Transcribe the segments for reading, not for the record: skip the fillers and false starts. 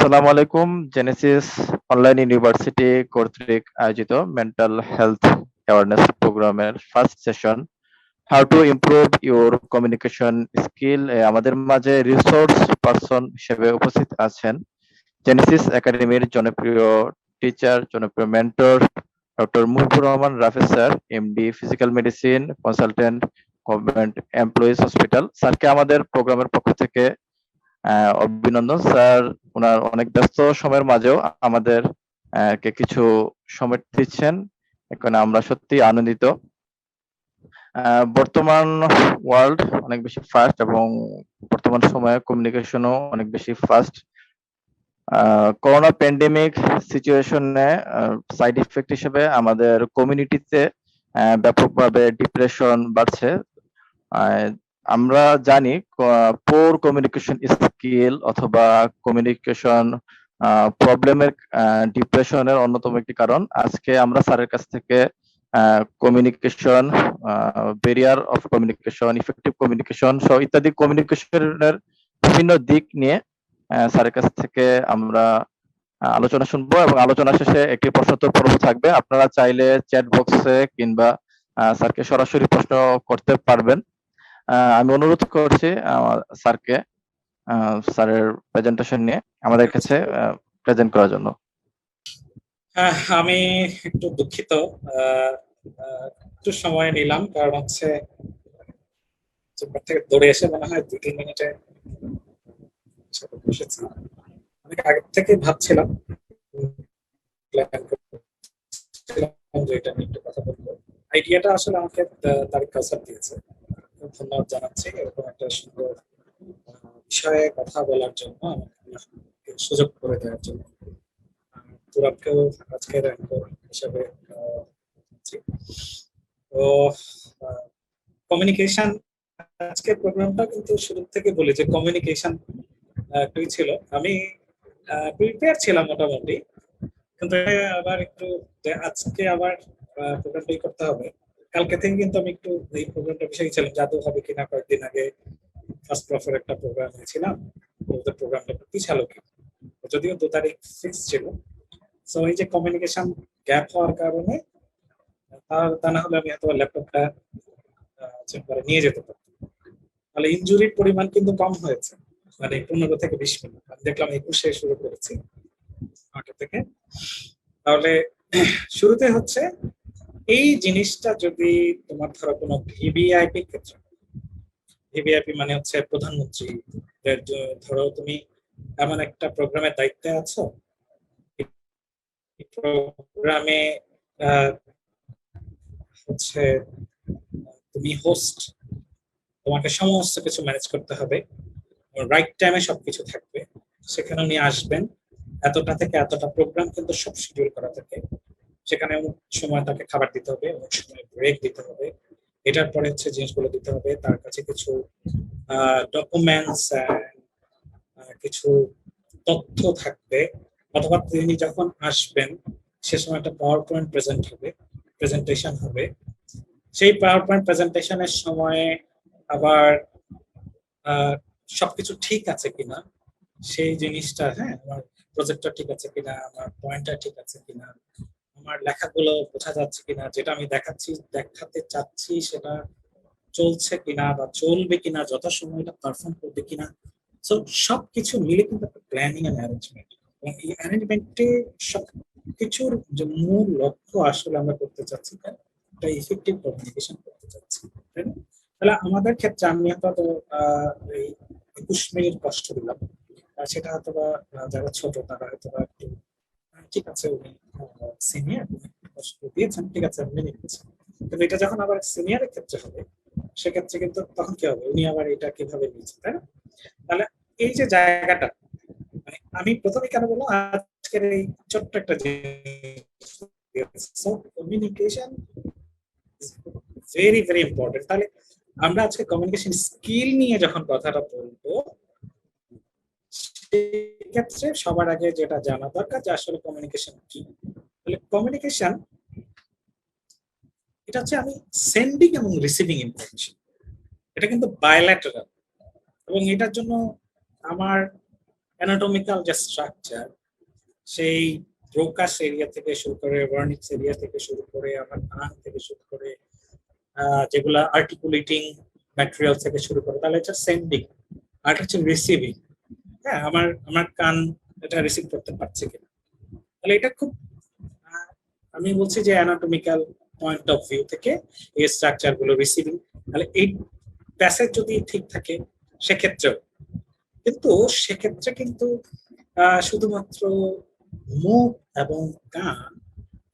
আসসালামু আলাইকুম। Genesis online university কর্তৃক আয়োজিত মেন্টাল হেলথ অ্যাওয়ারনেস প্রোগ্রামের first session how to improve your communication skill আমাদের মাঝে রিসোর্স পারসন হিসেবে উপস্থিত আছেন জেনেসিস একাডেমির জনপ্রিয় টিচার, জনপ্রিয় mentor doctor Muhibur Rahman Rafez sir, MD physical medicine consultant, government employees hospital. স্যারকে আমাদের প্রোগ্রামের পক্ষ থেকে অভিনন্দন। স্যার ওনার অনেক ব্যস্ত সময়ের মাঝেও আমাদের কে কিছু সময় দিচ্ছেন, এখানে আমরা সত্যি আনন্দিত। বর্তমান ওয়ার্ল্ড অনেক বেশি ফাস্ট এবং বর্তমান সময়ে কমিউনিকেশনও অনেক বেশি ফাস্ট। করোনা প্যান্ডেমিক সিচুয়েশনে সাইড ইফেক্ট হিসেবে আমাদের কমিউনিটিতে ব্যাপকভাবে ডিপ্রেশন বাড়ছে। আমরা জানি পোর কমিউনিকেশন স্কিল অথবা কমিউনিকেশন প্রবলেমের ডিপ্রেশনের অন্যতম একটি কারণ। আজকে আমরা স্যারের কাছ থেকে communication, barrier of communication, effective communication সহ ইত্যাদি কমিউনিকেশনের বিভিন্ন দিক নিয়ে স্যারের কাছ থেকে আমরা আলোচনা শুনবো এবং আলোচনা শেষে একটি প্রশ্নোত্তর পর্ব থাকবে। আপনারা চাইলে চ্যাট বক্সে কিংবা স্যারকে সরাসরি প্রশ্ন করতে পারবেন। আমি অনুরোধ করছি স্যারকে স্যারের প্রেজেন্টেশন নিয়ে আমাদের কাছে প্রেজেন্ট করার জন্য। আমি একটু দুঃখিত, একটু সময় নিলাম, কারণ হচ্ছে থেকে দৌড়ে এসে মনে হয় 2-3 মিনিটে বসেছি। অনেক আগে থেকে ভাবছিলাম যে এটা নিয়ে একটু কথা বলবো। আইডিয়াটা আসলে আমাকে তারিক কাউসার দিয়েছে, ধন্যবাদ জানাচ্ছি এরকম একটা সুন্দর বিষয়ে কথা বলার জন্য, আমাকে সুযোগ করে দেওয়ার জন্য। তুরাবকেও আজকের অ্যাঙ্কর হিসাবে তো কমিউনিকেশন, আজকের প্রোগ্রামটা কিন্তু শুরু থেকে বলি যে কমিউনিকেশন একটুই ছিল। আমি প্রিপেয়ার ছিলাম মোটামুটি, কিন্তু আবার একটু আজকে আবার প্রোগ্রামটাই করতে হবে। কালকে থেকে কিন্তু আমি একটু এই প্রোগ্রামটা বিষয়ে ছিলাম, জাদু হবে কিনা। কয়েকদিন আগে ফার্স্ট প্রফের একটা প্রোগ্রাম হয়েছিলাম, ওদের প্রোগ্রামটা একটু পিছালো কি, যদিও 2 তারিখ ফিক্স ছিল। সো এই যে কমিউনিকেশন গ্যাপ হওয়ার কারণে তা না হলে আমি হয়তো ল্যাপটপটা চেম্বারে নিয়ে যেতে পারতাম। তাহলে ইনজুরির পরিমাণ কিন্তু কম হয়েছে, মানে 15 থেকে 20 মিনিট। আমি দেখলাম 21-এ শুরু করেছি 9টা থেকে। তাহলে শুরুতে হচ্ছে এই জিনিসটা যদি তোমার ধরো কোনো ভিভিআইপি ক্ষেত্রে, ভিভিআইপি মানে হচ্ছে প্রধানমন্ত্রী, ধরো তুমি এমন একটা প্রোগ্রামের দায়িত্বে আছো, প্রোগ্রামে হচ্ছে তুমি হোস্ট, তোমাকে সমস্ত কিছু ম্যানেজ করতে হবে, রাইট টাইমে সবকিছু থাকবে, সেখানে উনি আসবেন, এতটা থেকে এতটা প্রোগ্রাম কিন্তু সব শিডিউল করা থাকে, সেখানে অমুক সময় তাকে খাবার দিতে হবে, অমুক সময় ব্রেক দিতে হবে, এটার পরে হচ্ছে জিনিসগুলো দিতে হবে, তার কাছে কিছু ডকুমেন্টস, কিছু তথ্য থাকবে, অথবা তিনি যখন আসবেন সে সময় একটা পাওয়ার পয়েন্ট প্রেজেন্টেশন হবে। সেই পাওয়ার পয়েন্ট প্রেজেন্টেশনের সময় আবার সবকিছু ঠিক আছে কিনা সেই জিনিসটা, হ্যাঁ, আমার প্রজেক্টটা ঠিক আছে কিনা, আমার পয়েন্টটা ঠিক আছে কিনা, আমার লেখাগুলো বোঝা যাচ্ছে কিনা, যেটা আমি দেখাতে চাচ্ছি সেটা চলছে কিনা বা চলবে কিনা, যথাসময়ে এটা পারফর্ম করবে কিনা। সো সবকিছু মিলে কিন্তু একটা প্ল্যানিং এন্ড অ্যারেঞ্জমেন্ট, এবং এই অ্যারেঞ্জমেন্টে সবকিছুর যে মূল লক্ষ্য আসলে আমরা করতে চাচ্ছি একটা ইফেক্টিভ কমিউনিকেশন করতে চাচ্ছি। তাহলে আমাদের ক্ষেত্রে আমি হয়তো এই 21 মিনিট কষ্ট দিলাম, সেটা হয়তো যারা ছোট তারা হয়তো একটু ঠিক আছে, উনি সিনিয়র কষ্ট দিয়েছেন, ঠিক আছে আমি মেনে নিচ্ছি। কিন্তু এটা যখন আবার সিনিয়রের ক্ষেত্রে হবে, সেক্ষেত্রে কিন্তু তখন কি হবে, উনি আবার এটা কিভাবে নিয়েছেন, তাই না? তাহলে এই যে জায়গাটা, মানে আমি প্রথমে কেন বললাম আজকের এই ছোট্ট একটা কমিউনিকেশন ভেরি ভেরি ইম্পর্টেন্ট। তাহলে আমরা আজকে কমিউনিকেশন স্কিল নিয়ে যখন কথাটা বলবো, সেক্ষেত্রে সবার আগে যেটা জানা দরকার যে আসলে কমিউনিকেশন কি। তাহলে কমিউনিকেশন এটা হচ্ছে আমি সেন্ডিং এবং রিসিভিং ইনফরমেশন, এটা কিন্তু বায়োল্যাটারাল, এবং এটার জন্য আমার অ্যানাটমিক্যাল যে স্ট্রাকচার, সেই ব্রোকাস এরিয়া থেকে শুরু করে, ভার্নিক্স এরিয়া থেকে শুরু করে, আমার কান থেকে শুরু করে, যেগুলা আর্টিকুলেটিং ম্যাটেরিয়াল থেকে শুরু করে, তাহলে এটা সেন্ডিং, আর হচ্ছে রিসিভিং। হ্যাঁ, আমার আমার কান এটা রিসিভ করতে পারছে কিনা, তাহলে এটা খুব আমি বলছি যে অ্যানাটমিক্যাল পয়েন্ট অফ ভিউ থেকে এই স্ট্রাকচার গুলো রিসিভিং, তাহলে এই প্যাসেজ যদি ঠিক থাকে সেক্ষেত্রেও, কিন্তু সেক্ষেত্রে কিন্তু শুধুমাত্র মুখ এবং কান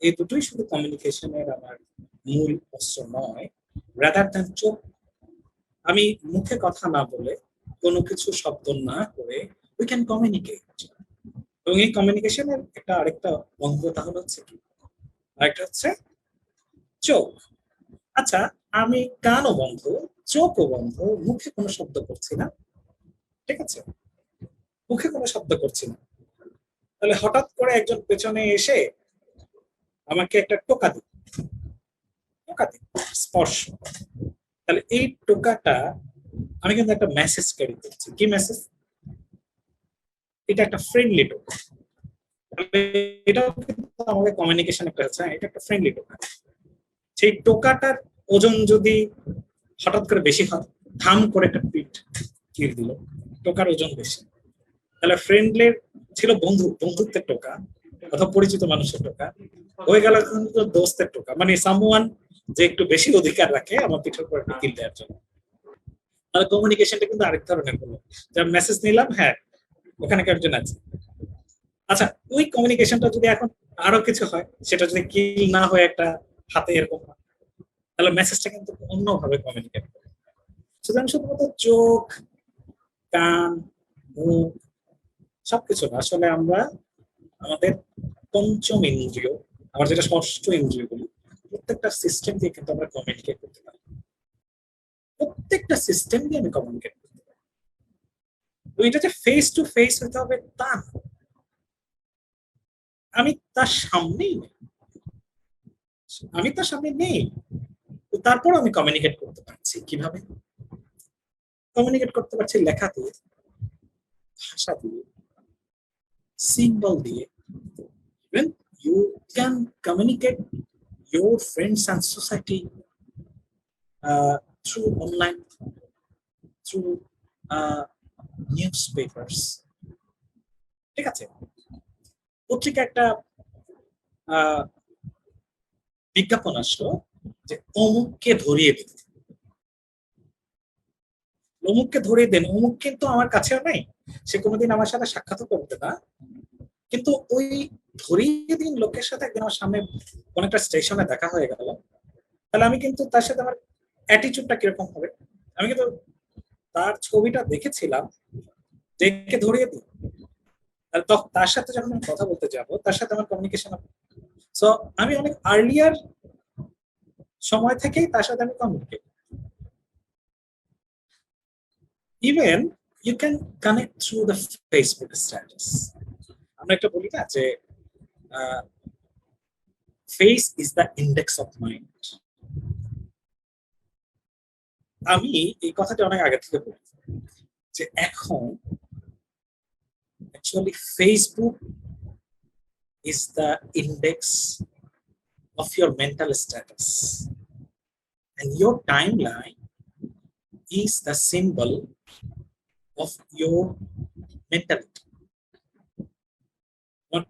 এই দুটোই শুধু কমিউনিকেশনের আমার মূল অস্ত্র নয়, রাদার দ্যান চোখ। আমি মুখে কথা না বলে, কোনো কিছু শব্দ না করে উই ক্যান কমিউনিকেট। এবং এই কমিউনিকেশনের একটা আরেকটা অঙ্গ তাহলে হচ্ছে কি, আরেকটা হচ্ছে চোখ। আচ্ছা, আমি কানও বন্ধ, চোখও বন্ধ, মুখে কোনো শব্দ করছি না, ঠিক আছে, মুখে কোনো শব্দ করছি না, তাহলে হঠাৎ করে একজন পেছনে এসে আমাকে একটা টোকা দিল, টোকা দিল, স্পর্শ, তাহলে এই টোকাটা আমি কিন্তু একটা মেসেজ ক্যারি করছি। কি মেসেজ? এটা একটা ফ্রেন্ডলি টোকা, এটাও কিন্তু আমাদের কমিউনিকেশন একটা হচ্ছে, এটা একটা ফ্রেন্ডলি টোকা। সেই টোকাটার ওজন যদি হঠাৎ করে বেশি হয়, থাম করে একটা পিঠ কিল দিল, টোকার ওজন বেশি, তাহলে ফ্রেন্ডলির ছিল বন্ধুত্বের টোকা অথবা পরিচিত মানুষের টোকা, হয়ে গেল কিন্তু দোস্তের টোকা, মানে সামওয়ান যে একটু বেশি অধিকার রাখে আমার পিঠের উপর একটা কিল দেওয়ার জন্য। তাহলে কমিউনিকেশনটা কিন্তু আরেক ধরনের হলো, যার মেসেজ নিলাম, হ্যাঁ ওখানে একজন আছে। আচ্ছা, ওই কমিউনিকেশনটা যদি এখন আরো কিছু হয়, সেটা যদি কিল না হয়ে একটা হাতে এরকম হয়, তাহলে মেসেজটা কিন্তু অন্যভাবে কমিউনিকেট করে। সুতরাং শুধুমাত্র চোখ, কান, মুখ সবকিছু না, আসলে আমরা আমাদের পঞ্চম ইন্দ্রিয়, আমার যেটা ষষ্ঠ ইন্দ্রিয় বলি, প্রত্যেকটা সিস্টেম দিয়ে কিন্তু আমরা কমিউনিকেট করতে পারি, প্রত্যেকটা সিস্টেম দিয়ে আমি কমিউনিকেট করতে পারি। তো এটা যে ফেস টু ফেস হতে হবে তা না, আমি তার সামনেই নেই, আমি তার সামনে নেই, তারপর আমি কমিউনিকেট করতে পারছি। কিভাবে কমিউনিকেট করতে পারছি? লেখা দিয়ে, ভাষা দিয়ে, সিম্বল দিয়ে। Even you can communicate your friends and society through online, through newspapers, ঠিক আছে। পত্রিকা একটা বিজ্ঞাপন আসলো যে অমুককে ধরিয়ে দিন, অমুককে ধরিয়ে দেন, অমুক কিন্তু আমার কাছেও নাই, সে কোনোদিন আমার সাথে সাক্ষাৎ করবে না, কিন্তু ওই ধরিয়ে দিন লোকের সাথে একদিন আমার সামনে কোন একটা স্টেশনে দেখা হয়ে গেল, তাহলে আমি কিন্তু তার সাথে আমার অ্যাটিটিউডটা কিরকম হবে, আমি কিন্তু তার ছবিটা দেখেছিলাম, দেখে ধরিয়ে দিই, তার সাথে যখন আমি কথা বলতে যাব, তার সাথে আমার কমিউনিকেশন হবে। সো আমি অনেক আর্লিয়ার সময় থেকেই তার সাথে আমি communicate. Even you can connect through the Facebook status. আমরা একটা বলি না যে face is the index of mind. আমি এই কথাটা অনেক আগে থেকে বলি যে এখন actually Facebook is the index of your mental status, and your timeline is the symbol of your mentality.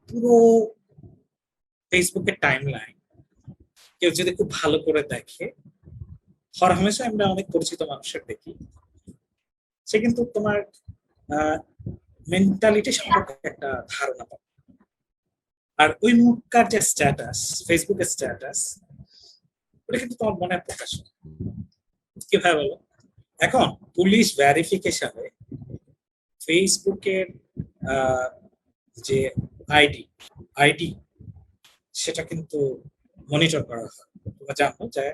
পুরো ফেসবুকের টাইমলাইন কেউ যদি খুব ভালো করে দেখে, হরহামেশা আমরা অনেক পরিচিত মানুষের দেখি, সে কিন্তু তোমার মেন্টালিটি সম্পর্কে একটা ধারণা পাবে। আর ওই মুখকার যে স্ট্যাটাস, ফেসবুকের স্ট্যাটাস, ওটা কিন্তু তোমার মনে প্রকাশ। কিভাবে বলো? এখন পুলিশ ভেরিফিকেশনে ফেসবুকের যে আইডি সেটা কিন্তু মনিটর করা হয়। তোমরা জানো যে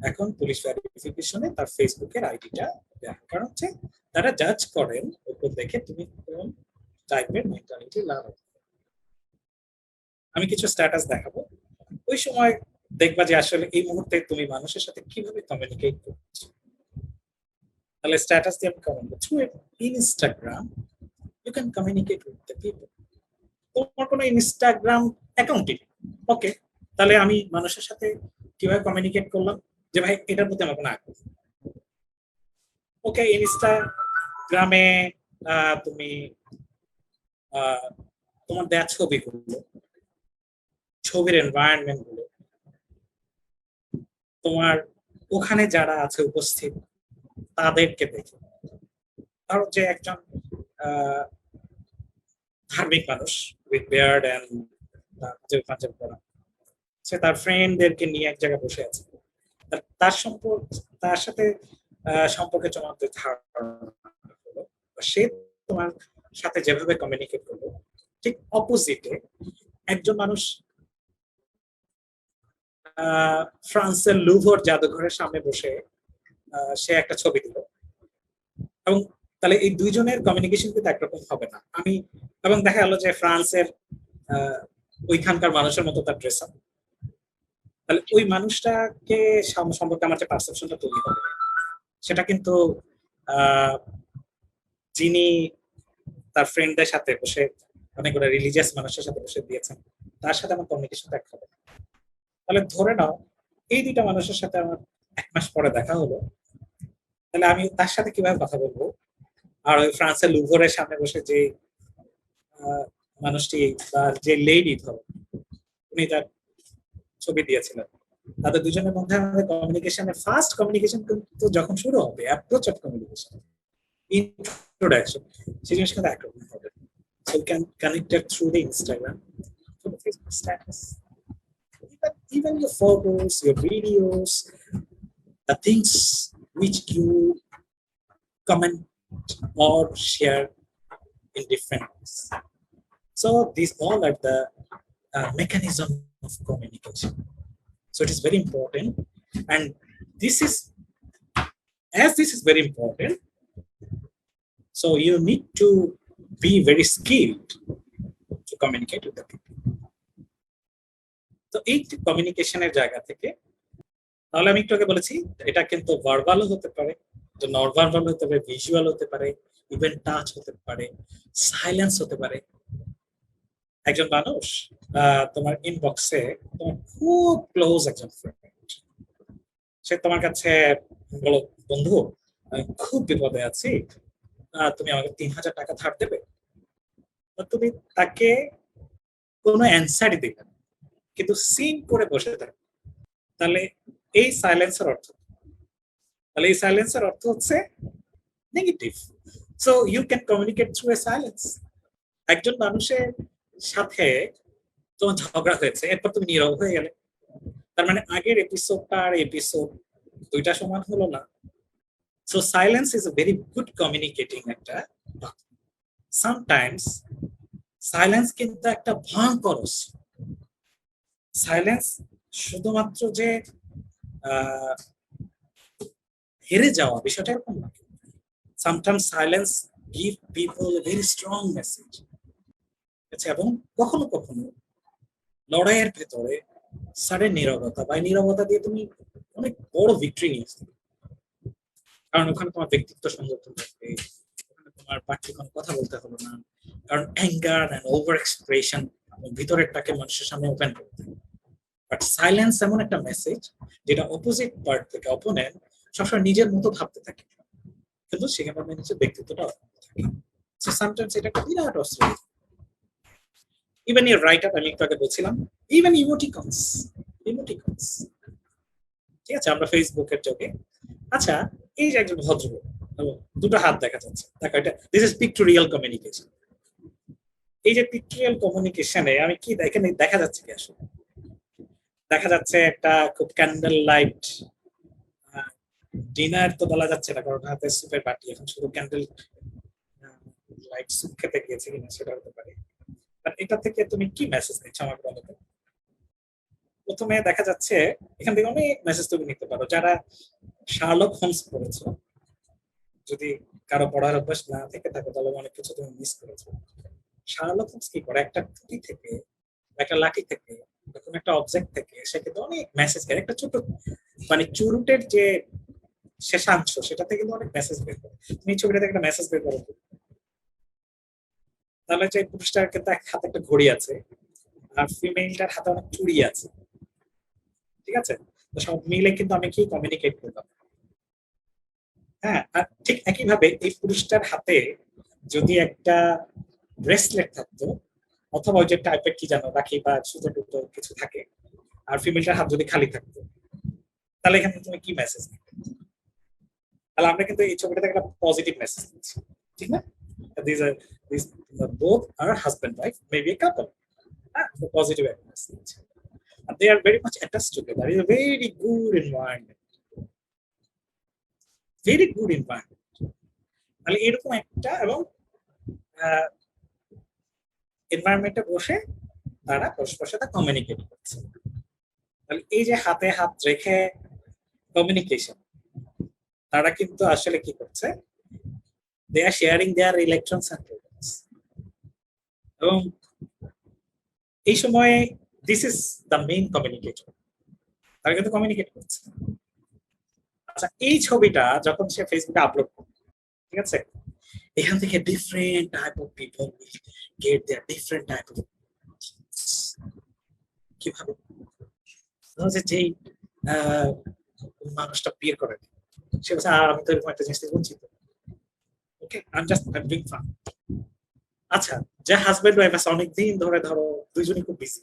এখন পুলিশ ভেরিফিকেশনে তার ফেসবুকের আইডিটা দেয়, কারণ হচ্ছে তারা জাজ করেন ওপর দেখে তুমি কোন টাইপের মেন্টালিটি লাভ। আমি কিছু স্ট্যাটাস দেখাবো, ওই সময় দেখবা যে আসলে এই মুহূর্তে তুমি মানুষের সাথে কিভাবে কমিউনিকেট করছো। তাহলে স্ট্যাটাস দিয়ে আমি কমেন্ট করছি Instagram, you can communicate with the people. তোমার কোনো ইনস্টাগ্রাম অ্যাকাউন্টই ওকে, তাহলে আমি মানুষের সাথে কিভাবে কমিউনিকেট করলাম যে ভাই এটার প্রতি আমার কোনো আগ্রহ। ওকে, ইনস্টাগ্রামে তুমি তোমার দেয়া ছবিগুলো, ছবির এনভায়রনমেন্ট গুলো, তোমার ওখানে যারা আছে উপস্থিত তাদেরকে দেখে, ধরো যে একজন ধার্মিক মানুষ উইথ বিয়ার্ড এন্ড পাঞ্জাব পরা, সে তার ফ্রেন্ডদেরকে নিয়ে এক জায়গায় বসে আছে, তার সাথে সম্পর্কে তোমাদের ধারণা হলো, সে তোমার সাথে যেভাবে কমিউনিকেট করলো, ঠিক অপোজিটে একজন মানুষ ফ্রান্সের লুভর জাদুঘরের সামনে বসে সে একটা ছবি দিল, এবং তাহলে এই দুইজনের কমিউনিকেশন কিন্তু একরকম হবে না। আমি এবং দেখা গেল যে ফ্রান্সের ওইখানকার মানুষের মতো তার ড্রেস আপ, তাহলে ওই মানুষটাকে সম্পর্কে আমার যে পারসেপশনটা তৈরি হবে, সেটা কিন্তু যিনি তার ফ্রেন্ডদের সাথে বসে অনেকগুলো রিলিজিয়াস মানুষের সাথে বসে দিয়েছেন, তার সাথে আমার কমিউনিকেশন এক হবে। তাহলে ধরে নাও এই দুইটা মানুষের সাথে আমার 1 মাস পরে দেখা হলো, তাহলে আমি তার সাথে কিভাবে কথা বলবো? আর ওই ফ্রান্সের লুভরের সামনে বসে যে মানুষটি বা যে লেডি ধরো উনি তার ছবি দিয়েছিলেন, তাদের দুজনের মধ্যে আমাদের কমিউনিকেশনের ফার্স্ট কমিউনিকেশন কিন্তু যখন শুরু হবে, অ্যাপ্রোচ অফ কমিউনিকেশন, introduction, সেই জিনিসটা একরকম হবে। So you can connect it through the Instagram, through the Facebook status, even your photos, your videos, the things which you comment or share in different ways. So these all are the mechanism of communication. So it is very important, and this is very important, so you need to be very skilled to communicate with the people. তো এই কমিউনিকেশনের জায়গা থেকে, তাহলে আমি একটু আগে বলেছি এটা কিন্তু ভার্বালও হতে পারে, নন ভার্বাল হতে পারে, ভিজুয়াল হতে পারে, ইভেন টাচ হতে পারে, সাইলেন্স হতে পারে। একজন মানুষ তোমার ইনবক্সে তোমার খুব ক্লোজ একজন ফ্রেন্ড, সে তোমার কাছে বলো, বন্ধু আমি খুব বিপদে আছি, তুমি আমাকে 3000 টাকা ধার দেবে। তুমি তাকে কোনো অ্যান্সারই দিবে না, কিন্তু সিন করে বসে থাকবে, তাহলে এই সাইলেন্সের অর্থ হচ্ছে negative. So you can communicate through a silence. একজন মানুষের সাথে তোমার ঝগড়া হয়েছে, এরপর তুমি নীরব হয়ে গেলে, তার মানে আগের এপিসোডটা আর এপিসোড দুইটা সমান হলো না। So silence is a very good communicating একটা। সামটাইমস সাইলেন্স কিন্তু একটা ভয়ঙ্কর। সাইলেন্স শুধুমাত্র যে হেরে যাওয়া, বিষয়টা এরকম না। Sometimes silence give people a very strong message. এবং কখনো কখনো লড়াইয়ের ভেতরে সাডেন নীরবতা বা নীরবতা দিয়ে তুমি অনেক বড় ভিক্টরি নিয়ে আসতে, কারণ ওখানে তোমার ব্যক্তিত্ব সংরক্ষণ থাকবে, ওখানে তোমার বাড়তি কোনো কথা বলতে হলো না, কারণ অ্যাঙ্গার এন্ড ওভার এক্সপ্রেশন ভিতরেরটাকে মানুষের সামনে ওপেন করতে। বাট সাইলেন্স এমন একটা মেসেজ যেটা অপোজিট পার্ট থেকে অপোনেন্ট সবসময় নিজের মতো ভাবতে থাকে, কিন্তু সেখানে নিজের ব্যক্তিত্বটা থাকে। সো সামটাইমস এটা একটা বিরাট অস্ত্র। ইভেন ইউর রাইট আপ, আমি একটু আগে বলছিলাম, ইভেন ইমোটিকনস, ঠিক আছে, আমরা ফেসবুকের যোগে। আচ্ছা, এই যে একজন ভদ্রলোক, দুটো হাত দেখা যাচ্ছে, দেখো এটা দিস ইজ পিক্টোরিয়াল কমিউনিকেশন। এই যে পিক্টোরিয়াল কমিউনিকেশনে আমি কি এখানে দেখা যাচ্ছে কি আসলে? দেখা যাচ্ছে একটা খুব ক্যান্ডেল লাইট ডিনার তো বলা যাচ্ছে না, কারণ হাতে সুপের বাটি, এখন শুধু ক্যান্ডেল লাইট সুপ খেতে গিয়েছে কিনা সেটা হতে পারে। এটা থেকে তুমি কি মেসেজ দিচ্ছ আমাকে বলো তো? প্রথমে দেখা যাচ্ছে এখান থেকে অনেক মেসেজ তুমি নিতে পারো। যারা শার্লক হোমস পড়েছো, যদি কারো পড়ার অভ্যাস না থেকে থাকে তাহলে অনেক কিছু তুমি মিস করেছো। শার্লক হোমস কি করে, একটা টুটি থেকে, একটা লাঠি থেকে, এরকম একটা অবজেক্ট থেকে সে কিন্তু অনেক মেসেজ দেয়। একটা ছোট মানে চুরুটের যে শেষাংশ, সেটা থেকে কিন্তু অনেক মেসেজ বের করে। তুমি ছবিটাতে একটা মেসেজ বের করো, তাহলে যে পুরুষটার কিন্তু হাতে একটা ঘড়ি আছে আর ফিমেলটার হাতে অনেক চুড়ি আছে, ঠিক আছে? তো সব মিলে কিন্তু আমি কি কমিউনিকেট করলাম। হ্যাঁ, আর ঠিক একইভাবে এই পুরুষটার হাতে যদি একটা ব্রেসলেট থাকতো অথবা ওই যে টাইপের কি জানো রাখি বা সুতো টুতো কিছু থাকে, আর ফিমেলটার হাত যদি খালি থাকতো, তাহলে এখানে তুমি কি মেসেজ দিবে? তাহলে আমরা কিন্তু এই ছবিটাতে একটা পজিটিভ মেসেজ দিচ্ছি, ঠিক না? These are these both are husband wife, maybe a couple. Positive message. And they are very much attached together. It's a very good environment. Very good environment. তাহলে এরকম একটা এবং এনভায়রনমেন্টে বসে তারা পরস্পরের সাথে কমিউনিকেট করছে। তাহলে এই যে হাতে হাত রেখে কমিউনিকেশন, তারা কিন্তু আসলে কি করছে? They are sharing their electrons and protons. এবং এই সময়ে this is the main communicator, তারা কিন্তু কমিউনিকেট করছে। আচ্ছা, এই ছবিটা যখন সে ফেসবুকে আপলোড করবে, ঠিক আছে, এখান থেকে different type of people will get their different type of কিভাবে যেই মানুষটা বিয়ে করে সে বলছে আমি তো এরকম একটা জিনিস থেকে বঞ্চিত, okay I am just doing fun. আচ্ছা, যে হাজবেন্ড ওয়াইফ আছে অনেকদিন ধরে, ধরো দুইজনই খুব বিজি,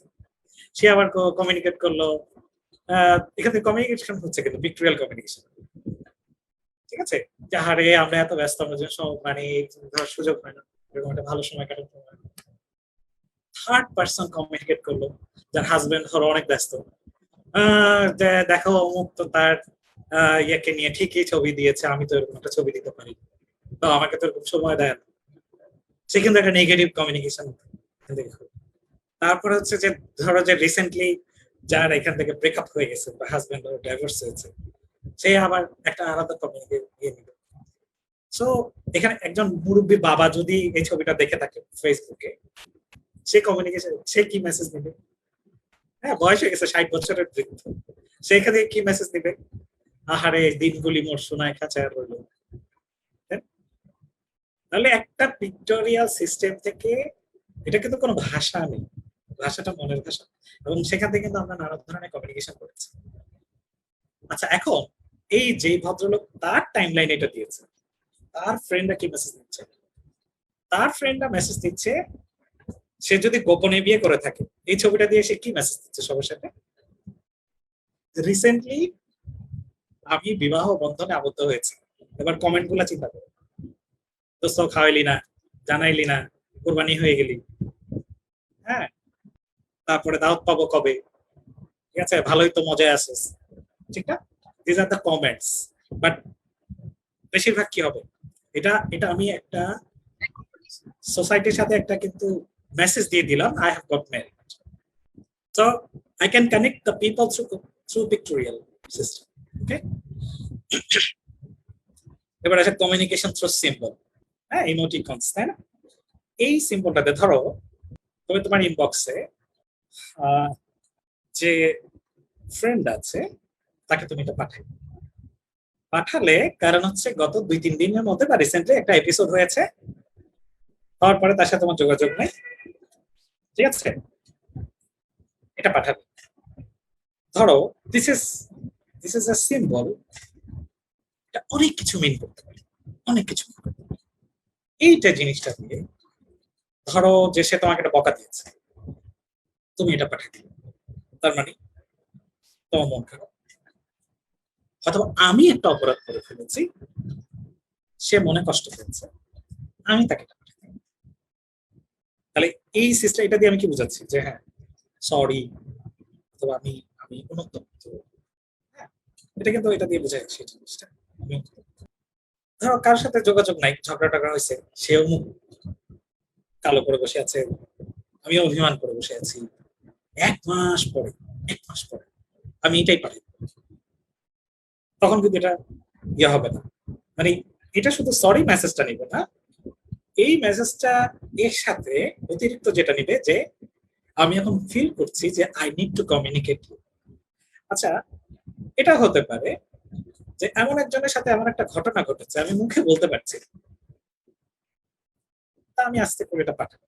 সে আবার কমিউনিকেট করলো, এখান থেকে কমিউনিকেশন হচ্ছে কিন্তু পিক্টোরিয়াল কমিউনিকেশন, ঠিক আছে? যাহারে আমরা এত ব্যস্ত, আমরা মানে সুযোগ হয় না এরকম একটা ভালো সময় কাটাতে হয়। থার্ড পার্সন কমিউনিকেট করলো, যার হাজবেন্ড ধরো অনেক ব্যস্ত, দেখো অমুক তো তার ইয়েকে নিয়ে ঠিকই ছবি দিয়েছে, আমি তো এরকম একটা ছবি দিতে পারি, তো আমাকে তো এরকম সময় দেয় না, সে কিন্তু একটা নেগেটিভ কমিউনিকেশন। তারপরে হচ্ছে যে ধরো যে রিসেন্টলি যার এখান থেকে ব্রেকআপ হয়ে গেছে বা হাজবেন্ড ডাইভোর্স হয়েছে, সে আবার একটা আলাদা কমিউনিকেট দিয়ে নিবে। সো এখানে একজন মুরব্বী বাবা যদি এই ছবিটা দেখে থাকে ফেসবুকে, সে কমিউনিকেশন, সে কি মেসেজ দিবে? হ্যাঁ, বয়স হয়ে গেছে 60 বছরের বৃদ্ধ, সে এখানে কি মেসেজ দিবে? আহারে দিনগুলি মোর সোনায় খাঁচায় রইল। তাহলে একটা পিক্টোরিয়াল সিস্টেম থেকে, এটা কিন্তু কোনো ভাষা নেই, ভাষাটা মনের ভাষা, এবং সেখান থেকে কিন্তু আমরা নানা ধরনের কমিউনিকেশন করেছি। আচ্ছা, এখন এই যে ভদ্রলোক তার টাইমলাইন এটা দিয়েছে, তার ফ্রেন্ডরা কি মেসেজ দিচ্ছে? তার ফ্রেন্ডরা মেসেজ দিচ্ছে, সে যদি গোপনে বিয়ে করে থাকে, এই ছবিটা দিয়ে সে কি মেসেজ দিচ্ছে সবার সাথে? রিসেন্টলি আমি বিবাহ বন্ধনে আবদ্ধ হয়েছি। এবার কমেন্ট গুলা চিন্তা করো, দোস্ত খাওয়াইলি না, জানাইলি না, কোরবানি হয়ে গেলি, হ্যাঁ, তারপরে দাওয়াত পাবো কবে, ঠিক আছে, ভালোই তো মজায় আছিস, ঠিক না? This are the comments. But বেশিরভাগ কি হবে, এটা এটা আমি একটা সোসাইটির সাথে একটা কিন্তু মেসেজ দিয়ে দিলাম, I have got married, so I can connect the people through pictorial system, okay? এবার আছে কমিউনিকেশন থ্রু সিম্বল, হ্যাঁ, ইমোটিকনস, তাই না? এই সিম্বলটাতে ধরো তুমি তোমার ইনবক্সে যে ফ্রেন্ড আছে তাকে তুমি এটা পাঠালে, কারণ হচ্ছে গত 2-3 দিনের মধ্যে বা রিসেন্টলি একটা এপিসোড হয়েছে, হওয়ার পরে তার সাথে তোমার যোগাযোগ নেই, ঠিক আছে, এটা পাঠাবে। ধরো দিস ইজ আ সিম্বল, এটা অনেক কিছু মিন করতে পারে, অনেক কিছু। এইটা জিনিসটা দিয়ে ধরো যে সে তোমাকে একটা বকা দিয়েছে, তুমি এটা পাঠিয়ে দিলে, তার মানে তোমার মন খারাপ, অথবা আমি একটা অপরাধ করে ফেলেছি, সে মনে কষ্ট পেয়েছে, আমি তাকে পাঠিয়ে দিলাম। তাহলে এই সিস্টেম, এটা দিয়ে আমি কি বুঝাচ্ছি যে হ্যাঁ সরি, অথবা আমি আমি অনুতপ্ত, হ্যাঁ, এটা কিন্তু এটা দিয়ে বোঝা যাচ্ছে জিনিসটা। ধরো কার সাথে যোগাযোগ নাই, ঝগড়া টগড়া হয়েছে, সেও মুখ কালো করে বসে আছে, আমিও অভিমান করে বসে আছি, 1 মাস পরে আমি এটাই পাঠাই, তখন কিন্তু এটা ইয়ে হবে না, মানে এটা শুধু সরি মেসেজটা নিবে না, এই মেসেজটা এর সাথে অতিরিক্ত যেটা নিবে যে আমি এখন ফিল করছি যে আই নিড টু কমিউনিকেট। আচ্ছা, এটা হতে পারে যে এমন একজনের সাথে এমন একটা ঘটনা ঘটেছে আমি মুখে বলতে পারছি, তা আমি আস্তে করে এটা পাঠাবো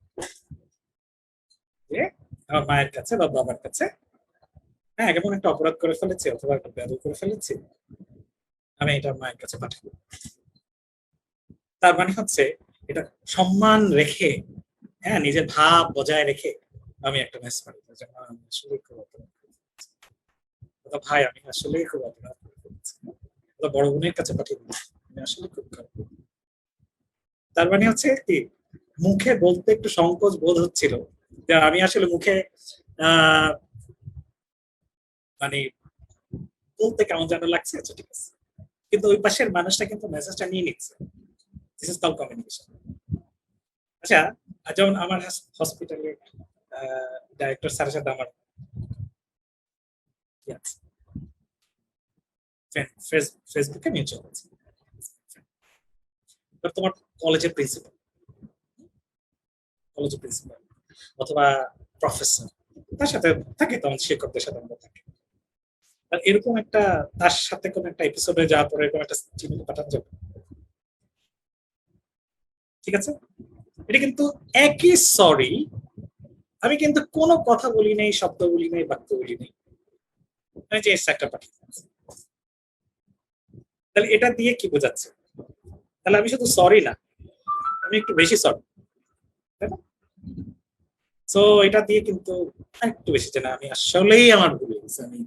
যে আমার মায়ের কাছে বা বাবার কাছে, হ্যাঁ এমন একটা অপরাধ করে ফেলেছি অথবা একটা বেয়াদবি করে ফেলেছি, আমি এটা মায়ের কাছে পাঠাবো। তার মানে হচ্ছে এটা সম্মান রেখে, হ্যাঁ নিজের ভাব বজায় রেখে আমি একটা মেসেজ পাঠাবো যে মা আমি আসলে খুব অপরাধ করে ফেলেছি, অথবা ভাই আমি আসলে খুব অপরাধ করে ফেলেছি, অথবা বড় বোনের কাছে পাঠিয়ে দিচ্ছি আমি আসলে খুব খারাপ। তার মানে হচ্ছে কি মুখে বলতে একটু সংকোচ বোধ হচ্ছিল যে আমি আসলে মুখে আহ মানে বলতে কেমন যেন লাগছে, আচ্ছা ঠিক আছে, কিন্তু ওই পাশের মানুষটা কিন্তু মেসেজটা নিয়ে নিচ্ছে। This is call communication. আচ্ছা, যেমন আমার হসপিটালের ডাইরেক্টর স্যারের সাথে আমার ফেসবুকে মিউচুয়াল আছে, তোমার কলেজের প্রিন্সিপাল অথবা প্রফেসর, তার সাথে থাকে তো আমাদের শিক্ষকদের সাথে আমরা থাকি, আর এরকম একটা তার সাথে কোন একটা এপিসোডে যাওয়ার পরে এরকম একটা চিঠি পাঠানো যাবে, ঠিক আছে? এটা কিন্তু একই সরি, আমি কিন্তু কোনো কথা বলি নাই, শব্দ বলি নাই, বাক্য বলি নাই, আমি যে একটা পাঠিয়ে দিচ্ছি। তাহলে এটা দিয়ে কি বোঝাচ্ছে? তাহলে আমি শুধু সরি না, আমি একটু বেশি সরি, তাই না? সো এটা দিয়ে কিন্তু একটু বেশি যে না আমি আসলেই আমার ভুল হয়েছে আমি,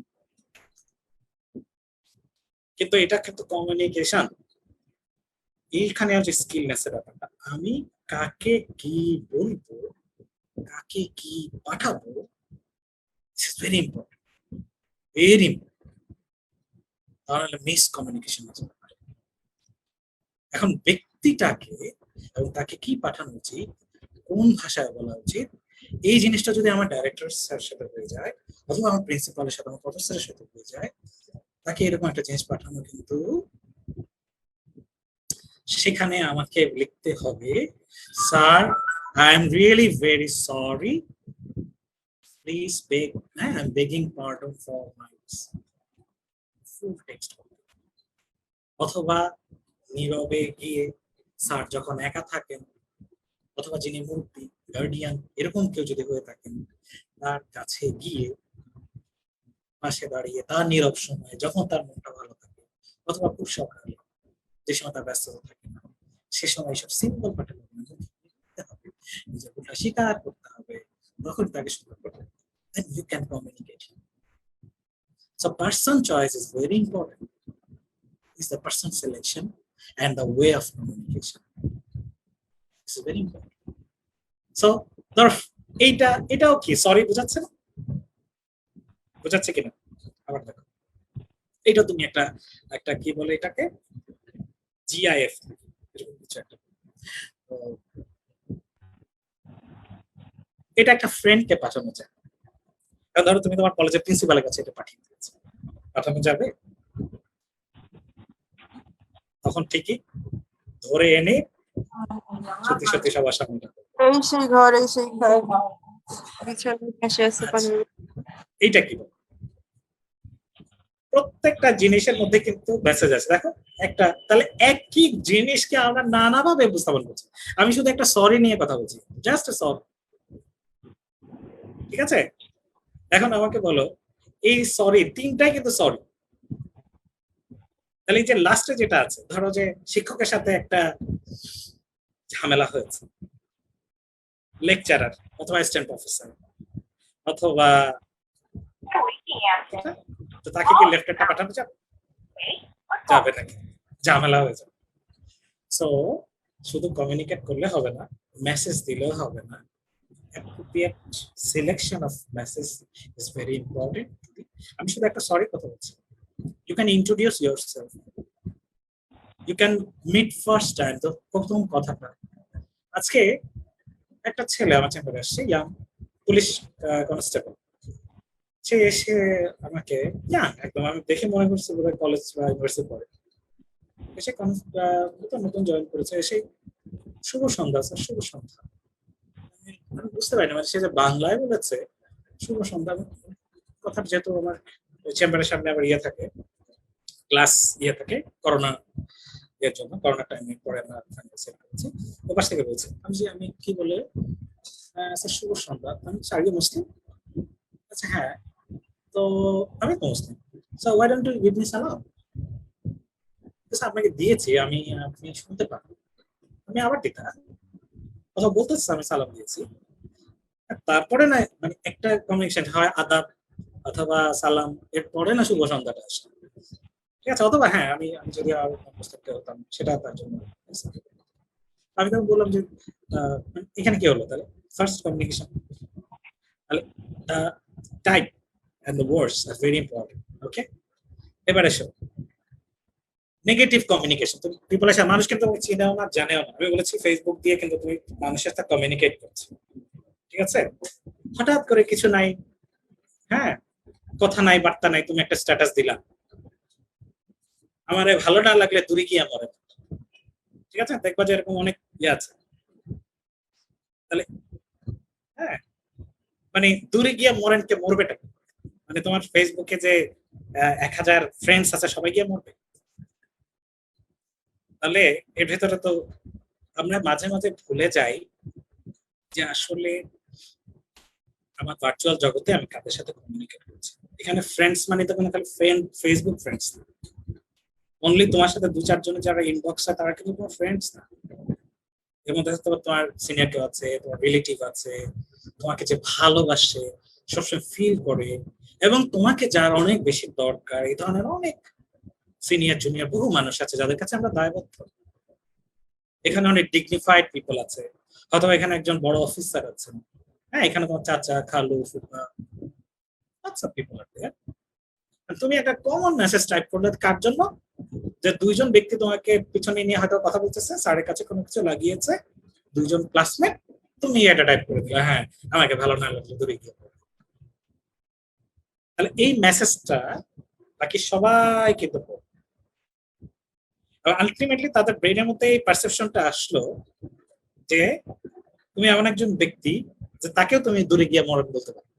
কিন্তু এটা কিন্তু কমিউনিকেশন, এইখানে হচ্ছে স্কিলনেসের ব্যাপারটা। আমি কাকে কি বলবো, কাকে কি পাঠাবো, ভেরি ইম্পর্টেন্ট, ভেরি ইম্পর্টেন্ট, তাহলে মিস কমিউনিকেশন হতে পারে। এখন ব্যক্তিটাকে এবং তাকে কি পাঠানো উচিত, কোন ভাষায় বলা উচিত, এই জিনিসটা যদি আমার ডাইরেক্টর স্যার সাথে হয়ে যায় অথবা আমার প্রিন্সিপালের সাথে আমার প্রফেসরের সাথে হয়ে যায়, তাকে এরকম একটা জিনিস পাঠানো কিন্তু সেখানে আমাকে লিখতে হবে, sir I am really very sorry, please beg, হ্যাঁ I am begging pardon for my full text. অথবা নীরবে গিয়ে স্যার যখন একা থাকেন অথবা যিনি মুরব্বী গার্ডিয়ান এরকম কেউ যদি হয়ে থাকেন, তার কাছে গিয়ে পাশে দাঁড়িয়ে তার নীরব সময়ে যখন তার মনটা ভালো থাকে অথবা খুব সকালে যে সময় তার ব্যস্ততা থাকে না, সে সময় এইসব সিম্পল পাঠে নিজের ভুলটা স্বীকার করতে হবে, তখন তাকে সুন্দর করতে হবে, then you can communicate. So person choice is very important. Is the person selection and the way of communication. This is very important. So ধর এটাও কি সরি বোঝাচ্ছে না, বোঝাচ্ছে কিনা আবার দেখো, এটা তুমি একটা একটা কি বলে এটাকে জিআইএফ এরকম কিছু একটা, এটা একটা ফ্রেন্ডকে পাঠানো যায়। ধরো তুমি তোমার কলেজের প্রিন্সিপালের কাছে এটা পাঠিয়ে দিয়েছো, পাঠানো যাবে? তখন ঠিকই ধরে এনে সত্যি সত্যি সবার সামনে এইটা কি বল, প্রত্যেকটা জিনিসের মধ্যে কিন্তু মেসেজ আছে। দেখো একটা তাহলে একই জিনিসকে আমরা নানাভাবে উপস্থাপন করছি, আমি শুধু একটা সরি নিয়ে কথা বলছি, জাস্ট সরি, ঠিক আছে? এখন আমাকে বলো এই সরি তিনটাই কিন্তু সরি, তাহলে এই যে লাস্টে যেটা আছে, ধরো যে শিক্ষকের সাথে একটা ঝামেলা হয়েছে, লেকচারার অথবা অ্যাসিস্ট্যান্ট প্রফেসর অথবা, তো তাকে কি লেফটেরটা পাঠানো যাবে? যাবে নাকি, ঝামেলা হয়ে যাবে। সো শুধু কমিউনিকেট করলে হবে না, মেসেজ দিলেও হবে না, appropriate selection of message is very important. আমি শুধু একটা সরি কথা বলছি, you can introduce yourself, you can meet first time, তো প্রথম কথাটা আজকে একটা ছেলে আমার চেম্বারে আসছে, ইয়াং পুলিশ কনস্টেবল, সে এসে আমাকে একদম আমি দেখে মনে করছি বোধহয় কলেজ বা ইউনিভার্সিটি পড়ে, এসে নতুন জয়েন করেছে, এসে শুভ সন্ধ্যা স্যার, শুভ সন্ধ্যা। আমি বুঝতে পারিনি মানে সে যে বাংলায় বলেছে শুভ সন্ধ্যা, কথাটা যেহেতু আমার চেম্বারের সামনে আবার থাকে ক্লাস থাকে করোনা এর জন্য করোনা টাইমের পরে আমরা ফাইনাল সেট করেছি। ওপাশ থেকে বলছি আমি কি বলে স্যার শুভ সন্ধ্যা, আমি আগে মুসলিম? আচ্ছা হ্যাঁ, তো আমি তো মুসলিম, so why don't you give me সালাম? আপনাকে দিয়েছি আমি, আপনি শুনতে পারেন, আমি আবার দিতা কথা বলতেছি, আমি সালাম দিয়েছি। তারপরে না মানে একটা কমিউনিকেশন হয় আদাব অথবা সালাম, এরপরে না শুভ সন্ধ্যাটা আসে, ঠিক আছে? অথবা হ্যাঁ আমি যদি আরো বুঝতে হতাম সেটা তার জন্য। আমি তখন বললাম যে এখানে কি হলো তাহলে? ফার্স্ট কমিউনিকেশন, তাহলে type and the words are very important. Okay, এবার এসো নেগেটিভ কমিউনিকেশন। তো পিপল আসে, মানুষ কিন্তু চিনেও না জানেও না। আমি বলেছি ফেসবুক দিয়ে কিন্তু তুমি মানুষের সাথে কমিউনিকেট করছো, ঠিক আছে? হঠাৎ করে কিছু নাই, হ্যাঁ, কথা নাই বার্তা নাই, তুমি একটা স্ট্যাটাস দিলা, আমার ভালো না লাগলে দূরে গিয়ে মরে, ঠিক আছে? দেখবা যে এরকম অনেক ইয়ে আছে। তাহলে হ্যাঁ, মানে দূরে গিয়ে মরেন, কে মরবেটা? মানে তোমার ফেসবুকে যে 1000 ফ্রেন্ডস আছে সবাই গিয়ে মরবে? তাহলে এর ভেতরে তো আমরা মাঝে মাঝে ভুলে যাই যে আসলে আমার ভার্চুয়াল জগতে আমি কাদের সাথে কমিউনিকেট করছি। এখানে ফ্রেন্ডস মানে তো কোনো খালি ফ্রেন্ড ফেসবুক ফ্রেন্ডস না, অনলি তোমার সাথে 2-4 জন যারা ইনবক্স আছে তারা কিন্তু তোমার ফ্রেন্ডস না। এর মধ্যে তোমার সিনিয়র কেউ আছে, তোমার রিলেটিভ আছে, তোমাকে যে ভালোবাসে, সবসময় ফিল করে, এবং তোমাকে যার অনেক বেশি দরকার, এই ধরনের অনেক সিনিয়র জুনিয়র বহু মানুষ আছে যাদের কাছে আমরা দায়বদ্ধ। এখানে অনেক ডিগনিফাইড পিপল আছে, অথবা এখানে একজন বড় অফিসার আছেন, হ্যাঁ, এখানে তোমার চাচা, খালু, ফুফা, হোয়াটসঅ্যাপ পিপল আর দেয়ার। তুমি একটা কমন মেসেজ টাইপ করলে কার জন্য? যে 2জন ব্যক্তি তোমাকে পিছনে নিয়ে হয়তো কথা বলতেছে, স্যারের কাছে কোনো কিছু লাগিয়েছে, 2জন ক্লাসমেট, তুমি এটা টাইপ করে দিলে, হ্যাঁ আমাকে ভালো না লাগলে দূরে গিয়ে। তাহলে এই মেসেজটা বাকি সবাই কিন্তু আলটিমেটলি তাদের ব্রেনের মধ্যে এই পারসেপশনটা আসলো যে তুমি এমন একজন ব্যক্তি যে তাকেও তুমি দূরে গিয়ে মরণ বলতে পারো,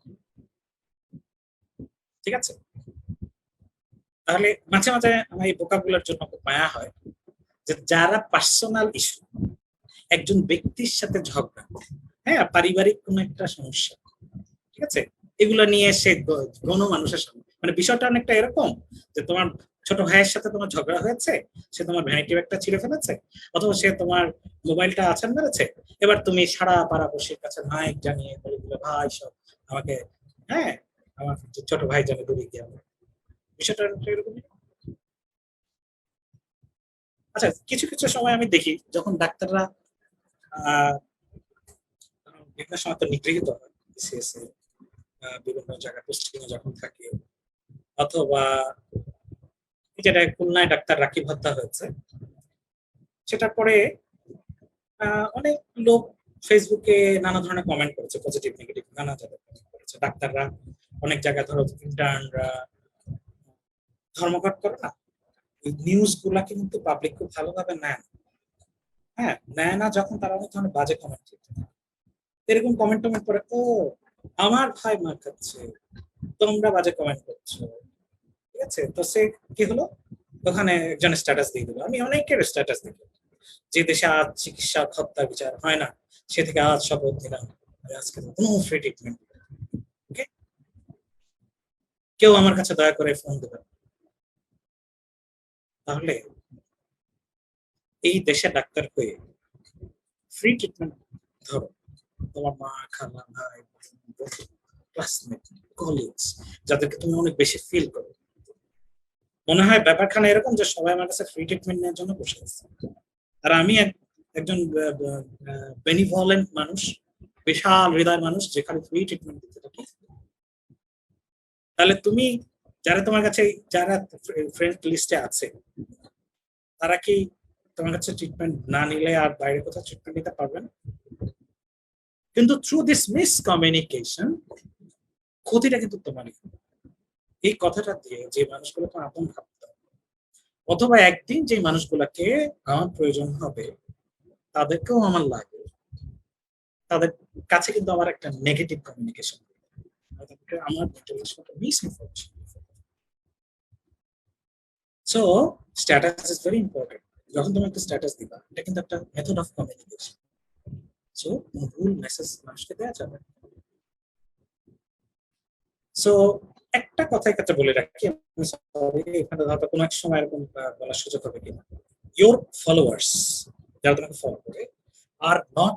ঠিক আছে? তাহলে মাঝে মাঝে আমার এই বোকাগুলোর জন্য খুব মায়া হয় যে যারা পার্সোনাল ইস্যু, একজন ব্যক্তির সাথে ঝগড়া, হ্যাঁ, পারিবারিক কোন একটা সমস্যা, ঠিক আছে, এগুলো নিয়ে সে মানুষের সামনে, মানে বিষয়টা অনেকটা এরকম যে তোমার ছোট ভাইয়ের সাথে তোমার ঝগড়া হয়েছে, সে তোমার ভ্যানিটি ব্যাগটা ছিঁড়ে ফেলেছে, অথবা সে তোমার মোবাইলটা আছাড় মেরেছে, এবার তুমি সারা পাড়াপড়শির কাছে মাইক জানিয়ে বলে দিলে ভাই সব আমাকে, হ্যাঁ, আমার ছোট ভাই জানে দূরে গিয়ে, বিষয়টা এরকম। আচ্ছা, কিছু কিছু সময় আমি দেখি যখন ডাক্তাররা বিভিন্ন সময় তো নিগৃহীত হয়, বিভিন্ন জায়গায় পোস্টিংয়ে যখন থাকে, অথবা যেটা খুলনায় ডাক্তার রাকিব হত্যা হয়েছে, সেটার পরে অনেক লোক ফেসবুকে নানা ধরনের কমেন্ট করেছে, পজিটিভ নেগেটিভ নানা জায়গায় কমেন্ট করেছে। ডাক্তাররা অনেক জায়গায় ধরো ইন্টার্নরা ধর্মঘট করে না, নিউজ গুলা কিন্তু পাবলিক খুব ভালোভাবে নেয়, হ্যাঁ, নেয় না যখন তারা অনেক ধরনের বাজে কমেন্ট করতে, এরকম কমেন্ট টমেন্ট করে, ও আমার ভাই মার খাচ্ছে, তোমরা বাজে কমেন্ট করছো, ঠিক আছে? তো সে কি হলো, ওখানে একজন স্ট্যাটাস দিয়ে দিল, আমি অনেকের স্ট্যাটাস দিল, যে দেশে আজ চিকিৎসা হত্যা বিচার হয় না, সে থেকে আজ শপথ নিলাম আজকে কোনো ফ্রি ট্রিটমেন্ট। ওকে, কেউ আমার কাছে দয়া করে ফোন দেবে। তাহলে এই দেশে ডাক্তার হয়ে ফ্রি ট্রিটমেন্ট, ধরো তোমার মা, খালা, ভাই, ক্লাসমেট, কলিগস, যাদেরকে তুমি অনেক বেশি ফিল করো, মনে হয় ব্যাপারখানা এরকম যে সবাই আমার কাছে ফ্রি ট্রিটমেন্ট নেওয়ার জন্য বসে আছে, আর আমি একজন বেনিভলেন্ট মানুষ, বিশাল হৃদয়ের মানুষ, যেখানে ফ্রি ট্রিটমেন্ট দিতে থাকি। তাহলে তুমি যারা তোমার কাছে, যারা ফ্রেন্ড লিস্টে আছে, তারা কি তোমার কাছে ট্রিটমেন্ট না নিলে আর বাইরে কোথাও ট্রিটমেন্ট নিতে পারবে না? কিন্তু থ্রু দিস মিসকমিউনিকেশন ক্ষতিটা কিন্তু তোমারই। এই কথাটা দিয়ে যে মানুষগুলো তো আপন ভাবতে হবে, অথবা একদিন যে মানুষগুলোকে আমার প্রয়োজন হবে তাদেরকেও আমার লাগে, তাদের কাছে কিন্তু আমার একটা নেগেটিভ কমিউনিকেশন, আমার miss information. So status is very important. যখন তুমি একটা স্ট্যাটাস দিবা, এটা কিন্তু একটা মেথড অফ কমিউনিকেশন। সো ভুল মেসেজ মানুষকে দেওয়া যাবে। সো একটা কথা এক্ষেত্রে বলে রাখি, আমি সরি এখানে হয়তো কোনো এক সময় এরকম বলার সুযোগ হবে কিনা। ইয়োর ফলোয়ার্স, যারা তোমাকে ফলো করে, are not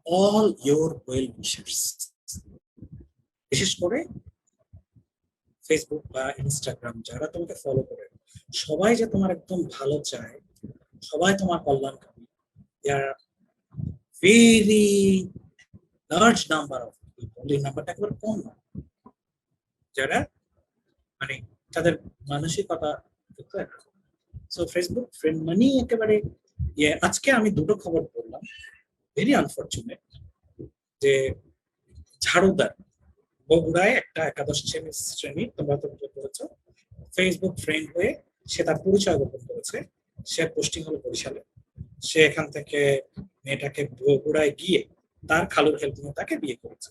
all your well wishers. বিশেষ করে ফেসবুক বা ইনস্টাগ্রাম যারা তোমাকে ফলো করে, সবাই যে তোমার একদম ভালো চায়, সবাই তোমার কল্যাণ করে, very large number of people, এই নাম্বারটা একেবারে কম না, যারা মানে তাদের মানসিকতা। সো ফেসবুক ফ্রেন্ড মানি একেবারে আজকে আমি দুটো খবর পড়লাম, ভেরি আনফরচুনেট, যে ঝাড়ুদার বগুড়ায় একটা একাদশ শ্রেণী, তোমরা তো করেছো, ফেসবুক ফ্রেন্ড হয়ে সে তার পরিচয় গোপন করেছে, সে পোস্টিং হলো বরিশালে, সে এখান থেকে মেয়েটাকে বগুড়ায় গিয়ে তার খালুর হেল্প নিয়ে তাকে বিয়ে করেছে।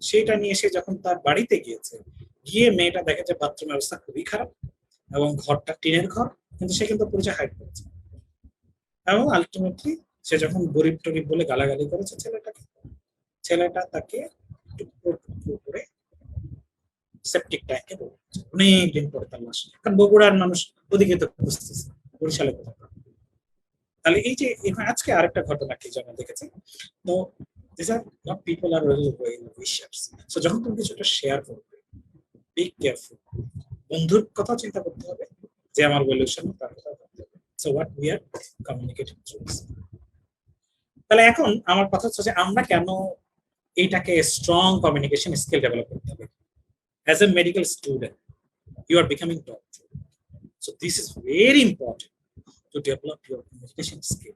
সেটা নিয়ে সে যখন তার বাড়িতে গিয়েছে, গিয়ে মেয়েটা দেখে যে বাথরুমের অবস্থা খুবই খারাপ এবং ঘরটা টিনের ঘর, কিন্তু সে কিন্তু পরিচয় হাইড করেছে। এবং আলটিমেটলি সে যখন গরিব টরিব বলে গালাগালি করেছে ছেলেটাকে, ছেলেটা তাকে টুকরো টুকরো করে সেপটিক ট্যাঙ্কে ঢুকিয়েছে। অনেকদিন পরে তার লাশ, কারণ বগুড়ার মানুষ ওদিকে তো বুঝতেছে বরিশালে কোথাও। তাহলে এই যে আজকে আরেকটা ঘটনা কি যেন দেখেছি, তো these are not people are really well wishers. So যখন তুমি কিছু একটা শেয়ার করবে, বি কেয়ারফুল। বন্ধুর কথা চিন্তা করতে হবে, যে আমার ভ্যালুয়েশন তার কথা ভাবতে হবে। So what we are communicating through this. তাহলে এখন আমার কথা হচ্ছে যে আমরা কেন এইটাকে স্ট্রং কমিউনিকেশন স্কিল ডেভেলপ করতে হবে। As a medical student you are becoming doctor, so this is very important to develop your communication skill.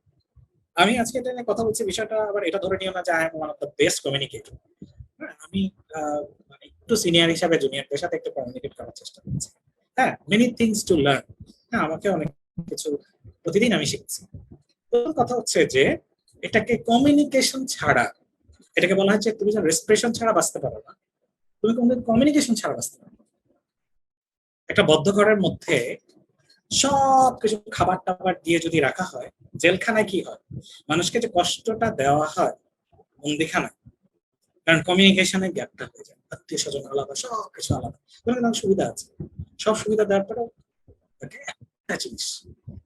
আমি আজকে এটা নিয়ে কথা বলছি, বিষয়টা আবার এটা ধরে নিও না যে I am one of the best communicator. আমি মানে একটু সিনিয়র হিসাবে জুনিয়রদের সাথে একটু কমিউনিকেট করার চেষ্টা করছি। হ্যাঁ, মেনি থিংস টু লার্ন। হ্যাঁ, আমাকে অনেক কিছু প্রতিদিন আমি শিখছি। প্রথম কথা হচ্ছে যে এটাকে কমিউনিকেশন ছাড়া, এটাকে বলা হচ্ছে তুমি যখন রেসপিরেশন ছাড়া বাঁচতে পারো না, তুমি কমিউনিকেশন ছাড়া বাঁচতে পারো না। একটা বদ্ধ ঘরের মধ্যে সবকিছু খাবার টাবার দিয়ে যদি রাখা হয়, জেলখানায় কি হয়, মানুষকে যে কষ্টটা দেওয়া হয় বন্দিখানায়, কারণ কমিউনিকেশনের গ্যাপটা হয়ে যায়, আত্মীয় স্বজন আলাদা, সবকিছু আলাদা, সুবিধা আছে, সব সুবিধা দেওয়ার পরেও একটা জিনিস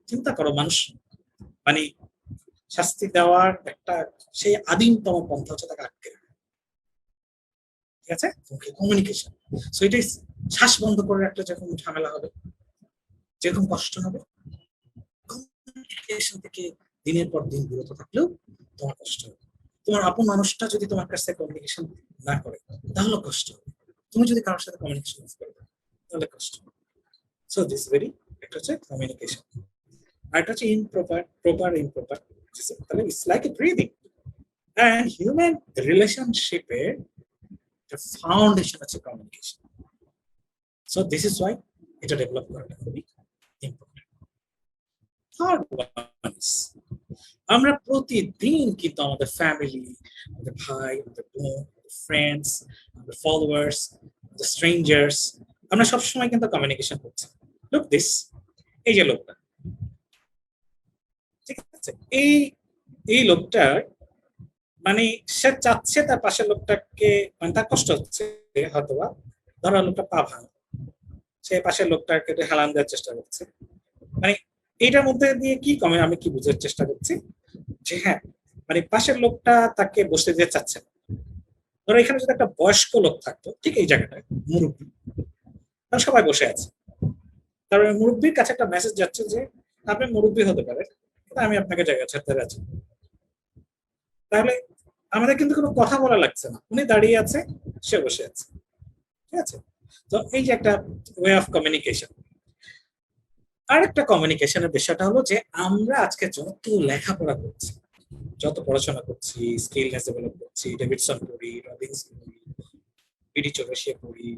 চিন্তা করো, মানুষ মানে শাস্তি দেওয়ার একটা সেই আদিমতম পন্থা হচ্ছে তাকে আটকে রাখা। ঠিক আছে, কমিউনিকেশন। সো এটাই শ্বাস বন্ধ করে রাখলে যখন ঝামেলা হবে, যেরকম কষ্ট হবে, কমিউনিকেশন থেকে দিনের পর দিন বিরত থাকলেও তোমার কষ্ট হবে। তোমার আপন মানুষটা যদি তোমার কাছ থেকে কমিউনিকেশন না করে তাহলে কষ্ট হবে, তুমি যদি কারোর সাথে কমিউনিকেশন করে দাও তাহলে কষ্ট হবে। সো দিস ভেরি, একটা হচ্ছে কমিউনিকেশন, আর একটা হচ্ছে প্রপার ইমপ্রপার। তাহলে it's like a breathing. And human রিলেশনশিপে ফাউন্ডেশন আছে communication. So this is why এটা ডেভেলপ করাটা খুবই ইম্পর্টেন্ট। থার্ড ওয়ান ইজ, আমরা প্রতিদিন কিন্তু আমাদের ফ্যামিলি, আমাদের ভাই, আমাদের বোন, ফ্রেন্ডস, আমাদের ফলোয়ার্স, আমাদের স্ট্রেঞ্জার্স, আমরা সবসময় কিন্তু কমিউনিকেশন করছি। লুক দিস, এই যে লোকটা, ঠিক আছে, এই লোকটার মানে সে চাচ্ছে তার পাশের লোকটাকে, মানে তার কষ্ট হচ্ছে হয়তোবা, ধরো লোকটা পা ভাঙা, সে পাশের লোকটাকে হেলান দেওয়ার চেষ্টা করছে। মানে এইটার মধ্যে দিয়ে কি কমে, আমি কি বুঝার চেষ্টা করছি যে হ্যাঁ, মানে পাশের লোকটা তাকে বসতে দিতে চাচ্ছে না। ধরো এখানে যদি একটা বয়স্ক লোক থাকতো ঠিক এই জায়গাটায়, মুরব্বী, তারা সবাই বসে আছে, তারপরে মুরব্বীর কাছে একটা মেসেজ যাচ্ছে যে আপনি মুরব্বী হতে পারেন, কিন্তু আমি আপনাকে জায়গা ছাড়তে রাজি। তাহলে আমাদের কিন্তু কোনো কথা বলা লাগছে না, উনি দাঁড়িয়ে আছে, সে বসে আছে। ঠিক আছে, তো এই যে একটা ওয়ে অফ কমিউনিকেশন। আরেকটা কমিউনিকেশনের বিষয়টা হলো যে আমরা আজকে যত লেখাপড়া করছি, যত পড়াশোনা করছি, স্কিল ডেভেলপ করছি, ডেভিডসন পড়ি, রবিন্স পড়ি, পিডি চৌরাশিয়া পড়ি,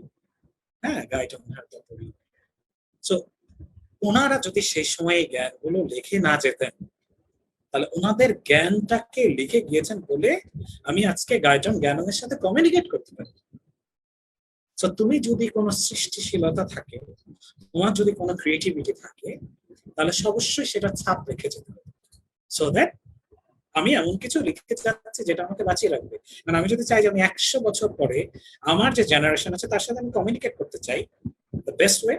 হ্যাঁ, গাইটন হারদা পড়ি। সো ওনারা যদি সেই সময়ে জ্ঞানগুলো লিখে না যেতেন, তাহলে ওনাদের জ্ঞানটাকে লিখে গিয়েছেন বলে আমি আজকে গাইটন জ্ঞানের সাথে কমিউনিকেট করতে পারি। সো তুমি যদি কোনো সৃষ্টিশীলতা থাকে, তোমার যদি কোনো ক্রিয়েটিভিটি থাকে, তাহলে অবশ্যই সেটা ছাপ রেখে যেতে হবে, সো দ্যাট আমি এমন কিছু লিখে যাচ্ছি যেটা আমাকে বাঁচিয়ে রাখবে। মানে আমি যদি চাই যে আমি 100 বছর পরে আমার যে জেনারেশন আছে তার সাথে আমি কমিউনিকেট করতে চাই, দ্য বেস্ট ওয়ে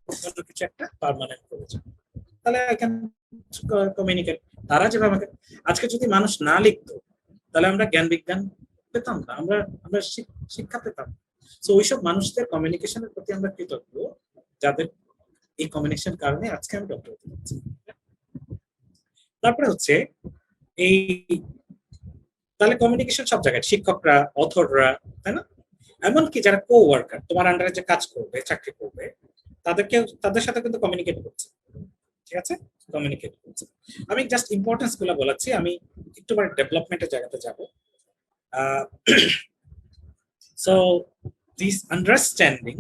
অন্য কিছু একটা পার্মানেন্ট করে যায়, তাহলে আই ক্যান কমিউনিকেট। তারা যেভাবে আমাকে, আজকে যদি মানুষ না লিখতো তাহলে আমরা জ্ঞান বিজ্ঞান পেতাম না, আমরা আমরা শিক্ষা পেতাম। তো ওইসব মানুষদের কমিউনিকেশনের প্রতি আমরা কৃতজ্ঞ, যাদের এই কমিউনিকেশন কারণে আজকে আমি ডক্টর হতে পারছি। তারপরে হচ্ছে এই, তাহলে কমিউনিকেশন সব জায়গায়, শিক্ষকরা, অথররা, তাই না? এমনকি যারা কো ওয়ার্কার, তোমার আন্ডারে যে কাজ করবে, চাকরি করবে, তাদেরকে, তাদের সাথে কিন্তু কমিউনিকেট করছে, ঠিক আছে, কমিউনিকেট করছে। আমি জাস্ট ইম্পর্টেন্স গুলো বলাচ্ছি, আমি একটু পরে ডেভেলপমেন্টের জায়গাতে যাব। So this understanding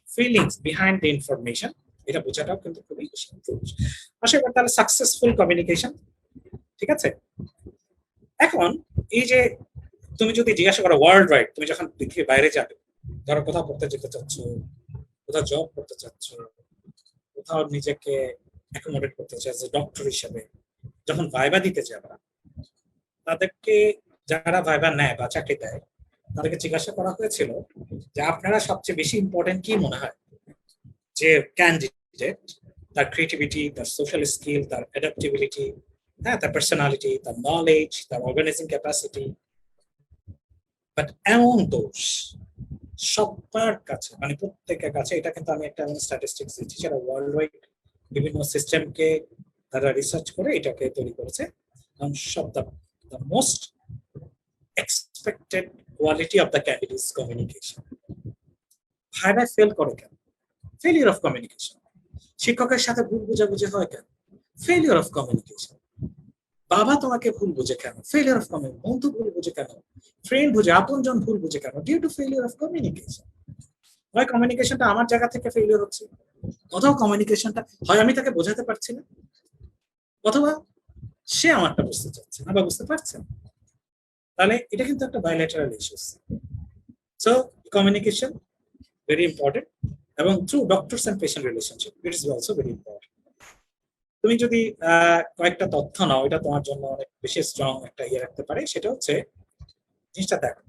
feelings behind the information, এটা বোঝাটাও কিন্তু খুবই বেশি ইম্পর্টেন্ট। আসলে এবার তাহলে সাকসেসফুল কমিউনিকেশন, ঠিক আছে। এখন এই যে তুমি যদি জিজ্ঞাসা করো ওয়ার্ল্ড ওয়াইড, তুমি যখন পৃথিবীর বাইরে যাবে, ধরো কোথাও পড়তে যেতে চাচ্ছ, কোথাও জব করতে চাচ্ছ, কোথাও নিজেকে অ্যাকোমোডেট করতে চাচ্ছ ডক্টর হিসেবে, যখন ভাইবা দিতে যাবা, তাদেরকে, যারা ভাইবা নেয় বা চাকরি দেয়, তাদেরকে জিজ্ঞাসা করা হয়েছিল যে আপনারা সবচেয়ে বেশি ইম্পর্টেন্ট কি মনে হয় যে ক্যান্ডিডেট, তার ক্রিয়েটিভিটি, তার সোশ্যাল স্কিল, তার অ্যাডাপ্টিবিলিটি, হ্যাঁ, তার পার্সোনালিটি, তার নলেজ, তার অর্গানাইজিং ক্যাপাসিটি। বাট এমন দোষ সবার কাছে, মানে প্রত্যেকের কাছে, এটা কিন্তু আমি একটা এমন স্ট্যাটিস্টিক্স দিচ্ছি সেটা ওয়ার্ল্ড ওয়াইড বিভিন্ন সিস্টেমকে তারা রিসার্চ করে এটাকে তৈরি করেছে। সব the most expected quality of the candidate is communication. ভাইভায় ফেল করে কেন? Failure of communication. শিক্ষকের সাথে ভুল বোঝাবুঝি হয় কেন? Failure of communication. বাবা তোমাকে ভুল বুঝে কেন? Failure of communication. বন্ধু ভুল বুঝে কেন? ফ্রেন্ড বুঝে, আপনজন ভুল বুঝে কেন? Due to failure of communication. হয় কমিউনিকেশনটা আমার জায়গা থেকে ফেলিওর হচ্ছে, অথবা কমিউনিকেশনটা হয় আমি তাকে বোঝাতে পারছি না, অথবা সে আমারটা বুঝতে চাচ্ছে না বা বুঝতে পারছে না। তাহলে এটা কিন্তু একটা bilateral issues. So communication very important, এবং through doctors and patient relationship it is also very important. তুমি যদি কয়েকটা তথ্য নাও, এটা তোমার জন্য অনেক বেশি স্ট্রং একটা ইয়ে রাখতে পারে। সেটা হচ্ছে, জিনিসটা দেখো,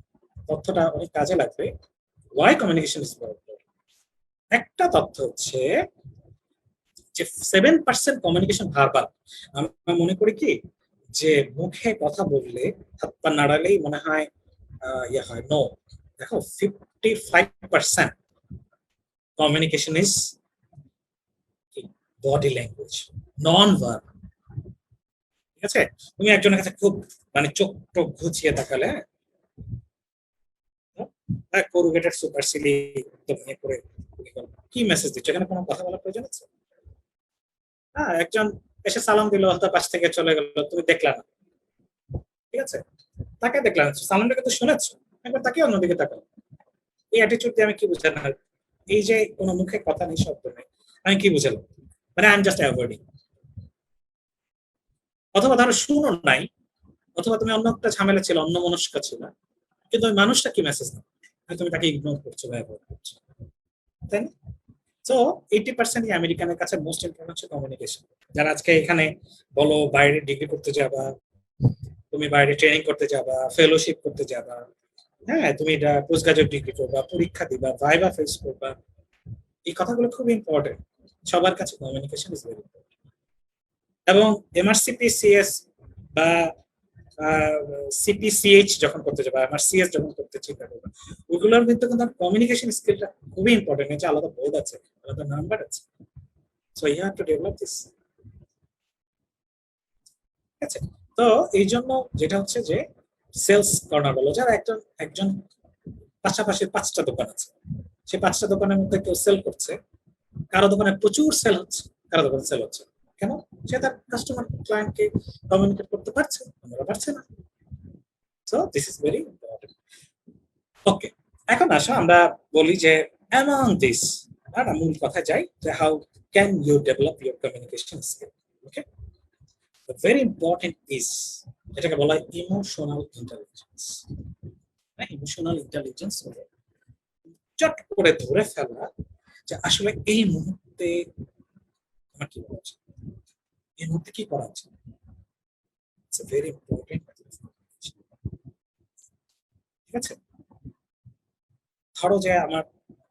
তথ্যটা অনেক কাজে লাগবে। Why communication is important. একটা তথ্য হচ্ছে যে 7% কমিউনিকেশন ভার্বাল। আমরা মনে করি কি যে মুখে কথা বললে, হাত পা নাড়ালেই মনে হয় ইয়ে হয়, নো। দেখো 55% communication is body language, non verb, ঠিক আছে। তুমি একজনের কাছে খুব মানে চোখ টোক ঘুচিয়ে তাকালে, হ্যাঁ, কোরুগেটেড সুপার সিলি করে কি মেসেজ দিচ্ছ? এখানে কোনো কথা বলার প্রয়োজন আছে? হ্যাঁ, একজন এসে সালাম দিল, হয়তো পাশ থেকে চলে গেল, তুমি দেখলা না, ঠিক আছে, তাকে দেখলাম, সালামটাকে তো শুনেছো, একবার তাকে অন্যদিকে তাকাও। এই অ্যাটিটিউড দিয়ে আমি কি বুঝালাম? এই যে কোনো মুখে কথা নেই, শব্দ নেই, আমি কি বুঝালাম? মানে আই এম জাস্ট অ্যাভয়েডিং। অথবা ধরো শুনো নাই, অথবা তুমি অন্য একটা ঝামেলা ছিল, অন্য মনস্ক ছিল, কিন্তু ওই মানুষটা কি মেসেজ না, তুমি তাকে ইগনোর করছো বা অ্যাভয়েড করছো, তাই না? সো 80% আমেরিকানের কাছে মোস্ট ইম্পর্টেন্ট হচ্ছে কমিউনিকেশন। যারা আজকে এখানে বলো বাইরে ডিগ্রি করতে যাবা, তুমি বাইরে ট্রেনিং করতে যাবা, ফেলোশিপ করতে যাবা, হ্যাঁ, তুমি এটা পোস্ট গ্রাজুয়েট ডিগ্রি করবা, পরীক্ষা দিবা, ভাইবা ফেস করবা, এই কথাগুলো খুব ইম্পর্টেন্ট। সবার কাছে কমিউনিকেশন ইজ ভেরি ইম্পর্টেন্ট। এবং এমআরসিপি সিএস বা সিপিসিএইচ যখন করতে যাবা, এমআরসিএস যখন করতে চিন্তা করবা, ওইগুলোর কিন্তু কমিউনিকেশন স্কিলটা খুবই ইম্পর্টেন্ট। এটা আলাদা বোর্ড আছে, আলাদা নাম্বার আছে। So you have to develop this, ঠিক আছে। তো এই জন্য যেটা হচ্ছে যে সেলস কর্নার বলো, যারা একজন একজন পাশাপাশি 5টা দোকান আছে, সেই 5টা দোকানের মধ্যে কেউ সেল করছে, কারো দোকানে প্রচুর সেল হচ্ছে, কারো দোকানে সেল হচ্ছে, কেন? সে তার কাস্টমার ক্লায়েন্টকে কমিউনিকেট করতে পারছে, আমরা পারছে না। So this is very important. Okay, এখন আসো আমরা বলি যে among this, আমরা মূল কথা যাই যে how can you develop your communication skill. Okay, very important is, এটাকে বলা হয় ইমোশনাল ইন্টেলিজেন্স। ইমোশনাল ইন্টেলিজেন্স হলো চট করে ধরে ফেলা যে আসলে এই মুহূর্তে আমার কি বলা উচিত, এর মধ্যে কি করা উচিত। It's very important. ঠিক আছে, ধরো যে আমার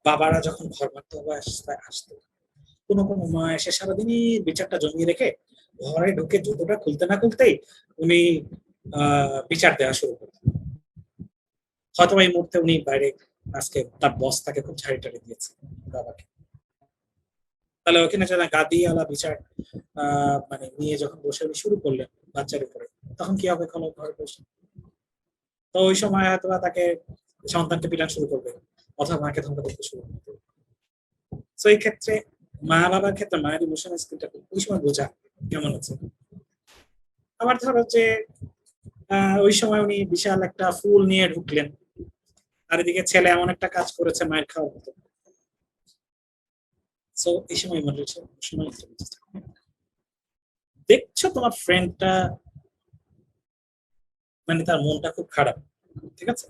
বাবারা যখন ঘর ভাত আসতো, কোনো কোনো মা এসে সারাদিনই বিচারটা জমিয়ে রেখে ঘরে ঢুকে জুতোটা খুলতে না খুলতেই উনি বিচার দেওয়া শুরু করতেন। হয়তো এই মুহূর্তে উনি বাইরে আজকে তার বস তাকে খুব ঝাড়ি টাড়ি দিয়েছে বাবাকে, তাহলে ওখানে যারা গাদিওয়ালা বিচার মানে নিয়ে যখন বসে শুরু করলেন বাচ্চার উপরে, তখন কি হবে ঘরে বসে? তো ওই সময় হয়তো তাকে সন্তানকে পিটান শুরু করবে অথবা মাকে ধমকা দিতে শুরু করবে। তো এই ক্ষেত্রে মা বাবার ক্ষেত্রে মায়ের ইমোশনাল স্কিলটা ওই সময় বোঝা কেমন আছে। আবার ধরো যে ওই সময় উনি বিশাল একটা ফুল নিয়ে ঢুকলেন, আর এদিকে ছেলে এমন একটা কাজ করেছে মায়ের খাওয়ার মতো। সো এই সময় দেখছো তোমার ফ্রেন্ডটা মানে তার মনটা খুব খারাপ, ঠিক আছে,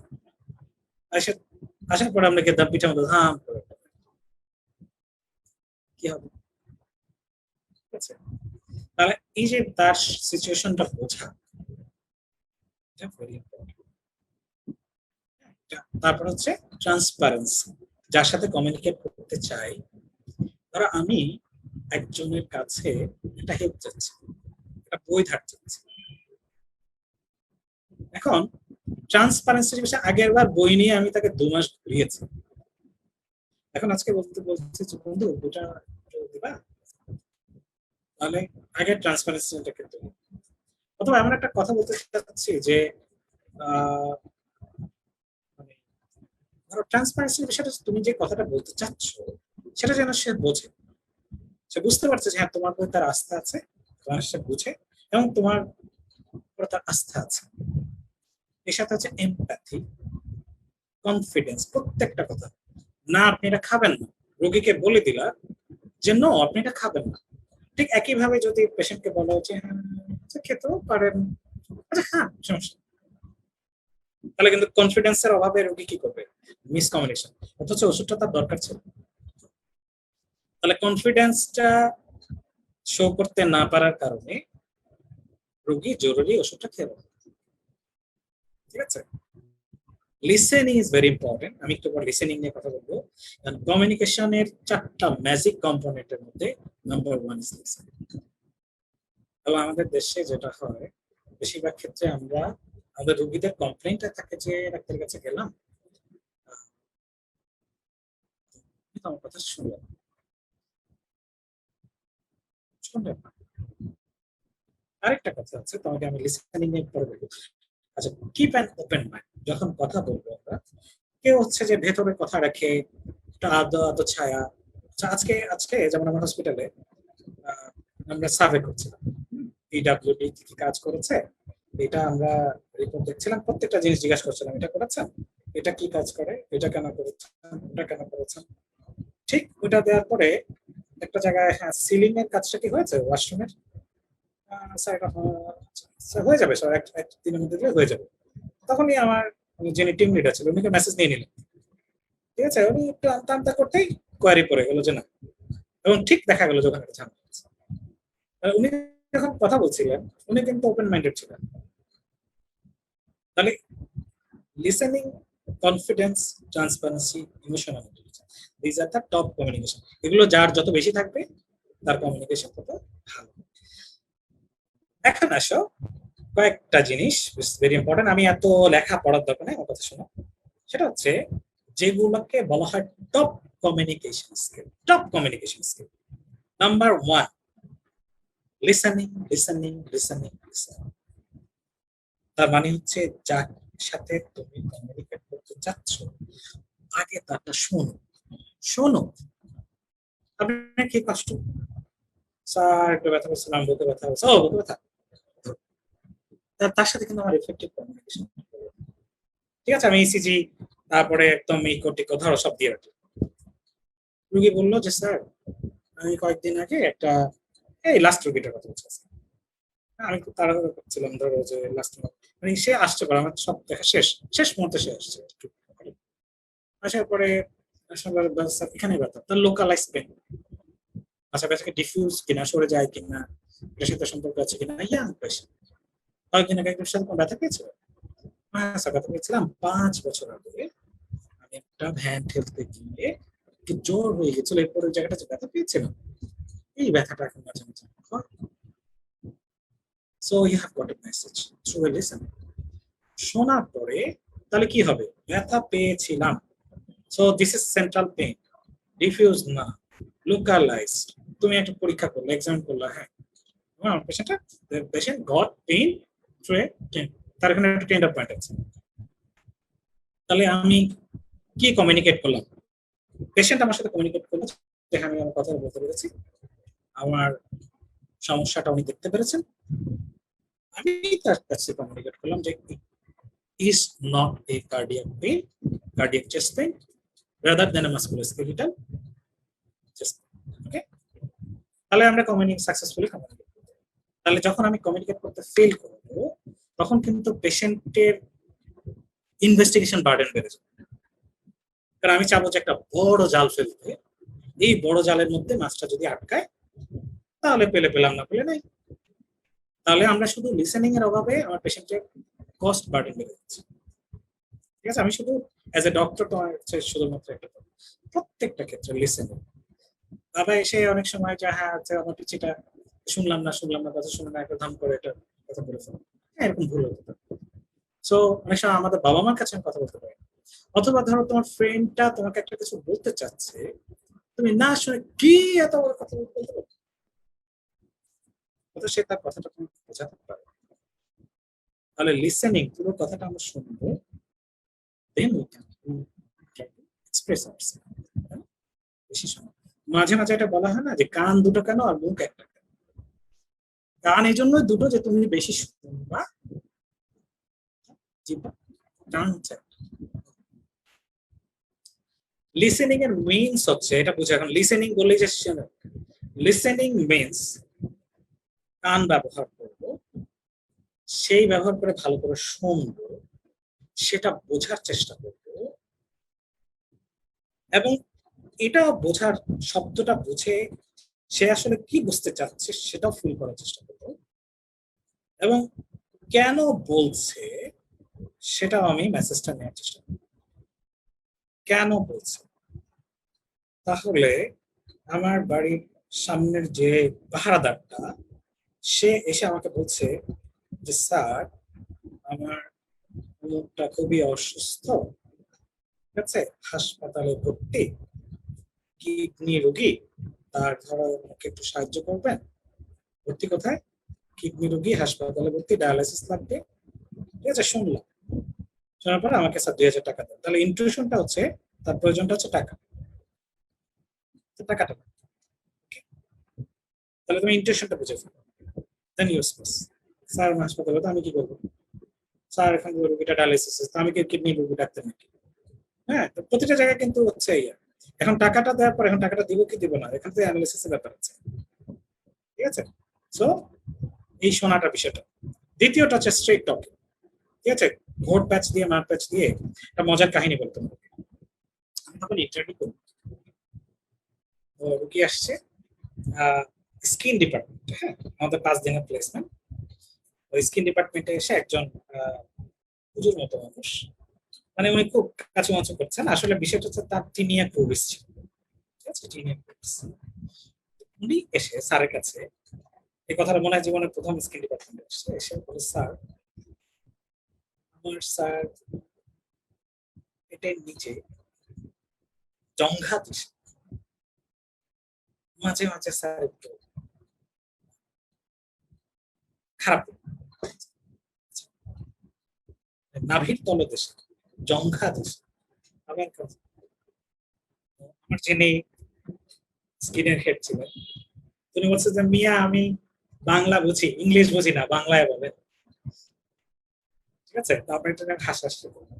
আসার পরে আমরা গেদাম পিঠা মতো হাম করে, কি হবে? ঠিক আছে, তাহলে এই যে তার সিচুয়েশনটা বোঝা, তারপর হচ্ছে ট্রান্সপারেন্সি, যার সাথে কমিউনিকেট করতে চাই। ধরো আমি একজনের কাছে একটা হেল্প চাচ্ছি, একটা বই ধার চাচ্ছি। এখন ট্রান্সপারেন্সির বিষয়ে আগের বার বই নিয়ে আমি তাকে 2 মাস ঘুরিয়েছি, এখন আজকে বলছি যে বন্ধু বইটা দিবা, তাহলে আগে ট্রান্সপারেন্সিটা কিন্তু, অথবা এমন একটা কথা বলতে চাচ্ছি যে মানে ধরো ট্রান্সপারেন্সির বিষয়টা তুমি যে কথাটা বলতে চাচ্ছ সেটা যেন সে বোঝে, সে বুঝতে পারছে যে হ্যাঁ তোমার প্রতি তার আস্থা আছে, তোমার সে বুঝে এবং তোমার উপরে তার আস্থা আছে। এর সাথে হচ্ছে এমপ্যাথি, কনফিডেন্স, প্রত্যেকটা কথা। না আপনি এটা খাবেন না, রোগীকে বলে দিলা যে নো আপনি এটা খাবেন না, ঠিক একইভাবে যদি পেশেন্টকে বলা হচ্ছে হ্যাঁ খেতেও পারেন, আচ্ছা খান, সমস্যা, তাহলে কিন্তু কনফিডেন্সের অভাবে রোগী কি করবে, মিসকমিউনিকেশন, অথচ ওষুধটা তার দরকার ছিল। তাহলে কনফিডেন্সটা শো করতে না পারার কারণে রোগী জরুরি ওষুধটা খেয়ে নেবে। ঠিক আছে, লিসেনিং ইজ ভেরি ইম্পর্টেন্ট, আমি একটু পর লিসেনিং নিয়ে কথা বলবো। কমিউনিকেশনের 4টা ম্যাজিক কম্পোনেন্টের মধ্যে নাম্বার 1 ইজ লিসেনিং। এবং আমাদের দেশে যেটা হয় বেশিরভাগ ক্ষেত্রে আমরা আমাদের রোগীদের কমপ্লেইনটা থাকে যে ডাক্তারের কাছে গেলাম, আমার কথা শুনলেন শুনলেন না। আরেকটা কথা আছে, তোমাকে আমি লিসেনিং এর পরে বলবো। আচ্ছা, কিপ অ্যান ওপেন মাইন্ড, যখন কথা বলবো আমরা, কেউ হচ্ছে যে ভেতরে কথা রাখে, একটা আদো আদো ছায়া। আচ্ছা, আজকে আজকে যেমন আমার হসপিটালে আমরা সার্ভে করছিলাম, পিডব্লিউডি কি কি কাজ করেছে এটা আমরা রিপোর্ট দেখছিলাম, প্রত্যেকটা জিনিস জিজ্ঞাসা করছিলাম, এটা করেছেন, এটা কি কাজ করে, এটা কেন করেছেন, ওটা কেন করেছেন। ঠিক ওটা দেওয়ার পরে একটা জায়গায় হ্যাঁ সিলিং এর কাজটা কি হয়েছে ওয়াশরুমের, স্যার এটা স্যার হয়ে যাবে স্যার, এক দিনের মধ্যে হয়ে যাবে। তখনই আমার যিনি টিম লিডার ছিল উনিকে মেসেজ নিয়ে নিলেন, ঠিক আছে, উনি একটু আমতা আমতা করতেই কোয়ারি পড়ে গেল যে না, এবং ঠিক দেখা গেল যে ওখানে একটা ঝামেলা আছে। উনি যখন কথা বলছিলেন উনি কিন্তু ওপেন মাইন্ডেড ছিলেন। তাহলে listening, confidence, transparency, emotional intelligence, this are the top communication. এগুলো যার যত বেশি থাকবে তার কমিউনিকেশন তত ভালো। এখন আসো কয়েকটা জিনিস ভেরি ইম্পর্টেন্ট, আমি এত লেখা পড়ার দরকার নেই, আমার কথা শোনো। সেটা হচ্ছে যেগুলোকে বলা হয় top communication skill. Top communication skill number 1, listening, listening, listening, listening. তার মানে হচ্ছে যার সাথে তুমি কমিউনিকেট করতে চাচ্ছ আগে তারটা শোনো, শোনো। আপনার কি কষ্ট, স্যার একটু ব্যথা করছিলাম, বুকে ব্যথা হচ্ছে, ও বুকে ব্যথা, তার সাথে কিন্তু আমার এফেক্টিভ কমিউনিকেশন। ঠিক আছে, আমি ইসিজি তারপরে একদম ইকো টিকো ধরো সব দিয়ে রাখি। রুগী বললো যে স্যার আমি কয়েকদিন আগে একটা, এই লাস্ট রুগীটার কথা বলছি, আমি খুব তাড়াহুড়ো করছিলাম, ধরো যে লাস্ট মানে সে আসছে পরে আমার সব দেখা শেষ, শেষ মুহূর্তে সে আসছে আসার পরে আসলে স্যার এখানে ব্যথা, তার লোকালাইজ পেন, পাশাপাশি ডিফিউজ কিনা, সরে যায় কিনা, এটার সাথে সম্পর্ক আছে কিনা, ইয়াং পেশেন্ট। কয়েকদিন আগে একজনের সাথে কোনো ব্যথা পেয়েছিল? হ্যাঁ স্যার, ব্যথা পেয়েছিলাম 5 বছর আগে। আমি একটা ভ্যান ঠেলতে গিয়ে কি জোর হয়ে গেছিল, এরপরে ওই জায়গাটা যে ব্যথা পেয়েছিলাম, এই ব্যথাটা এখন মাঝে মাঝে হয়। So you have got a message through a listening. শোনার পরে তাহলে কি হবে? ব্যথা পেয়েছিলাম, so this is central pain, diffuse না, লোকালাইজড। তুমি একটা পরীক্ষা করলে, এক্সাম করলে, হ্যাঁ patient got pain through a tend, তার এখানে একটা টেন্ডার পয়েন্ট আছে। তাহলে আমি কি কমিউনিকেট করলাম? পেশেন্ট আমার সাথে কমিউনিকেট করলো যে আমি আমার কথা বলতে পেরেছি, আমার সমস্যাটা উনি দেখতে পেরেছেন। আমি তার কাছে কমিউনিকেট করলাম যে is not a cardiac pain, cardiac chest pain, rather than a musculoskeletal chest pain. Okay? তাহলে আমরা সাকসেসফুলি কমিউনিকেট করব। তাহলে যখন আমি কমিউনিকেট করতে ফেল করব, তখন কিন্তু পেশেন্টের ইনভেস্টিগেশন বার্ডেন বেড়ে যাবে। কারণ আমি চাবো যে একটা বড় জাল ফেলতে, এই বড় জালের মধ্যে মাছটা যদি আটকায়, তাহলে পেলে পেলাম, না পেলে নাই। তাহলে আমরা শুধু লিসেনিং এর অভাবে আমার পেশেন্টের কস্ট বার্ডেন বেড়ে যাচ্ছে। ঠিক আছে, আমি শুধু অ্যাজ এ ডক্টর তোমার শুধুমাত্র একটা প্রত্যেকটা ক্ষেত্রে লিসেনিং। বাবা এসে অনেক সময় যে হ্যাঁ আচ্ছা আমার পিছিটা শুনলাম না কথা শুনে না, একটা ধাম করে এটা কথা বলে ফেলো, হ্যাঁ এরকম ভুল হতে পারে। সো অনেক সময় আমাদের বাবা মার কাছে আমি কথা বলতে পারি, অথবা ধরো তোমার ফ্রেন্ডটা তোমাকে একটা কিছু বলতে চাচ্ছে, তুমি না শুনে কি এত বড় কথা বলতে পারো, সে তার কথাটা তুমি বোঝাতে পারো। তাহলে লিসেনিং, পুরো কথাটা আমরা শুনবো, then we can express ourself. বেশি সময় মাঝে মাঝে এটা বলা হয় না যে কান দুটো কেন আর মুখ একটা কেন? কান এই জন্য দুটো যে তুমি বেশি শুনবা, কান লিসেনিং এর মিনস হচ্ছে, এটা বুঝে এখন লিসেনিং বললে যে লিসেনিং মিনস কান ব্যবহার করব, সেই ব্যবহার করে ভালো করে শুনবো, সেটা বোঝার চেষ্টা করব, এবং এটা বোঝার, শব্দটা বুঝে সে আসলে কি বুঝতে চাচ্ছে সেটাও ফিল করার চেষ্টা করব, এবং কেন বলছে সেটাও আমি মেসেজটা নেওয়ার চেষ্টা করব। কেন বলছে? তাহলে আমার বাড়ির সামনের যে পাহারাদারটা, সে এসে আমাকে বলছে যে স্যার আমার মুখটা খুবই অসুস্থ, ঠিক আছে, হাসপাতালে ভর্তি, কিডনি রোগী, তার ধরো আমাকে একটু সাহায্য করবেন। ভর্তি কোথায়? কিডনি রোগী, হাসপাতালে ভর্তি, ডায়ালাইসিস লাগবে। ঠিক আছে, শুনলাম, শোনার পরে আমাকে স্যার 2000 টাকা দেন। তাহলে ইন্টুইশনটা হচ্ছে তার প্রয়োজনটা হচ্ছে টাকা, টাকাটা। তাহলে তুমি ইন্টুইশনটা বুঝে ফেলো, দেন ইউজ করস। স্যার হাসপাতালে তো আমি কি করবো? স্যার এখন রোগীটা ডায়ালাইসিস, আমি কি কিডনি রোগী ডাক্তার নাকি? হ্যাঁ, তো প্রতিটা জায়গায় কিন্তু হচ্ছে এখন টাকাটা দেওয়ার পর এখন টাকাটা দিব কি দিব না, এখান থেকে অ্যানালিসিসের ব্যাপার আছে। ঠিক আছে, সো এই শোনাটা বিষয়টা। দ্বিতীয়টা হচ্ছে স্ট্রেট টকিং। ঠিক আছে, ঘোট প্যাচ দিয়ে মার প্যাচ দিয়ে একটা মজার কাহিনী বলতে হবে। আমি তখন ইন্টারভিউ করি, রুগী আসছে স্কিন ডিপার্টমেন্টে, হ্যাঁ আমাদের 5 দিনের প্লেসমেন্ট। ওই স্কিন ডিপার্টমেন্টে এসে একজন হুজুর মতো মানুষ, মানে উনি খুব কাছে মাছু করছেন। আসলে বিষয়টা হচ্ছে তার টিনিয়া প্রবেশ ছিল, ঠিক আছে, টিনিয়া প্রবেশ। উনি এসে স্যারের কাছে এই কথাটা মনে হয় জীবনের প্রথম স্কিন ডিপার্টমেন্টে এসে এসে বলে, স্যার আমার স্যার এটার নিচে জংঘা দিছে, মাঝে মাঝে স্যার একটু খারাপ, নাভির তলদেশে জংঘা দিছে। আমার যিনি স্কিনের হেড ছিলেন, তিনি বলছে যে মিয়া আমি বাংলা বুঝি, ইংলিশ বুঝি না, বাংলায় বলেন। ঠিক আছে, তারপরে এটা হাসাহাসি করলাম।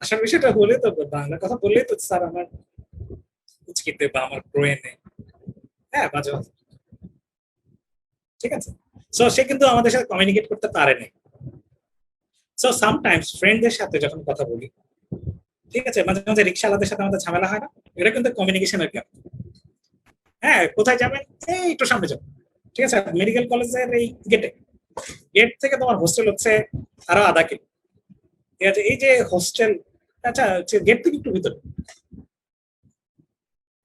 আসার বিষয়টা বলে তো, বাংলা কথা বললেই তো স্যার আমার উচকিতে বা আমার ব্রেনে, হ্যাঁ মাঝে মাঝে। ঠিক আছে, সো সে কিন্তু আমাদের সাথে কমিউনিকেট করতে পারেনি। সো সামটাইমস ফ্রেন্ডদের সাথে যখন কথা বলি, ঠিক আছে, মাঝে মাঝে রিক্সাওয়ালাদের সাথে আমাদের ঝামেলা হয় না, এটা কিন্তু কমিউনিকেশনের গ্যাপ। হ্যাঁ, কোথায় যাবেন? এই একটু সামনে যাবেন, ঠিক আছে? মেডিকেল কলেজের এই গেটে, গেট থেকে তোমার হোস্টেল হচ্ছে আরো আধা কিলো, ঠিক আছে? এই যে হোস্টেল, আচ্ছা গেট থেকে একটু ভিতরে,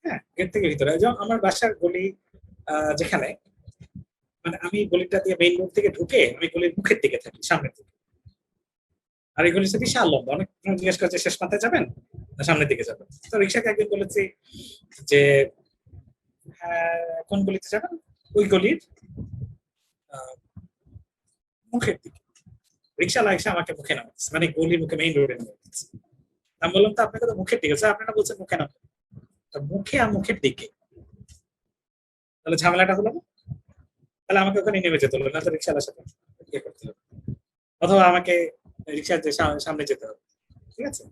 হ্যাঁ গেট থেকে ভিতরে, যেমন আমার বাসার গলি যেখানে, মানে আমি গলিটা দিয়ে মেইন রোড থেকে ঢুকে আমি গলির মুখের দিকে থাকি, সামনের দিকে। আর এই গলিটা বিশাল লম্বা, অনেক সময় জিজ্ঞেস করছে শেষ মাথায় যাবেন না সামনের দিকে যাবেন। তো রিক্সাকে একদিন বলেছি যে হ্যাঁ, কোন গলিতে যাবেন? ওই গলির আহ, মুখের দিকে। রিক্সাওয়ালা এসে আমাকে মুখে নামাচ্ছে, মানে গলির মুখে মেইন রোডে নামাচ্ছে। আমি বললাম তো আপনাকে তো মুখের দিকে, স্যার আপনারা বলছেন মুখে নামতে। তা মুখে আর মুখের দিকে, তাহলে ঝামেলাটা হলো না? তাহলে আমাকে ওখানে নেমে যেতে হলো, না তো রিক্সাওয়ালার সাথে ইয়ে করতে হবে, অথবা আমাকে রিক্সার যে সামনে যেতে হবে, ঠিক আছে?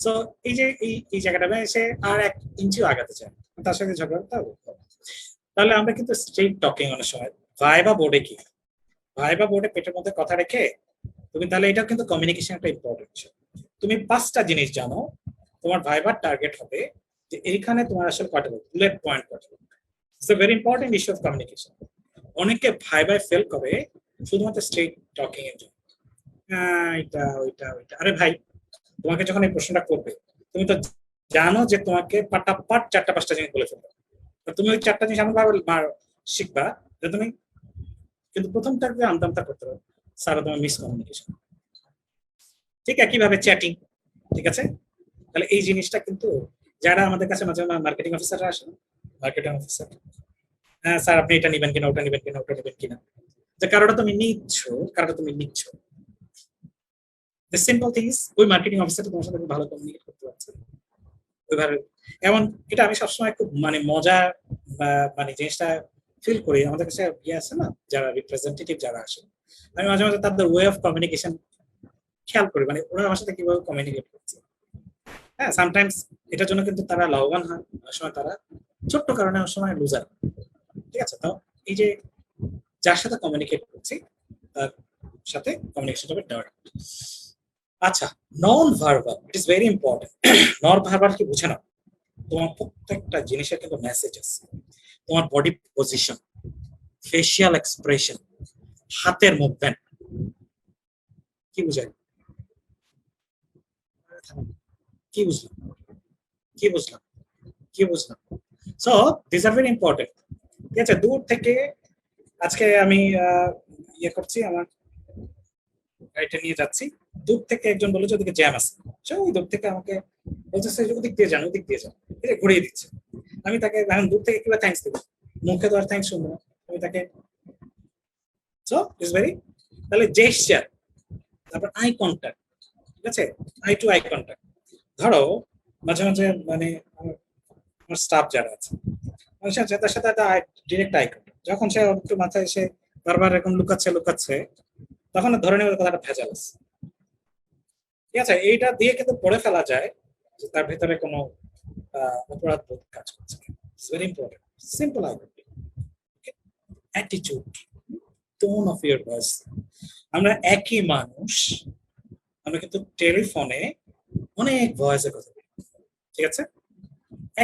সো এই যে এই জায়গাটা এসে আর 1 ইঞ্চিও আগাতে চায় না, তার সাথে ঝগড়া করতে হবে। তাহলে আমরা কিন্তু স্ট্রেট টকিং অনেক সময় ভাইবা বোর্ডে কি, ভাইবা বোর্ডে পেটের মধ্যে কথা রেখে তুমি, তাহলে এটা কিন্তু কমিউনিকেশন একটা ইম্পর্টেন্ট বিষয়। তুমি 5টা জিনিস জানো, তোমার ভাইবার টার্গেট হবে যে এইখানে তোমার আসলে কয়টা বুলেট পয়েন্ট কয়টা। It's a very important issue of communication. অনেকে ভাইবায় ফেল করে শুধুমাত্র স্ট্রেট টকিং এর জন্য। এটা ওইটা ওইটা, আরে ভাই তোমাকে যখন এই প্রশ্নটা করবে, তুমি তো জানো যে তোমাকে পাটাপাট 4টা 5টা জিনিস বলে ফেলবে। তুমি ওই 4টা জিনিস এমন ভাবে শিখবা যে তুমি, কিন্তু প্রথমটা আমদামটা করতে পারো, স্যার তোমার মিসকমিউনিকেশন। ঠিক একইভাবে চ্যাটিং, ঠিক আছে? তাহলে এই জিনিসটা কিন্তু যারা আমাদের কাছে মাঝে মাঝে মার্কেটিং অফিসাররা আসেন, মার্কেটিং অফিসার, হ্যাঁ স্যার আপনি এটা নিবেন কিনা, ওটা নিবেন কিনা, ওটা নিবেন কিনা, যে কারোটা তুমি নিচ্ছ, কারোটা তুমি নিচ্ছ। দ্য সিম্পল থিংস, ওই মার্কেটিং অফিসারটা তোমার সাথে ভালো কমিউনিকেট করতে পারছে ওইভাবে। এমন এটা আমি সবসময় খুব মানে মজা মানে জিনিসটা ফিল করি। আমাদের কাছে ইয়ে আছে না, যারা রিপ্রেজেন্টেটিভ যারা আসে, আমি মাঝে মাঝে তাদের ওয়ে অফ কমিউনিকেশন খেয়াল করি, মানে ওরা আমার সাথে কিভাবে কমিউনিকেট করছে। হ্যাঁ, সামটাইমস এটার জন্য কিন্তু তারা লাভবান হয়, অনেক সময় তারা ছোট্ট কারণে অনেক সময় লুজার, ঠিক আছে? তো এই যে যার সাথে কমিউনিকেট করছি তার সাথে কমিউনিকেশন হবে ডাইরেক্ট। আচ্ছা, non verbal, it is very important. Non verbal কি বুঝে না? তোমার প্রত্যেকটা জিনিসের কিন্তু মেসেজ আছে। তোমার বডি পজিশন, ফেসিয়াল এক্সপ্রেশন, হাতের মুভমেন্ট, কি বুঝায়? কি বুঝলাম, কি বুঝলাম, কি বুঝলাম? So this R very important, ঠিক আছে? দূর থেকে আজকে আমি ইয়ে করছি, আমার গাড়িটা নিয়ে যাচ্ছি, দূর থেকে একজন বলে যে ওদিকে জ্যাম আছে, ওই দূর থেকে আমাকে বলতেছে ওদিক দিয়ে যান, ওদিক দিয়ে যান, ঘুরিয়ে দিচ্ছে। আমি তাকে এখন দূর থেকে কিভাবে থ্যাঙ্কস দেবো? মুখে তো আর থ্যাঙ্কস শুনবো না, আমি তাকে, সো ইটস ভেরি, তাহলে জেস্টার, তারপর আই কন্ট্যাক্ট, ঠিক আছে? Eye to eye contact. ধরো মাঝে মাঝে মানে আমার স্টাফ যারা আছে, তার সাথে একটা ডিরেক্ট আই কন্ট্যাক্ট, যখন সে একটু মাথায় এসে বারবার এরকম লুকাচ্ছে লুকাচ্ছে, তখন ধরে নেবে কথাটা ভেজাল আছে, ঠিক আছে? এইটা দিয়ে কিন্তু পড়ে ফেলা যায় যে তার ভেতরে কোনো অপরাধ বোধ কাজ করছে। It's very important, simple identity, attitude, tone of your voice. আমরা একই মানুষ, আমরা কিন্তু টেলিফোনে অনেক ভয়েসে কথা বলি, ঠিক আছে?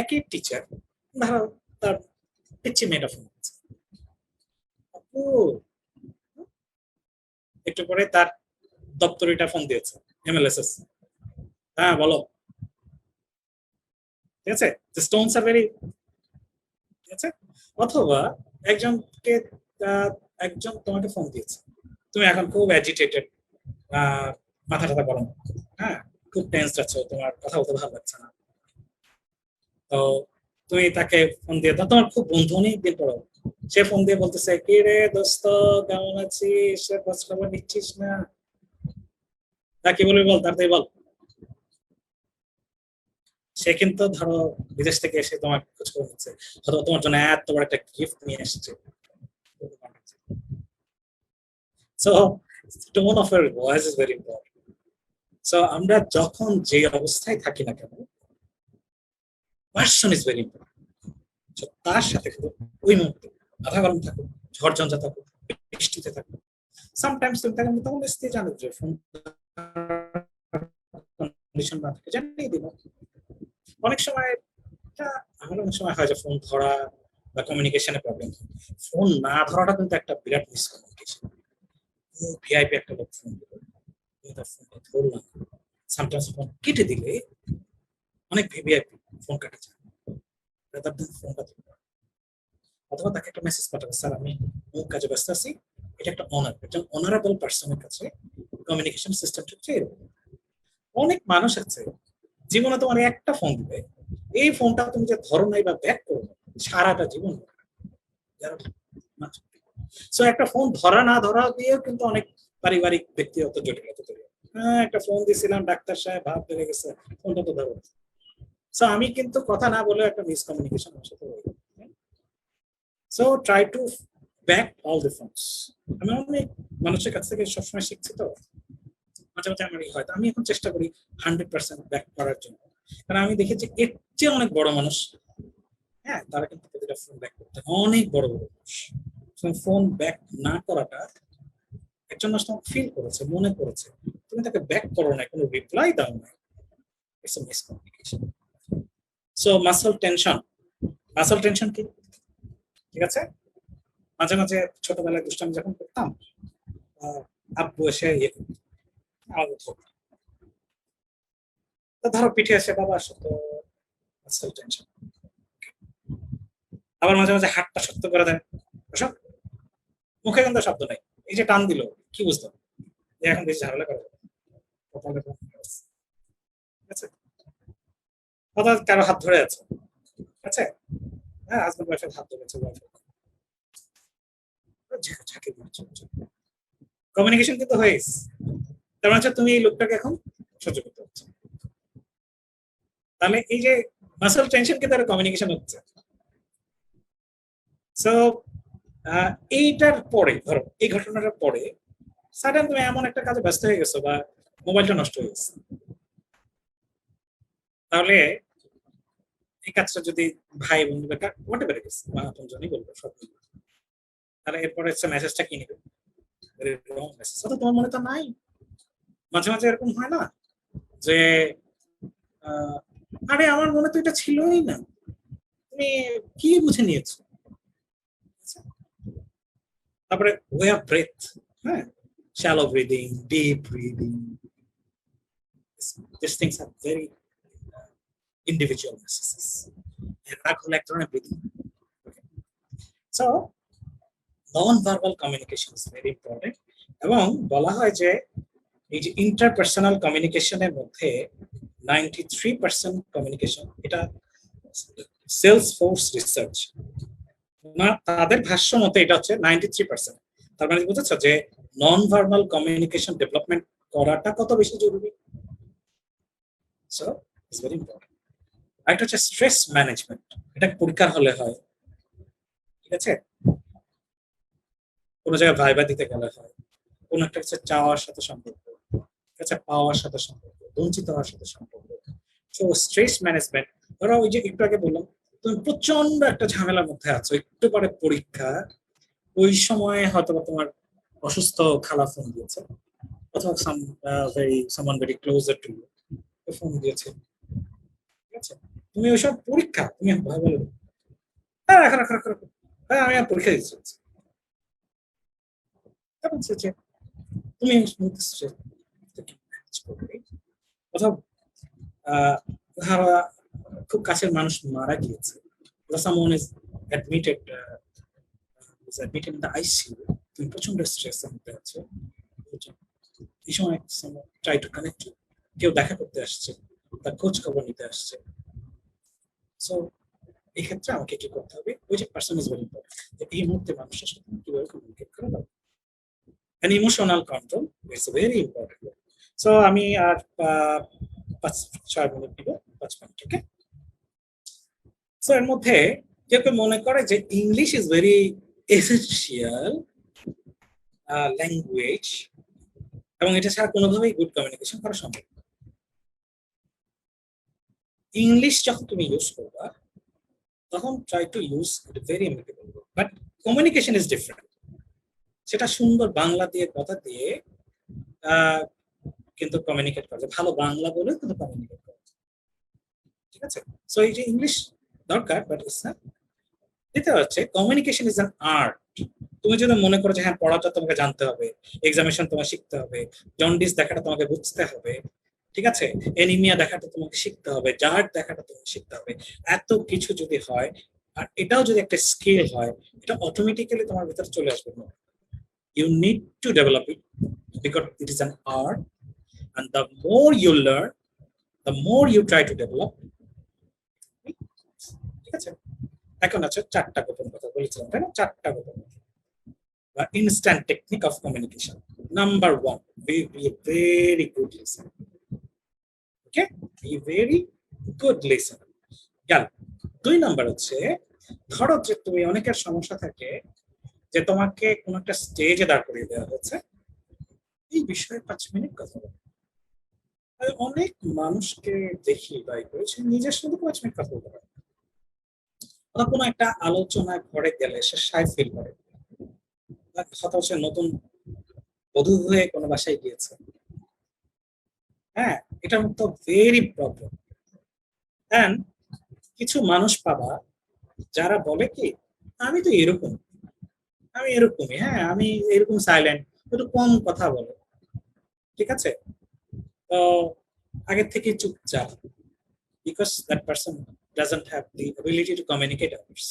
একই টিচার, ধরো তার পিচ্ছি মেয়েটা ফোন করছে, আপু, একটু পরে তার দপ্তরিটা ফোন দিয়েছে, এমএলএসএস, হ্যাঁ বলো, ঠিক আছে? স্টোনস আর ভেরি, ঠিক আছে? অথবা একজনকে একজন তোমাকে ফোন দিয়েছে, তুমি এখন খুব অ্যাজিটেটেড, মাথা টাথা গরম, হ্যাঁ খুব টেন্স আছো, তোমার কথা বলতে ভালো লাগছে না, তো তুমি তাকে ফোন দিয়ে দাও, তোমার খুব বন্ধু অনেক দিন পর, সে ফোন দিয়ে বলতেছে কি রে দোস্ত কেমন আছিস, সে খোঁজ খবর নিচ্ছিস না, তা কি বলবি বল, তাড়াতাড়ি বল। সে কিন্তু ধরো বিদেশ থেকে এসে তোমার খোঁজ খবর নিচ্ছে, অথবা তোমার জন্য এত বড় একটা গিফট নিয়ে এসেছে। So tone of year voice is very important. So আমরা যখন যে অবস্থায় থাকি না কেন, পার্সন ইজ ভেরি ইম্পর্টেন্ট। তার সাথে ওই মুহূর্তে মাথা গরম থাকুক, ঝড় ঝঞ্ঝা থাকুক, বৃষ্টিতে থাকুক, সামটাইমস তুমি তাকে তখন স্ত্রী জানো যে ফোন কন্ডিশন না থাকে জানিয়ে দিব। অনেক সময় আমার অনেক সময় হয় যে ফোন ধরা বা কমিউনিকেশনে প্রবলেম হয়, ফোন না ধরাটা কিন্তু একটা বিরাট মিসকমিউনিকেশন। ভিআইপি একটা লোক ফোন দিল, তুমি তার ফোনটা ধরলাম, সামটাইমস ফোন কেটে দিলে অনেক ভিভিআইপি ফোন কাটা যায়, রাদার দেন ফোনটা ধরবে। অথবা তাকে একটা মেসেজ পাঠাবে, স্যার আমি অমুক কাজে ব্যস্ত আছি, এটা একটা অনার, একজন অনারেবল পার্সনের কাছে কমিউনিকেশন সিস্টেমটা হচ্ছে এরকম। অনেক মানুষ আছে জীবনে তোমার একটা ফোন দিবে, এই ফোনটা তুমি যে ধরো নাই বা ব্যাক করো না, সারাটা জীবন সো একটা ফোন ধরা না ধরা দিয়েও কিন্তু অনেক পারিবারিক ব্যক্তিগত জটিলতা তৈরি হয়। হ্যাঁ, একটা ফোন দিয়েছিলাম, ডাক্তার সাহেব ভাব লেগে গেছে, ফোনটা তো ধরো। সো আমি কিন্তু কথা না বলে একটা মিসকমিউনিকেশন আমার সাথে হয়ে গেল। So try to back all the phones. আমি অনেক মানুষের কাছ থেকে সবসময় শিখছি, তো মাঝে মাঝে আমার হয়তো আমি এখন চেষ্টা করি 100% ব্যাক করার জন্য, কারণ আমি দেখেছি এর চেয়ে অনেক বড় মানুষ, হ্যাঁ, তারা কিন্তু প্রতিটা ফোন ব্যাক করতে অনেক বড় বড় মানুষ। ফোন ব্যাক না করাটা একজন মানুষ তোমাকে ফিল করেছে, মনে করেছে, তুমি তাকে ব্যাক করো না, কোনো রিপ্লাই দাও না, it's a miscommunication. So muscle tension কি, ঠিক আছে? মাঝে মাঝে ছোটবেলায় দুষ্টামি যখন করতাম, আব্বু এসে ইয়ে করতো, আমাকে ধরতো। তো ধরো পিঠে এসে বাবা আসো তো, মাসল টেনশন। আবার মাঝে মাঝে হাতটা শক্ত করে দেয়, বসো, মুখে কিন্তু শব্দ নাই, এই যে টান দিল, কি বুঝতো যে এখন বেশি ঝামেলা করে, ঠিক আছে? অর্থাৎ কারো হাত ধরে আছে, ঠিক আছে, হ্যাঁ, হাজবেন্ড ওয়াইফের হাত ধরেছে, ঝাঁকে কমিউনিকেশন কিন্তু হয়ে গেছে। তার মানে হচ্ছে তুমি এই লোকটাকে এখন সহ্য করতে হচ্ছে, তাহলে এই যে মাসল টেনশন কিন্তু একটা কমিউনিকেশন হচ্ছে। সো এইটার পরে ধরো এই ঘটনাটার পরে সাডেন তুমি এমন একটা কাজে ব্যস্ত হয়ে গেছো বা মোবাইলটা নষ্ট হয়ে গেছে, তাহলে এই কাজটা যদি ভাই বন্ধু বা হোয়াটএভার ইট ইজ বা আপনজনই বলবো সব, তাহলে এরপরে হচ্ছে মেসেজটা কি নিবে, রং মেসেজ, অথবা তোমার মনে তো নাই। মাঝে মাঝে এরকম হয় না যে আরে আমার মনে তো এটা ছিলই না, তুমি কি বুঝে নিয়েছো? তারপরে ওয়ে অফ ব্রেথ, হ্যাঁ, shallow breathing, deep breathing, these things are very individual messages. রাগ হলো এক ধরনের breathing. So non verbal communication is very important, এবং বলা হয় যে এই যে ইন্টারপার্সোনাল কমিউনিকেশনের মধ্যে 93% কমিউনিকেশন, এটা সেলস ফোর্স রিসার্চ, তাদের ভাষ্য মতে এটা হচ্ছে 93%। তার মানে বুঝেছো যে নন ভার্বাল কমিউনিকেশন ডেভেলপমেন্ট করাটা কত বেশি জরুরি। So it's very important. আরেকটা হচ্ছে স্ট্রেস ম্যানেজমেন্ট, এটা পরীক্ষার হলে হয়, ঠিক আছে, কোনো জায়গায় ভাইবা দিতে গেলে হয়, কোন একটা কিছু চাওয়ার সাথে সম্পর্ক, ঠিক আছে, পাওয়ার সাথে সম্পর্ক, বঞ্চিত হওয়ার সাথে সম্পর্ক। সো স্ট্রেস ম্যানেজমেন্ট, ধরো ওই যে একটু আগে বললাম তুমি প্রচন্ড একটা ঝামেলার মধ্যে আছো, একটু পরে পরীক্ষা, ওই সময় হয়তো তোমার অসুস্থ খালা ফোন দিয়েছে, অথবা someone very closer to you phone দিয়েছে, ঠিক আছে, তুমি ওইসব পরীক্ষা, তুমি ভয় বলো, হ্যাঁ রাখো রাখো রাখো রাখো, হ্যাঁ আমি আর পরীক্ষা দিচ্ছি, যে তুমি অথবা খুব কাছের মানুষ মারা গিয়েছে, someone is admitted in the ICU, তুমি প্রচন্ড স্ট্রেসের মধ্যে আছো, এই সময় ট্রাই টু কানেক্ট, কেউ দেখা করতে আসছে, তার খোঁজ খবর নিতে আসছে। সো এই ক্ষেত্রে আমাকে কি করতে হবে, ওই যে পার্সন ইজ ভেরি ইম্পর্টেন্ট, যে এই মুহূর্তে মানুষের সাথে কিভাবে কমিউনিকেট করা যাবে, and emotional control is very important. So আমি আর 5-6 মিনিট নিব, 5 মিনিট, ওকে? সো এর মধ্যে কেউ কেউ মনে করে যে English is very essential language, এবং এটা ছাড়া কোনোভাবেই গুড কমিউনিকেশন করা সম্ভব না। ইংলিশ যখন তুমি ইউজ করবা তখন try to use it very amicable, but communication is different. সেটা সুন্দর বাংলা দিয়ে কথা দিয়ে কিন্তু কমিউনিকেট করা যায়, ভালো বাংলা বলে কিন্তু কমিউনিকেট করা যায়, ঠিক আছে? সো এই যে ইংলিশ দরকার, বাট ইটস না দ্বিতীয় হচ্ছে কমিউনিকেশন ইজ অ্যান আর্ট। তুমি যদি মনে করো যে হ্যাঁ পড়াটা তোমাকে জানতে হবে, এক্সামিনেশন তোমাকে শিখতে হবে, জন্ডিস দেখাটা তোমাকে বুঝতে হবে, ঠিক আছে, এনিমিয়া দেখাটা তোমাকে শিখতে হবে, জার্ট দেখাটা তোমাকে শিখতে হবে, এত কিছু যদি হয় আর এটাও যদি একটা স্কিল হয়, এটা অটোমেটিক্যালি তোমার ভিতরে চলে আসবে। You need to develop it because it is an art, and the more you learn, the more you try to develop. ঠিক আছে, এখন আছে চারটা গোপন কথা বলেছিলাম তাই না, চারটা গোপন কথা। Instant technique of communication. Number one, be a very good listener. Okay, be very good listener. গেল। 2 নাম্বার হচ্ছে, ধরো যে তুমি অনেকের সমস্যা থাকে যে তোমাকে কোন একটা স্টেজে দাঁড় করিয়ে দেওয়া হয়েছে, এই বিষয়ে 5 মিনিট কথা বলো। অনেক মানুষকে দেখি বাই করেছে নিজের সাথে 5 মিনিট কথা বলতে পারে, অথবা কোনো একটা আলোচনা ঘরে গেলে সে সাই ফিল করে, কথা হচ্ছে নতুন বধূ হয়ে কোনো বাসায় গিয়েছে, হ্যাঁ, এটা তো ভেরি প্রবলেম। এন্ড কিছু মানুষ পাবা যারা বলে কি আমি তো এরকম, আমি এরকমই, হ্যাঁ আমি এরকম সাইলেন্ট, একটু কম কথা বলে, ঠিক আছে, তো আগে থেকে চুপচাপ, because that person doesn't have the ability to communicate others.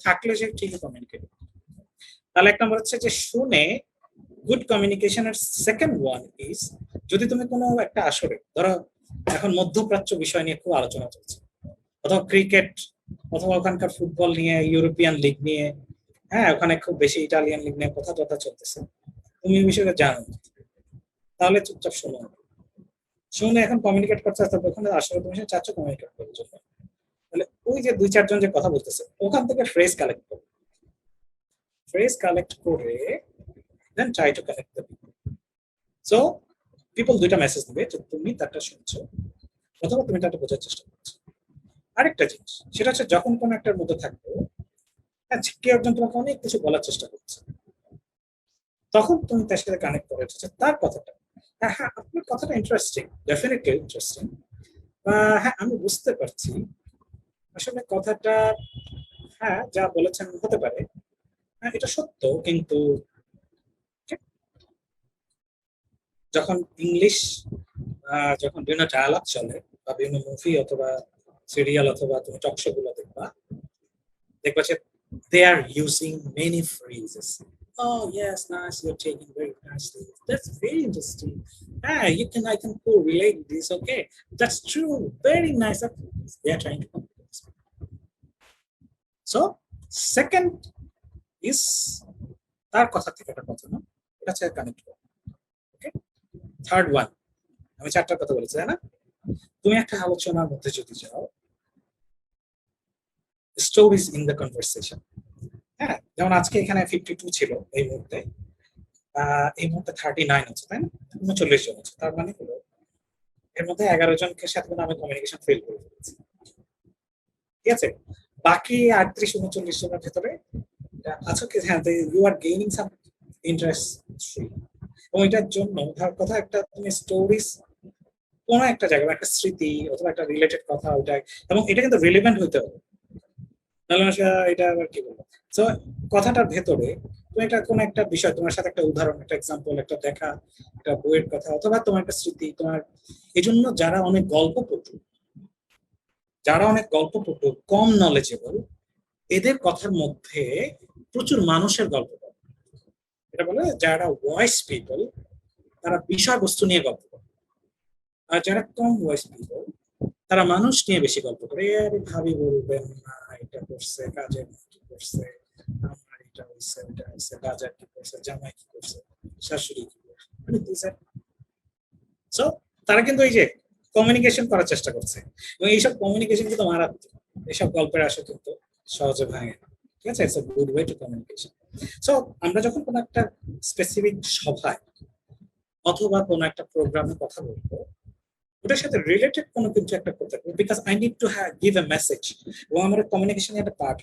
থাকলে সে ঠিকই কমিউনিকেট। তাহলে এক নম্বর হচ্ছে যে শুনে গুড কমিউনিকেশনের সেকেন্ড ওয়ান ইজ, যদি তুমি কোনো একটা আসরে, ধরো এখন মধ্যপ্রাচ্য বিষয় নিয়ে খুব আলোচনা চলছে, অথবা ক্রিকেট, অথবা ওখানকার ফুটবল নিয়ে, ইউরোপিয়ান লিগ নিয়ে, হ্যাঁ ওখানে খুব বেশি ইটালিয়ান লিগ নিয়ে কথা টথা চলতেছে, তুমি এই বিষয়ে জানো, তাহলে চুপচাপ শোনো, শুনে এখন কমিউনিকেট করতে আসতে ওখানে আসলে তুমি চাচ্ছ কমিউনিকেট করার জন্য, তাহলে ওই যে 2-4 জন যে কথা বলতেছে ওখান থেকে ফ্রেজ কালেক্ট করো, ফ্রেজ কালেক্ট করে then try to connect the people. So people দুইটা মেসেজ দিবে যে তুমি তারটা শুনছো অথবা তুমি তারটা বোঝার চেষ্টা করছো। আরেকটা জিনিস সেটা হচ্ছে যখন কোনো একটার মধ্যে থাকবো, হ্যাঁ কেউ একজন তোমাকে অনেক কিছু বলার চেষ্টা করছে, তখন তুমি তার সাথে কানেক্ট করে হচ্ছে তার কথাটা, হ্যাঁ হ্যাঁ আপনার কথাটা ইন্টারেস্টিং, ডেফিনেটলি ইন্টারেস্টিং, হ্যাঁ আমি বুঝতে পারছি আসলে কথাটা, হ্যাঁ যা বলেছেন হতে পারে, হ্যাঁ এটা সত্য, কিন্তু যখন ইংলিশ যখন বিভিন্ন ডায়ালগ চলে বা বিভিন্ন মুভি অথবা সিরিয়াল অথবা তুমি টক শো গুলো দেখবা, দেখবা যে they are using many phrases. Oh yes, nice, you're taking very nicely. That's very interesting. Ah, I can correlate this. Okay, that's true. Very nice. They are trying to complete this. So, second is তার কথা থেকে একটা কথা না, এটা হচ্ছে connect করা। ওকে, third one, আমি 4টার কথা বলেছি তাই না, তুমি একটা আলোচনার মধ্যে যদি যাও, স্টোরিজ ইন দ্য কনভারসেশন, হ্যাঁ যেমন আজকে এখানে 52 ছিল এই মুহূর্তে, এই মুহূর্তে 39 আছে তাই না, 39 জন আছে, তার মানে হলো এর মধ্যে 11 জনকে সাথে আমি কমিউনিকেশন ফেল করে ফেলেছি, ঠিক আছে, বাকি 38-39 জনের ভেতরে আছো কি, হ্যাঁ you are gaining some interest, এবং এটার জন্য ধর কথা একটা তুমি স্টোরিজ কোন একটা জায়গায় একটা স্মৃতি অথবা একটা রিলেটেড কথা ওটা, এবং এটা কিন্তু রিলেভেন্ট হইতে হবে, তাহলে এটা আবার কি বলবো, তো কথাটার ভেতরে তুমি একটা কোন একটা বিষয়, তোমার সাথে একটা উদাহরণ, একটা এক্সাম্পল, একটা দেখা, একটা বইয়ের কথা অথবা তোমার একটা স্মৃতি তোমার, এই জন্য যারা অনেক গল্পপটু কম নলেজেবল, এদের কথার মধ্যে প্রচুর মানুষের গল্প করে, এটা বলে যারা ওয়াইস পিপল তারা বিষয়বস্তু নিয়ে গল্প করে, আর যারা কম ওয়াইস পিপল তারা মানুষ নিয়ে বেশি গল্প করে, আরে ভাবি বলবেন না এটা করছে, কাজের কি করছে, আমার এটা হয়েছে, ওটা হয়েছে, বাজার কি করছে, জামাই কি করছে, শাশুড়ি কি করছে, মানে সো তারা কিন্তু এই যে কমিউনিকেশন করার চেষ্টা করছে, এবং এইসব কমিউনিকেশন কিন্তু মারাত্মক, এইসব গল্পের আসে কিন্তু সহজে ভাঙে না, ঠিক আছে, it's a good way to communication. So আমরা যখন কোনো একটা স্পেসিফিক সভায় অথবা কোনো একটা প্রোগ্রামে কথা বলবো, ওটার সাথে রিলেটেড কোনো কিছু একটা করতে হবে, because I need to give a message, এবং আমার কমিউনিকেশনের একটা পার্ট,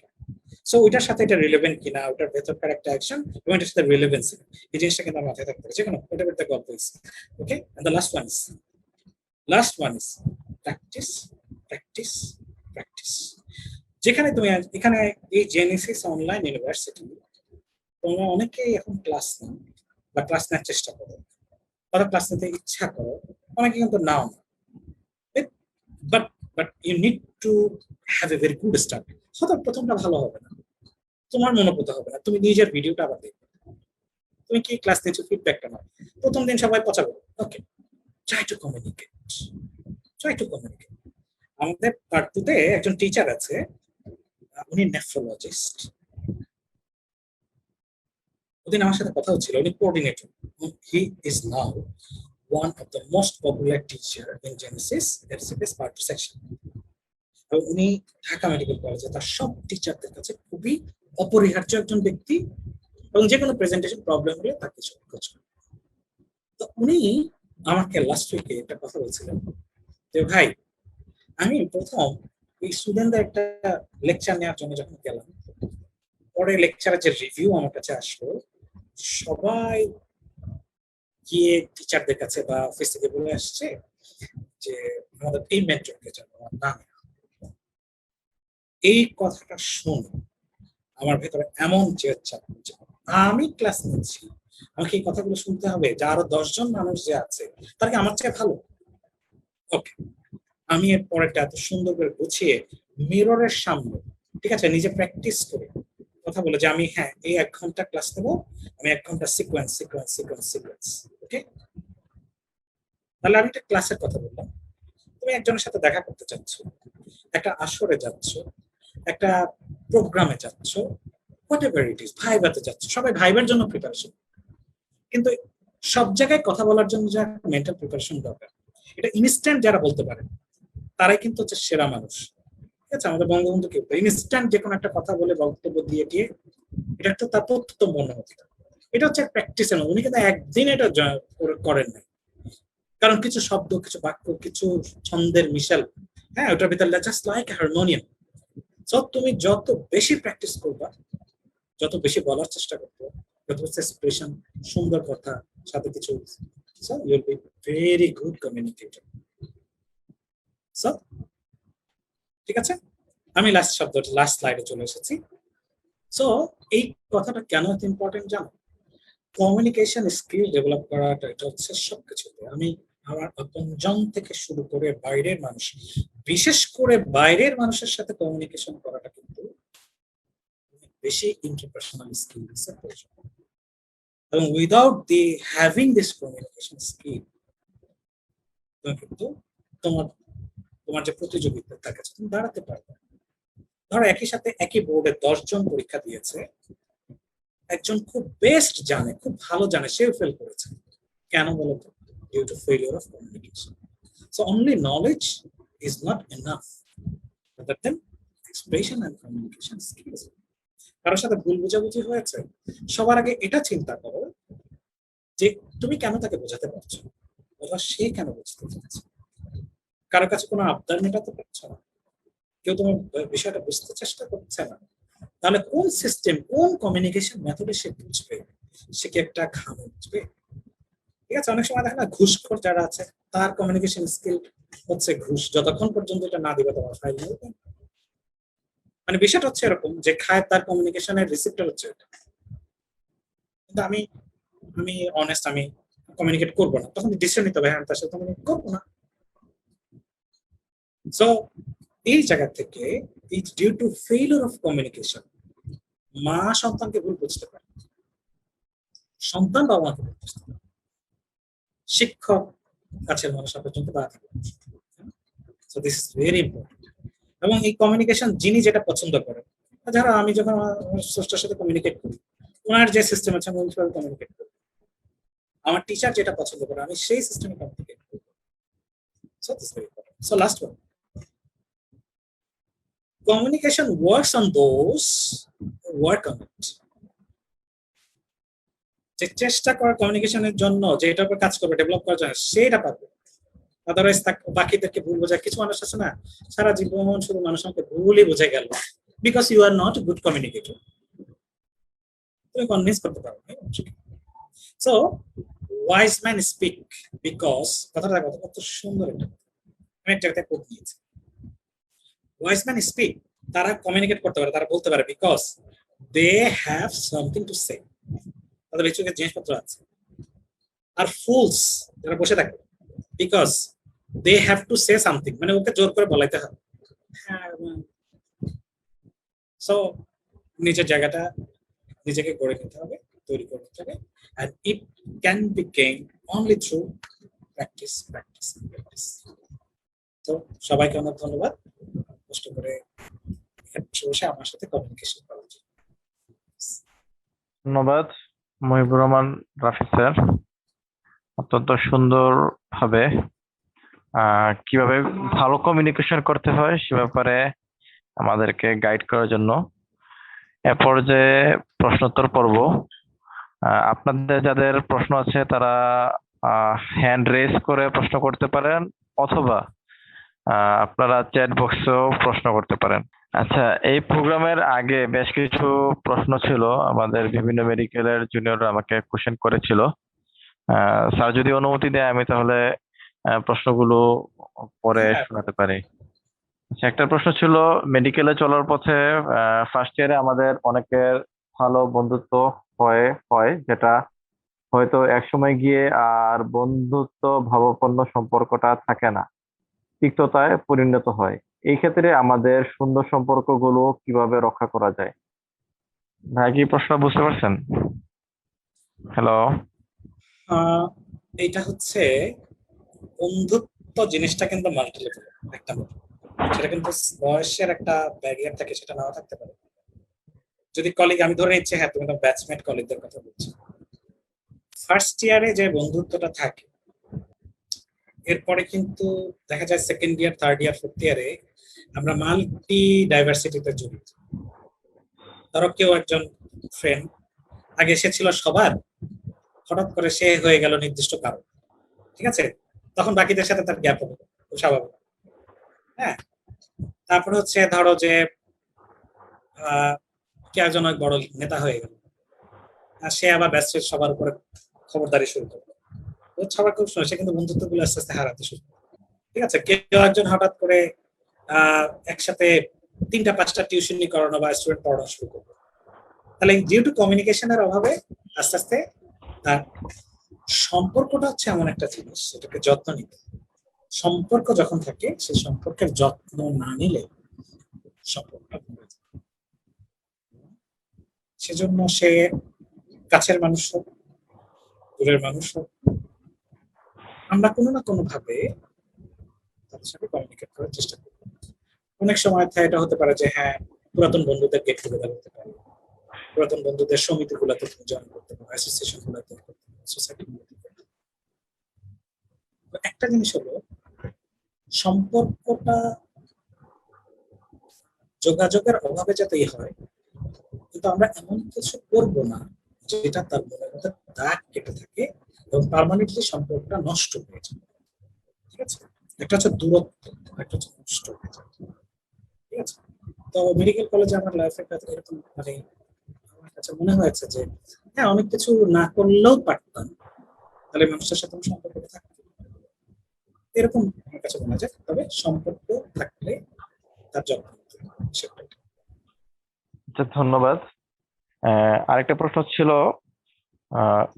সো ওইটার সাথে এটা রিলেভেন্ট কিনা, ওটার ভেতরকার একটা অ্যাকশন এবং এটার সাথে রিলেভেন্সি, এই জিনিসটা কিন্তু আমার মাথায় থাকতে হবে, যে কোনো ওটা একটা গল্প হয়েছে। Okay, and the last one is practice practice practice. যেখানে তুমি এখানে এই জেনেসিস অনলাইন ইউনিভার্সিটি, তোমরা অনেকেই এখন ক্লাস নাও বা ক্লাস নেওয়ার চেষ্টা করো, অথবা ক্লাস নিতে ইচ্ছা করো, অনেকে কিন্তু নাও না। But but you need to have a very good start. হয়তো প্রথমটা ভালো হবে না, তোমার মনোভূত হবে না, তুমি নিজের ভিডিওটা আবার দেখবে, তুমি কি ক্লাস নিচ্ছ ফিডব্যাকটা নাও। প্রথম দিন সবাই পচাবে, okay, try to communicate, try to communicate. আমাদের পার্ট টুতে একজন টিচার আছে, উনি নেফ্রোলজিস্ট, ওদিন আমার সাথে কথা হচ্ছিল, উনি coordinator. He is now one of the most popular teacher in Genesis LCPS part 2 section. এবং উনি ঢাকা মেডিকেল কলেজে তার সব টিচারদের কাছে খুবই অপরিহার্য একজন ব্যক্তি, এবং যে কোনো প্রেজেন্টেশন প্রবলেম হলে তাকে খোঁজ করে। তো উনি আমাকে লাস্ট উইকে একটা কথা বলছিলেন যে ভাই, আমি প্রথম এই স্টুডেন্টদের একটা লেকচার নেওয়ার জন্য যখন গেলাম, পরে লেকচারের যে রিভিউ আমার কাছে আসলো, সবাই গিয়ে টিচারদের কাছে বা অফিস থেকে বলে আসছে যে আমাদের এই মেন্টরকে জানো না। এই কথাটা শুনে আমার ভেতরে এমন জেদ চাপ, আমি ক্লাস নিচ্ছি, আমাকে এই কথাগুলো শুনতে হবে যে আরো 10 জন মানুষ যে আছে তারা কি আমার চেয়ে ভালো? ওকে, আমি এর পরেরটা এত সুন্দর করে গুছিয়ে মিররের সামনে, ঠিক আছে, নিজে প্র্যাকটিস করে কথা বলে যে আমি হ্যাঁ এই 1 ঘন্টা ক্লাস নেবো, আমি 1 ঘন্টা সিকোয়েন্স সিকোয়েন্স সিকোয়েন্স সিকোয়েন্স। ওকে, তাহলে আমি একটা ক্লাসের কথা বললাম। তুমি একজনের সাথে দেখা করতে চাচ্ছ, একটা আসরে যাচ্ছ, একটা প্রোগ্রামে যাচ্ছ, হোয়াট এভার ইট ইজ, ভাইভাতে যাচ্ছ, সবাই ভাইবার জন্য প্রিপারেশন। কিন্তু সব জায়গায় কথা বলার জন্য যা মেন্টাল প্রিপারেশন দরকার, এটা ইনস্ট্যান্ট যারা বলতে পারে তারাই কিন্তু হচ্ছে সেরা মানুষ। ঠিক আছে, আমাদের বঙ্গবন্ধু কেউ ইনস্ট্যান্ট যে কোনো একটা কথা বলে বক্তব্য দিয়ে দিয়ে এটা একটা তার প্রত্যুত্তম মনে হতো। এটা হচ্ছে প্র্যাকটিসের, উনি কিন্তু একদিন এটা করেন নাই। কারণ কিছু শব্দ, কিছু বাক্য, কিছু ছন্দের মিশেল, হ্যাঁ, ওটার ভিতরে জাস্ট লাইক হারমোনিয়াম। সো তুমি যত বেশি প্র্যাকটিস করবা, যত বেশি বলার চেষ্টা করবো, যত বেশি এক্সপ্রেশন, সুন্দর কথা, সাথে কিছু, so you will be very good communicator. So ঠিক আছে, আমি লাস্ট শব্দ, লাস্ট স্লাইডে চলে এসেছি। সো এই কথাটা কেন এত ইম্পর্টেন্ট জানো? কমিউনিকেশন স্কিল ডেভেলপ করাটা এটা হচ্ছে সবকিছুতে। আমি আমার আপনজন থেকে শুরু করে বাইরের মানুষ, বিশেষ করে বাইরের মানুষের সাথে কমিউনিকেশন করাটা কিন্তু বেশি ইন্টারপার্সোনাল স্কিলস এর প্রয়োজন। এবং without the having this communication skill, তুমি কিন্তু তোমার তোমার যে প্রতিযোগিতা তার কাছে তুমি দাঁড়াতে পারবে। ধরো একই সাথে একই বোর্ডে 10 জন পরীক্ষা দিয়েছে, একজন খুব বেস্ট জানে, খুব ভালো জানে, সেও ফেল করেছে। কেন বলতো? Due to failure of communication. So only knowledge is not enough, rather than expression and communication skills. কারোর সাথে ভুল বোঝাবুঝি হয়েছে, সবার আগে এটা চিন্তা করো যে তুমি কেন তাকে বোঝাতে পারছো, অথবা সে কেন বুঝতে চাচ্ছে। কারোর কাছে কোনো আবদার মেটাতে পারছো না, কেউ তোমার বিষয়টা বুঝতে চেষ্টা করছে না, তাহলে কোন সিস্টেম, কোন কমিউনিকেশন মেথডে সে বুঝবে? সে কি একটা খামে বুঝবে? ঠিক আছে, অনেক সময় দেখে না ঘুষখোর যারা আছে তার কমিউনিকেশন স্কিল হচ্ছে ঘুষ, যতক্ষণ পর্যন্ত এটা না দিবে তোমার ফাইল নেবে। মানে বিষয়টা হচ্ছে এরকম যে খায়, তার কমিউনিকেশনের রিসিপ্টার হচ্ছে এটা। কিন্তু আমি আমি অনেস্ট, আমি কমিউনিকেট করবো না, তখন ডিসিশন নিতে হবে হ্যাঁ তার সাথে কমিউনিকেট করবো না। সো এই জায়গা থেকে it's due to failure of communication, মা সন্তানকে ভুল বুঝতে পারে, সন্তান বাবা মাকে ভুল বুঝতে পারে, শিক্ষক কাছের মানুষ পর্যন্ত বাধা। So this is very important. এবং এই কমিউনিকেশন যিনি যেটা পছন্দ করেন, যারা আমি যখন আমার স্রষ্টার সাথে কমিউনিকেট করি, ওনার যে সিস্টেম আছে আমি ওইভাবে কমিউনিকেট করি। আমার টিচার যেটা পছন্দ করে আমি সেই সিস্টেমে কমিউনিকেট করি। So this very important. So last one, communication works on those who work on it. যে চেষ্টা করে কমিউনিকেশনের জন্য, যে এটার উপর কাজ করবে, ডেভেলপ করার জন্য, সেটা পারবে। আদারওয়াইজ বাকিদেরকে ভুল বোঝায়। কিছু মানুষ আছে না, সারা জীবন শুধু মানুষ আমাকে ভুলই বুঝে গেল, because you are not good communicator. তুমি কনভিন্স করতে পারো না। So wise man speak, because কথাটা কত সুন্দর। একটা আমি একটা কোট নিয়েছি, ওয়াইজ ম্যান স্পিক তারা কমিউনিকেট করতে পারে, তারা বলতে পারে because they have something to say, তাদের ভিতরে জিনিসপত্র আছে। আর ফুলস যারা বসে থাকে because they have to say something, মানে ওকে জোর করে বলাইতে হবে। সো নিজের জায়গাটা নিজেকে গড়ে নিতে হবে, তৈরি করে নিতে হবে, and it can be gained only through practice, practice, practice. তো সবাইকে অনেক ধন্যবাদ, কষ্ট করে বসে বসে আমার সাথে কমিউনিকেশন করার জন্য। ধন্যবাদ মহিবুর রহমান রাফি স্যার, অত্যন্ত সুন্দর ভাবে কিভাবে ভালো কমিউনিকেশন করতে হয় সে ব্যাপারে আমাদেরকে গাইড করার জন্য। এ পর্যায়ে প্রশ্নোত্তর পর্ব। আপনাদের যাদের প্রশ্ন আছে তারা হ্যান্ড রেজ করে প্রশ্ন করতে পারেন, অথবা আপনারা চ্যাট বক্সেও প্রশ্ন করতে পারেন। আচ্ছা, এই প্রোগ্রামের আগে বেশ কিছু প্রশ্ন ছিল, আমাদের বিভিন্ন মেডিকেলের জুনিয়ররা আমাকে কোশ্চেন করেছিল। স্যার যদি অনুমতি দেয় আমি তাহলে প্রশ্নগুলো পরে শোনাতে পারি। আচ্ছা, একটা প্রশ্ন ছিল, মেডিকেলে চলার পথে ফার্স্ট ইয়ারে আমাদের অনেকের ভালো বন্ধুত্ব হয় যেটা হয়তো একসময় গিয়ে আর বন্ধুত্ব ভাবাপন্ন সম্পর্কটা থাকে না, তিক্ততায় পরিণত হয়। এই ক্ষেত্রে আমাদের সুন্দর সম্পর্কগুলো কিভাবে রক্ষা করা যায়? ভাই কি প্রশ্ন বুঝতে পারছেন? হ্যালো। এটা হচ্ছে বন্ধুত্ব জিনিসটা কিন্তু মাল্টি লেভেল একটা, সেটা কিন্তু বয়সের একটা ব্যারিয়ার থাকে, সেটা নাও থাকতে পারে। যদি কলিগ, আমি ধরে নিচ্ছি হ্যাঁ তুমি তো ব্যাচমেট কলিগদের কথা বলছো, ফার্স্ট ইয়ারে যে বন্ধুত্বটা থাকে এরপরে কিন্তু দেখা যায় second year, third year, fourth ইয়ারে আমরা মাল্টি ডাইভার্সিটিতে জড়িত। ধরো কেউ একজন ফ্রেন্ড আগে সে ছিল সবার, হঠাৎ করে সে হয়ে গেল নির্দিষ্ট কারণ, ঠিক আছে, তখন বাকিদের সাথে তার গ্যাপ হবে, খুব স্বাভাবিক। হ্যাঁ, তারপরে হচ্ছে ধরো যে কে একজন অনেক বড় নেতা হয়ে গেল, আর সে আবার ব্যস্ত সবার উপরে খবরদারি শুরু করলো, সবার খুব শুনে সে কিন্তু বন্ধুত্ব গুলো আস্তে আস্তে হারাতে শুরু করে। ঠিক আছে, কেউ একজন হঠাৎ করে একসাথে 3টা 5টা টিউশনি করানো বা স্টুডেন্ট পড়ানো শুরু করবে, তাহলে ডিউ টু কমিউনিকেশনের অভাবে আস্তে আস্তে তার সম্পর্কটা হচ্ছে এমন একটা জিনিস, সেটাকে যত্ন নিতে। সম্পর্ক যখন থাকে সেই সম্পর্কের যত্ন না নিলে সম্পর্কটা ভেঙে যায়। সেজন্য সে কাছের মানুষ হোক, দূরের মানুষ হোক, আমরা কোনো না কোনো ভাবে তাদের সাথে কমিউনিকেট করার চেষ্টা করি। অনেক সময় এটা হতে পারে যে হ্যাঁ, পুরাতন বন্ধুদের গেট টুগেদার হতে পারে, পুরাতন বন্ধুদের সমিতি গুলাতে জয়েন করতে পারে, অ্যাসোসিয়েশন গুলাতে, সোসাইটি গুলাতে। একটা জিনিস হলো সম্পর্কটা যোগাযোগের অভাবে যাতেই হয়, কিন্তু আমরা এমন কিছু করব না যেটা তার মনের মধ্যে দাগ কেটে থাকে এবং পার্মানেন্টলি সম্পর্কটা নষ্ট হয়ে যায়। ঠিক আছে, একটা হচ্ছে দূরত্ব, একটা হচ্ছে নষ্ট হয়ে যায়। ঠিক আছে, তো মেডিকেল কলেজে আমার লাইফে এরকম মানে আমার কাছে মনে হয়েছে যে হ্যাঁ, অনেক কিছু না করলেও পারতাম, তাহলে মানুষের সাথে সম্পর্ক থাকতো, এরকম আমার কাছে মনে যায়। তবে সম্পর্ক থাকলে তার যত্ন নিতে হবে, সেটাই। আচ্ছা, ধন্যবাদ। আরেকটা প্রশ্ন ছিল,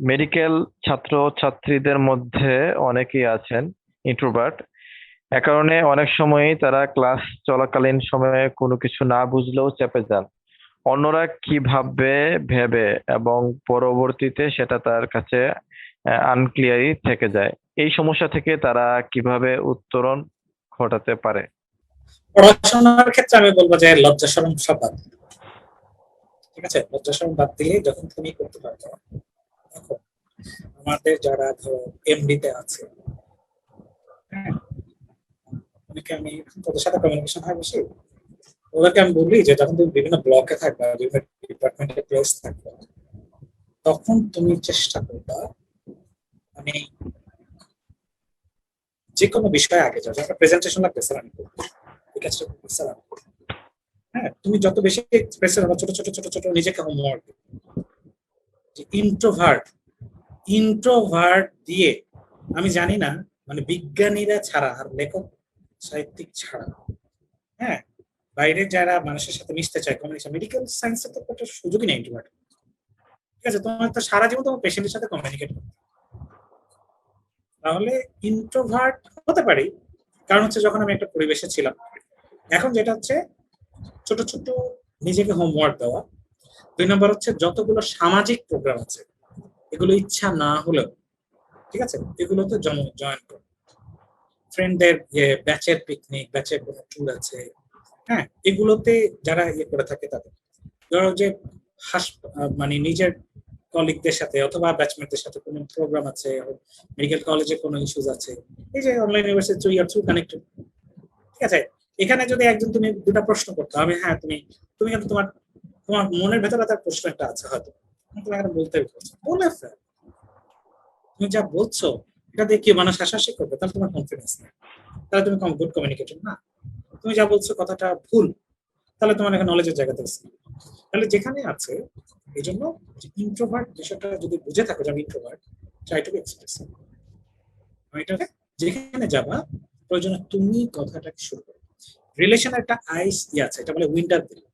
মেডিকেল ছাত্র ছাত্রীদের মধ্যে অনেকেই আছেন ইন্ট্রোভার্ট, এ কারণে অনেক সময়ই তারা ক্লাস চলাকালীন সময়ে কোনো কিছু না বুঝলেও চেপে যান। অন্যরা কি ভাববে ভেবে এবং পরবর্তীতে সেটা তার কাছে আনক্লিয়ারই থেকে যায়। এই সমস্যা থেকে তারা কিভাবে উত্তরণ ঘটাতে পারে? পড়াশোনার ক্ষেত্রে আমি বলবো যে লজ্জা শরম সব বাদ দিতে হবে। ঠিক আছে, লজ্জা শরম বাদ দিলে যখন তুমি করতে পারবে। দেখো, আমাদের যারা ধরো এমডি তে আছে, হ্যাঁ, অনেকে আমি তাদের সাথে কমিউনিকেশন হয় বেশি, ওদেরকে আমি বলি যে যখন তুমি বিভিন্ন ব্লকে থাকবা, বিভিন্ন ডিপার্টমেন্টে প্লেস থাকবে, তখন তুমি চেষ্টা করবা মানে যে কোনো বিষয়ে আগে যাও। একটা প্রেজেন্টেশন লাগবে, স্যার আমি করবো, ঠিক আছে স্যার আমি করবো। হ্যাঁ, তুমি যত বেশি এক্সপ্রেসিভ হবে, ছোট ছোট ছোট ছোট নিজেকে হোমওয়ার্ক ইন্ট্রোভার্ট ইন্ট্রোভার্ট দিয়ে, আমি জানি না মানে বিজ্ঞানীরা ছাড়া আর লেখক সাহিত্যিক ছাড়া, হ্যাঁ, বাইরে যারা মানুষের সাথে মিশতে চায়, কমিউনিকেশন, মেডিকেল সায়েন্সের তো একটা সুযোগই নেই ইন্ট্রোভার্ট। ঠিক আছে, তোমার তো সারা জীবন তোমার পেশেন্টের সাথে কমিউনিকেট করতে, তাহলে ইন্ট্রোভার্ট হতে পারি। কারণ হচ্ছে যখন আমি একটা পরিবেশে ছিলাম, এখন যেটা হচ্ছে ছোট ছোট নিজেকে হোমওয়ার্ক দেওয়া। 2 নম্বর হচ্ছে যতগুলো সামাজিক প্রোগ্রাম আছে এগুলো ইচ্ছা না হলেও, ঠিক আছে, এগুলোতে জয়েন করো। ফ্রেন্ডদের ব্যাচের পিকনিক, ব্যাচের কোনো ট্যুর আছে, হ্যাঁ, এগুলোতে যারা করে থাকে তাদের, ধরো যে মানে নিজের কলিগদের সাথে অথবা ব্যাচমেটদের সাথে কোনো প্রোগ্রাম আছে, মেডিকেল কলেজে কোনো ইস্যুস আছে, এই যে online university through year through connected, ঠিক আছে। এখানে যদি একজন তুমি দুটা প্রশ্ন করতে হবে, হ্যাঁ তুমি তুমি কিন্তু তোমার তোমার মনের ভেতরে তার প্রশ্ন একটা আছে হয়তো, তুমি এখানে বলতে বলে ফেল। তুমি যা বলছো এটা দিয়ে কি মানুষ হাসাহাসি করবে, তাহলে তোমার কনফিডেন্স নেই, তাহলে তুমি গুড কমিউনিকেটর না। তুমি যা বলছো কথাটা ভুল, তাহলে তোমার এখানে নলেজের জায়গাতে আছে। তাহলে যেখানে আছে, এই জন্য ইন্ট্রোভার্ট বিষয়টা যদি বুঝে থাকো যে আমি introvert, try to be expressive. এটাকে যেখানে যাবা প্রয়োজনে তুমি কথাটাকে শুরু করো। রিলেশনের একটা আইস আছে, এটা বলে winter period.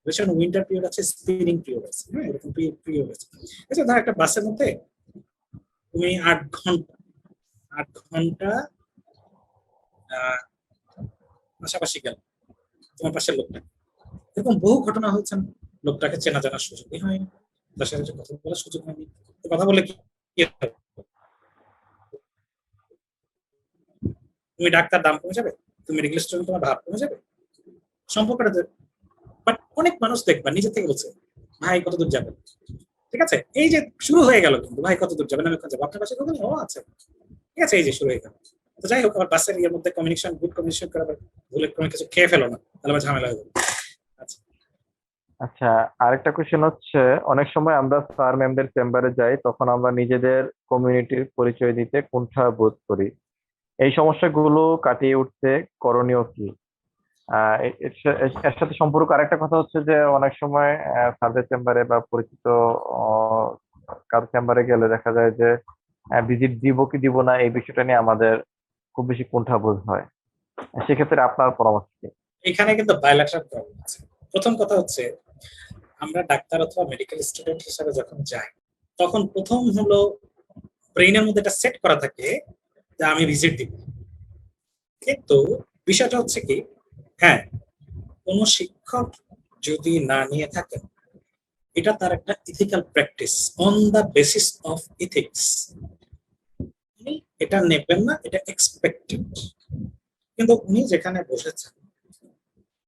Relation winter period আছে, স্পিনিং পিরিয়ড আছে, হ্যাঁ, এরকম পিরিয়ড আছে। আচ্ছা, ধর একটা বাসের মধ্যে তুমি 8 ঘন্টা পাশাপাশি গেল তোমার পাশের লোকটা, এরকম বহু ঘটনা হয়েছে। লোকটাকে চেনা জানার সুযোগই হয়নি, তার সাথে কথা বলার সুযোগ হয়নি। কথা বলে কি হবে? তুমি ডাক্তার দাম কমে যাবে, তুমি মেডিকেল স্টোরে তোমার ভাব কমে যাবে, সম্পর্কটা। বাট অনেক মানুষ দেখবা নিজে থেকে বলছে ভাই কত দূর যাবে, ঠিক আছে, এই যে শুরু হয়ে গেল, কিন্তু ভাই কত দূর যাবেন, আমি যাবো আপনার পাশে কখন, ও আছে, ঠিক আছে, এই যে শুরু হয়ে গেল। তো যাই হোক, আবার বাসের ইয়ের মধ্যে কমিউনিকেশন, গুড কমিউনিকেশন করে আবার ভুলে কোনো কিছু খেয়ে ফেলো না, তাহলে আবার ঝামেলা হয়ে যাবে। আচ্ছা, আচ্ছা, আরেকটা কোশ্চেন হচ্ছে, অনেক সময় আমরা স্যার ম্যামদের চেম্বারে যাই, তখন আমরা নিজেদের কমিউনিটির পরিচয় দিতে কুণ্ঠা বোধ করি। এই সমস্যাগুলো কাটিয়ে উঠতে করণীয় কি? এর সাথে সম্পর্ক আরেকটা কথা হচ্ছে যে অনেক সময় স্যারদের চেম্বারে বা পরিচিত আহ, কারো চেম্বারে গেলে দেখা যায় যে ভিজিট দিব কি দিব না এই বিষয়টা নিয়ে আমাদের খুব বেশি কুণ্ঠাবোধ হয়। সেক্ষেত্রে আপনার পরামর্শ কি? এখানে কিন্তু বায়োলেটারাল প্রবলেম আছে। প্রথম কথা হচ্ছে, আমরা ডাক্তার অথবা মেডিকেল স্টুডেন্ট হিসাবে যখন যাই, তখন প্রথম হলো ব্রেইনের মধ্যে এটা সেট করা থাকে যে আমি ভিজিট দিব। কিন্তু বিষয়টা হচ্ছে কি, হ্যাঁ, কোন শিক্ষক যদি না নিয়ে থাকেন, এটা তার একটা ethical practice, on the basis of ethics উনি এটা নেবেন না, এটা এক্সপেক্টেড। কিন্তু উনি যেখানে বসেছেন,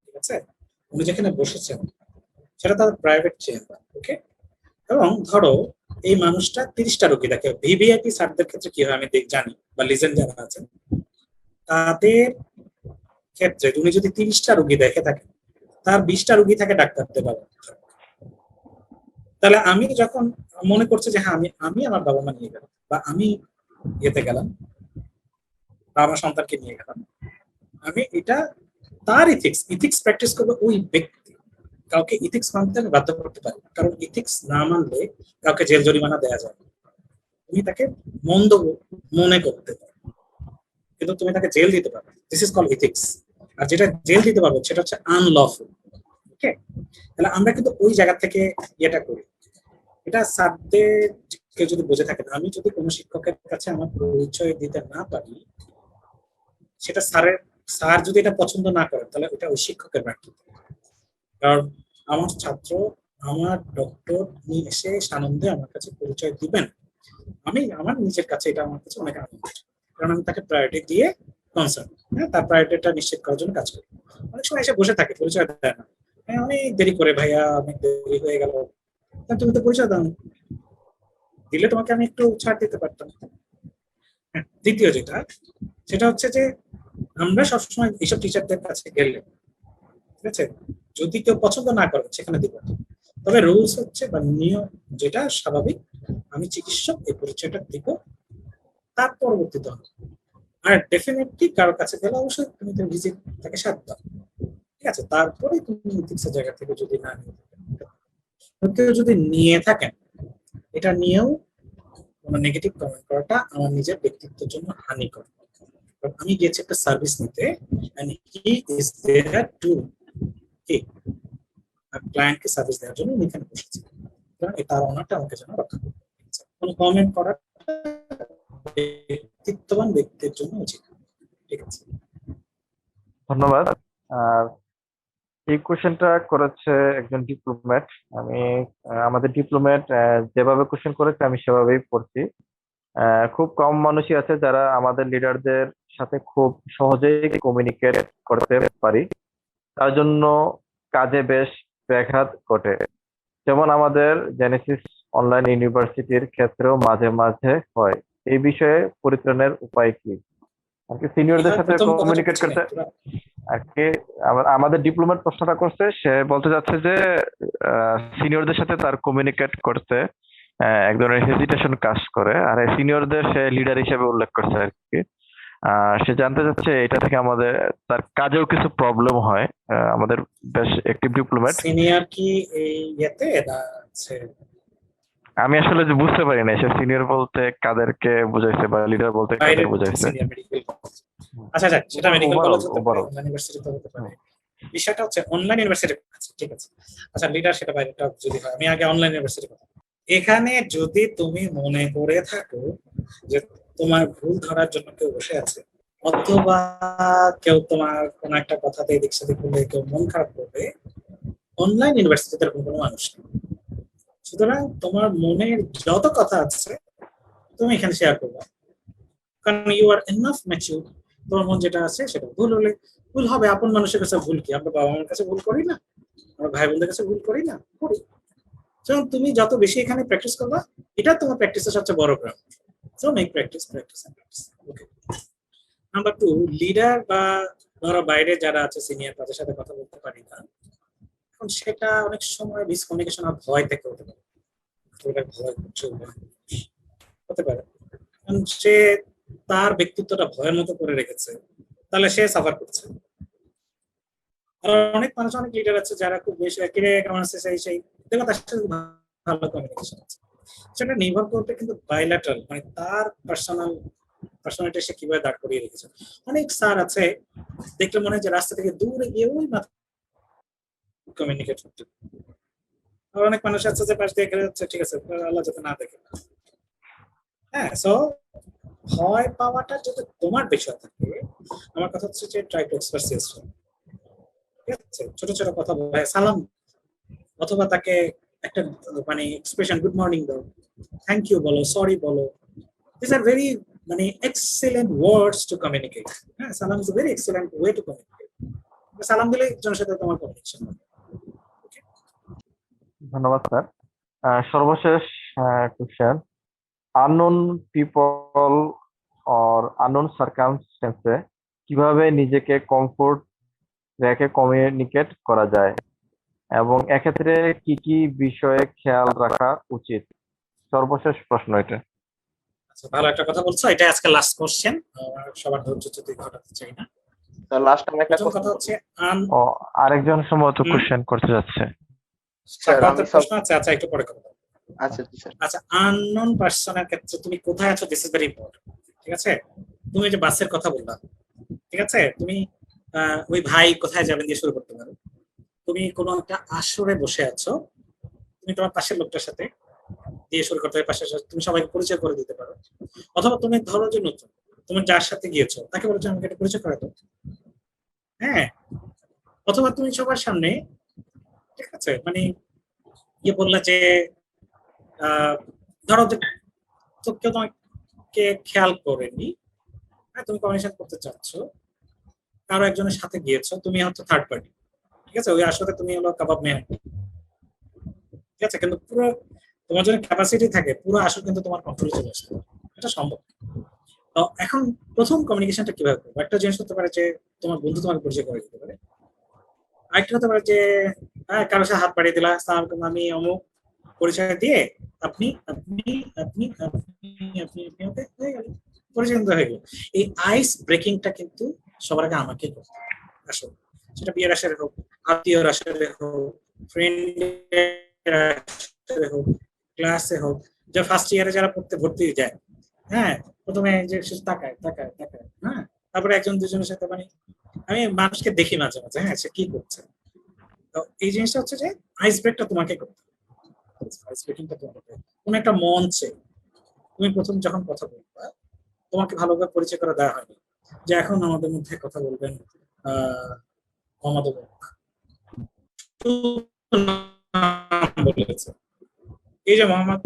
ঠিক আছে, উনি যেখানে বসেছেন সেটা তার প্রাইভেট চেম্বার, ওকে। এবং ধরো এই মানুষটা 30টা রোগী দেখে, ভিভিআইপি স্যারদের ক্ষেত্রে কি হয় আমি জানি, বা লিজেন্ড যারা আছেন তাদের ক্ষেত্রে উনি যদি 30টা রোগী দেখে থাকেন, তার 20টা রোগী থাকে ডাক্তারদের বাবা। তাহলে আমি যখন মনে করছি যে হ্যাঁ, আমি আমি আমার বাবা মা নিয়ে গেলাম, বা আমি ইয়েতে গেলাম, বা আমার সন্তানকে নিয়ে গেলাম, আমি এটা তার ইথিক্স ইথিক্স প্র্যাকটিস করবে ওই ব্যক্তি। কাউকে ইথিক্স মানতে আমি বাধ্য করতে পারি, কারণ ইথিক্স না মানলে কাউকে জেল জরিমানা দেওয়া যায়। তুমি তাকে মন্দ মনে করতে পারো, কিন্তু তুমি তাকে জেল দিতে পারো, দিস ইজ কল ইথিক্স। আর যেটা জেল দিতে পারবে সেটা হচ্ছে আনলফুল, ওকে। তাহলে আমরা কিন্তু ওই জায়গা থেকে এটা করি। এটা স্যারদের কেউ যদি বুঝে থাকেন, আমি যদি কোনো শিক্ষকের কাছে আমার পরিচয় দিতে না পারি, সেটা স্যার যদি এটা পছন্দ না করেন, তাহলে এটা ওই শিক্ষকের ব্যর্থতা। কারণ আমার ছাত্র, আমার ডক্টর, উনি এসে সানন্দে আমার কাছে পরিচয় দিবেন, আমি আমার নিজের কাছে এটা আমার কাছে অনেক আনন্দ, কারণ আমি তাকে প্রায়োরিটি দিয়ে কনসার্ন, হ্যাঁ, তার প্রায়োরিটিটা নিশ্চিত করার জন্য কাজ করি। অনেক সময় এসে বসে থাকে, পরিচয় দেয় না, হ্যাঁ অনেক দেরি করে, ভাইয়া অনেক দেরি হয়ে গেল, তুমি তো পরিচয় দাও, দিলে তোমাকে আমি একটু ছাড় দিতে পারতাম। হ্যাঁ, দ্বিতীয় যেটা, সেটা হচ্ছে যে আমরা সবসময় এইসব টিচারদের কাছে গেলে, ঠিক আছে, যদি কেউ পছন্দ না করে সেখানে দিব, তবে রুলস হচ্ছে বা নিয়ম যেটা স্বাভাবিক, আমি চিকিৎসক, এই পরিচয়টা দিব, তার পরবর্তীতে হবে। আর ডেফিনেটলি কারোর কাছে গেলে অবশ্যই তুমি তো ভিজিট তাকে সাথ দাও, ঠিক আছে, তারপরে তুমি ইথিক্সের জায়গা থেকে যদি না নিয়ে থাকেন, কেউ যদি নিয়ে থাকেন, এটা নিয়েও কোনো নেগেটিভ কমেন্ট করাটা আমার নিজের ব্যক্তিত্বের জন্য হানিকর। আমি গিয়েছি একটা সার্ভিস নিতে, and he is there to কি ক্লায়েন্টকে সার্ভিস দেওয়ার জন্য আমি এখানে বসেছি, কারণ তার অনারটা আমাকে যেন রক্ষা করতে পারে। কোনো কমেন্ট করার ব্যক্তিত্ববান ব্যক্তির জন্য উচিত। ঠিক আছে, ধন্যবাদ। আর এই কোশ্চেনটা করেছে একজন ডিপ্লোম্যাট। আমি আমাদের ডিপ্লোম্যাট যেভাবে কোশ্চেন করেছে আমি সেভাবেই পড়ছি। খুব কম মানুষই আছে যারা আমাদের লিডারদের সাথে খুব সহজেই কমিউনিকেট করতে পারি, তার জন্য কাজে বেশ ব্যাঘাত ঘটে। যেমন আমাদের জেনেসিস অনলাইন ইউনিভার্সিটির ক্ষেত্রেও মাঝে মাঝে হয়। এই বিষয়ে পরিত্রাণের উপায় কি? আর কি সিনিয়রদের সাথে প্রথম কথাটা কমিউনিকেট বুঝছি না করতে একটু। আর কি আমাদের ডিপ্লোমেট প্রশ্নটা করছে, সে বলতে যাচ্ছে যে সিনিয়রদের সাথে তার কমিউনিকেট করতে এক ধরনের হেজিটেশন কাজ করে, আর সিনিয়রদের সে লিডার হিসেবে উল্লেখ করছে আর কি। সে জানতে চাচ্ছে এটা থেকে আমাদের তার কাজেও কিছু প্রবলেম হয়। আমাদের বেশ অ্যাক্টিভ ডিপ্লোমেট। সিনিয়র কি এই ইয়েতে না আছে? আমি আসলে যে বুঝতে পারি না সে সিনিয়র বলতে কাদেরকে বুঝাইছে বা লিডার বলতে বাইরে কাদের বুঝাইছে। Senior medical college. আচ্ছা আচ্ছা, সেটা মেডিকেল কলেজ হতে পারে, ওভারঅল অনলাইন ইউনিভার্সিটি তো হতে পারে। বিষয়টা হচ্ছে অনলাইন ইউনিভার্সিটি আছে, ঠিক আছে। আচ্ছা, লিডার সেটা বাইরেটা যদি হয়, আমি আগে অনলাইন ইউনিভার্সিটি কথা। এখানে যদি তুমি মনে করে থাকো যে তোমার ভুল ধরার জন্য কেউ বসে আছে, অথবা কেউ তোমার কোন একটা কথাতে এদিক সেদিক করলে কেউ মন খারাপ করবে, অনলাইন ইউনিভার্সিটিতে এরকম কোনো মানুষ নেই। সুতরাং তোমার মনের যত কথা আছে তুমি এখানে শেয়ার করবে, কারণ ইউ আর এনাফ ম্যাচিউর। তোমার মন যেটা আছে সেটা ভুল হলে ভুল হবে। আপন মানুষের কাছে ভুল কি? আমরা বাবা মার কাছে ভুল করি না? আমরা ভাই বোনদের কাছে ভুল করি না? করি। সুতরাং তুমি যত বেশি এখানে প্র্যাকটিস করবা, এটা তোমার প্র্যাকটিসের সবচেয়ে বড় ground. So make practice, practice and practice. Okay. Number 2, leader বা ধরো বাইরে যারা আছে সিনিয়র, তাদের সাথে কথা বলতে পারি না, এখন সেটা অনেক সময় মিসকমিউনিকেশন আর ভয় থেকে হতে পারে। ওটা ভয় করছে, হতে পারে। কারণ সে তার ব্যক্তিত্বটা ভয়ের মতো করে রেখেছে, তাহলে সে সাফার করছে। আর অনেক মানুষ, অনেক লিডার আছে যারা খুব বেশি কিরে কেমন আছে সেই দেখো তার সাথে ভালো কমিউনিকেশন আছে। সেটা নির্ভর করবে কিন্তু বাইল্যাটারাল, মানে তার পার্সোনালিটি সে কিভাবে দাঁড় করিয়ে রেখেছে। অনেক স্যার আছে দেখলে মনে হয় যে রাস্তা থেকে দূরে গিয়ে ওই মাত্র কমিউনিকেট করতে। আর অনেক মানুষ আছে যে পাশ দিয়ে গেলে হচ্ছে ঠিক আছে, আল্লাহ যাতে না দেখে। হ্যাঁ, সো ভয় পাওয়াটা যদি তোমার বিষয় থাকে, আমার কথা হচ্ছে যে ট্রাই টু এক্সপ্রেস ইয়োরসেলফ। ঠিক আছে, ছোট ছোট কথা বলে সালাম, অথবা তাকে একটা মানে এক্সপ্রেশন গুড মর্নিং দাও, থ্যাংক ইউ বলো, সরি বলো। দিস আর ভেরি মানে এক্সেলেন্ট ওয়ার্ডস টু কমিউনিকেট। হ্যাঁ, সালাম is a very excellent way to communicate. সালাম দিলে একজনের সাথে তোমার কমিউনিকেশন হবে। ধন্যবাদ স্যার। সর্বশেষ question, unknown people or unknown সার্কামস্টেন্সে কিভাবে নিজেকে কমফোর্ট রেখে কমিউনিকেট করা যায় এবং এক্ষেত্রে কি কি বিষয়ে খেয়াল রাখা উচিত? সর্বশেষ প্রশ্ন এটা। আচ্ছা, ভালো একটা কথা বলছো। এটা আজকে লাস্ট কোশ্চেন, সবার ধৈর্য যদি ঘটাতে চাই না। স্যার লাস্ট টাইম একটা প্রথম কথা হচ্ছে ও আরেকজন সম্ভবত কোশ্চেন করতে যাচ্ছে। স্যার আমি সব প্রশ্ন আছে, আচ্ছা একটু পরে কথা বলবো। আচ্ছা স্যার আচ্ছা, আননোন পার্সনের ক্ষেত্রে তুমি কোথায় আছো, দিস ইজ ভেরি ইম্পর্টেন্ট। ঠিক আছে, তুমি যে বাসের কথা বললা, ঠিক আছে, তুমি ওই ভাই কোথায় যাবেন দিয়ে শুরু করতে পারো। তুমি কোনো একটা আসরে বসে আছো, তুমি তোমার পাশের লোকটার সাথে দিয়ে শুরু করতে পারো, পাশের তুমি সবাইকে পরিচয় করে দিতে পারো। অথবা তুমি ধরো যে নতুন, তুমি যার সাথে গিয়েছো তাকে বলেছো আমাকে একটা পরিচয় করে দাও। হ্যাঁ, অথবা তুমি সবার সামনে, ঠিক আছে, মানে ইয়ে বললা যে ধরো যে তো কেউ তোমাকে খেয়াল করেনি, হ্যাঁ, তুমি কমিউনিকেশন করতে চাচ্ছ, কারো একজনের সাথে গিয়েছো, তুমি হচ্ছে থার্ড পার্টি। ঠিক আছে, ওই আসলে তুমি হলো কাবাব মেয়ার। ঠিক আছে, কিন্তু পুরো তোমার যদি ক্যাপাসিটি থাকে, পুরো আসল কিন্তু তোমার কন্ট্রোলে চলে আসবে, এটা সম্ভব। তো এখন প্রথম কমিউনিকেশনটা কিভাবে করবো? একটা জিনিস হতে পারে যে তোমার বন্ধু তোমাকে পরিচয় করে দিতে পারে। আরেকটা হতে পারে যে হ্যাঁ, কারোর সাথে হাত বাড়িয়ে দিলা, আসসালামু আলাইকুম, আমি অমুক, পরিচয় দিয়ে আপনি আপনি আপনি আপনি আপনি আপনি ওকে হয়ে গেল, পরিচয় কিন্তু হয়ে গেল। এই আইস ব্রেকিংটা কিন্তু সবার আগে আমাকে করতে হবে আসলে। সেটা বিয়ের আসরে হোক, আত্মীয়র আসরে হোক, ফ্রেন্ডের আসরে হোক, ক্লাসে হোক, যে ফার্স্ট ইয়ারে যারা পড়তে ভর্তি যায়, হ্যাঁ, প্রথমে যে তাকায় তাকায় তাকায়, হ্যাঁ, তারপরে একজন দুজনের সাথে মানে আমি মানুষকে দেখি মাঝে মাঝে, হ্যাঁ, সে কি করছে, তো এই জিনিসটা হচ্ছে যে আইস ব্রেকটা তোমাকে করতে হবে। আইস ব্রেকিংটা তোমাকে করতে হবে। কোন একটা মঞ্চে তুমি প্রথম যখন কথা বলবা, তোমাকে ভালোভাবে পরিচয় করে দেওয়া হয়নি যে এখন আমাদের মধ্যে কথা বলবেন মোহাম্মদ আবু বকর। বলেছে। এই যে মোহাম্মদ,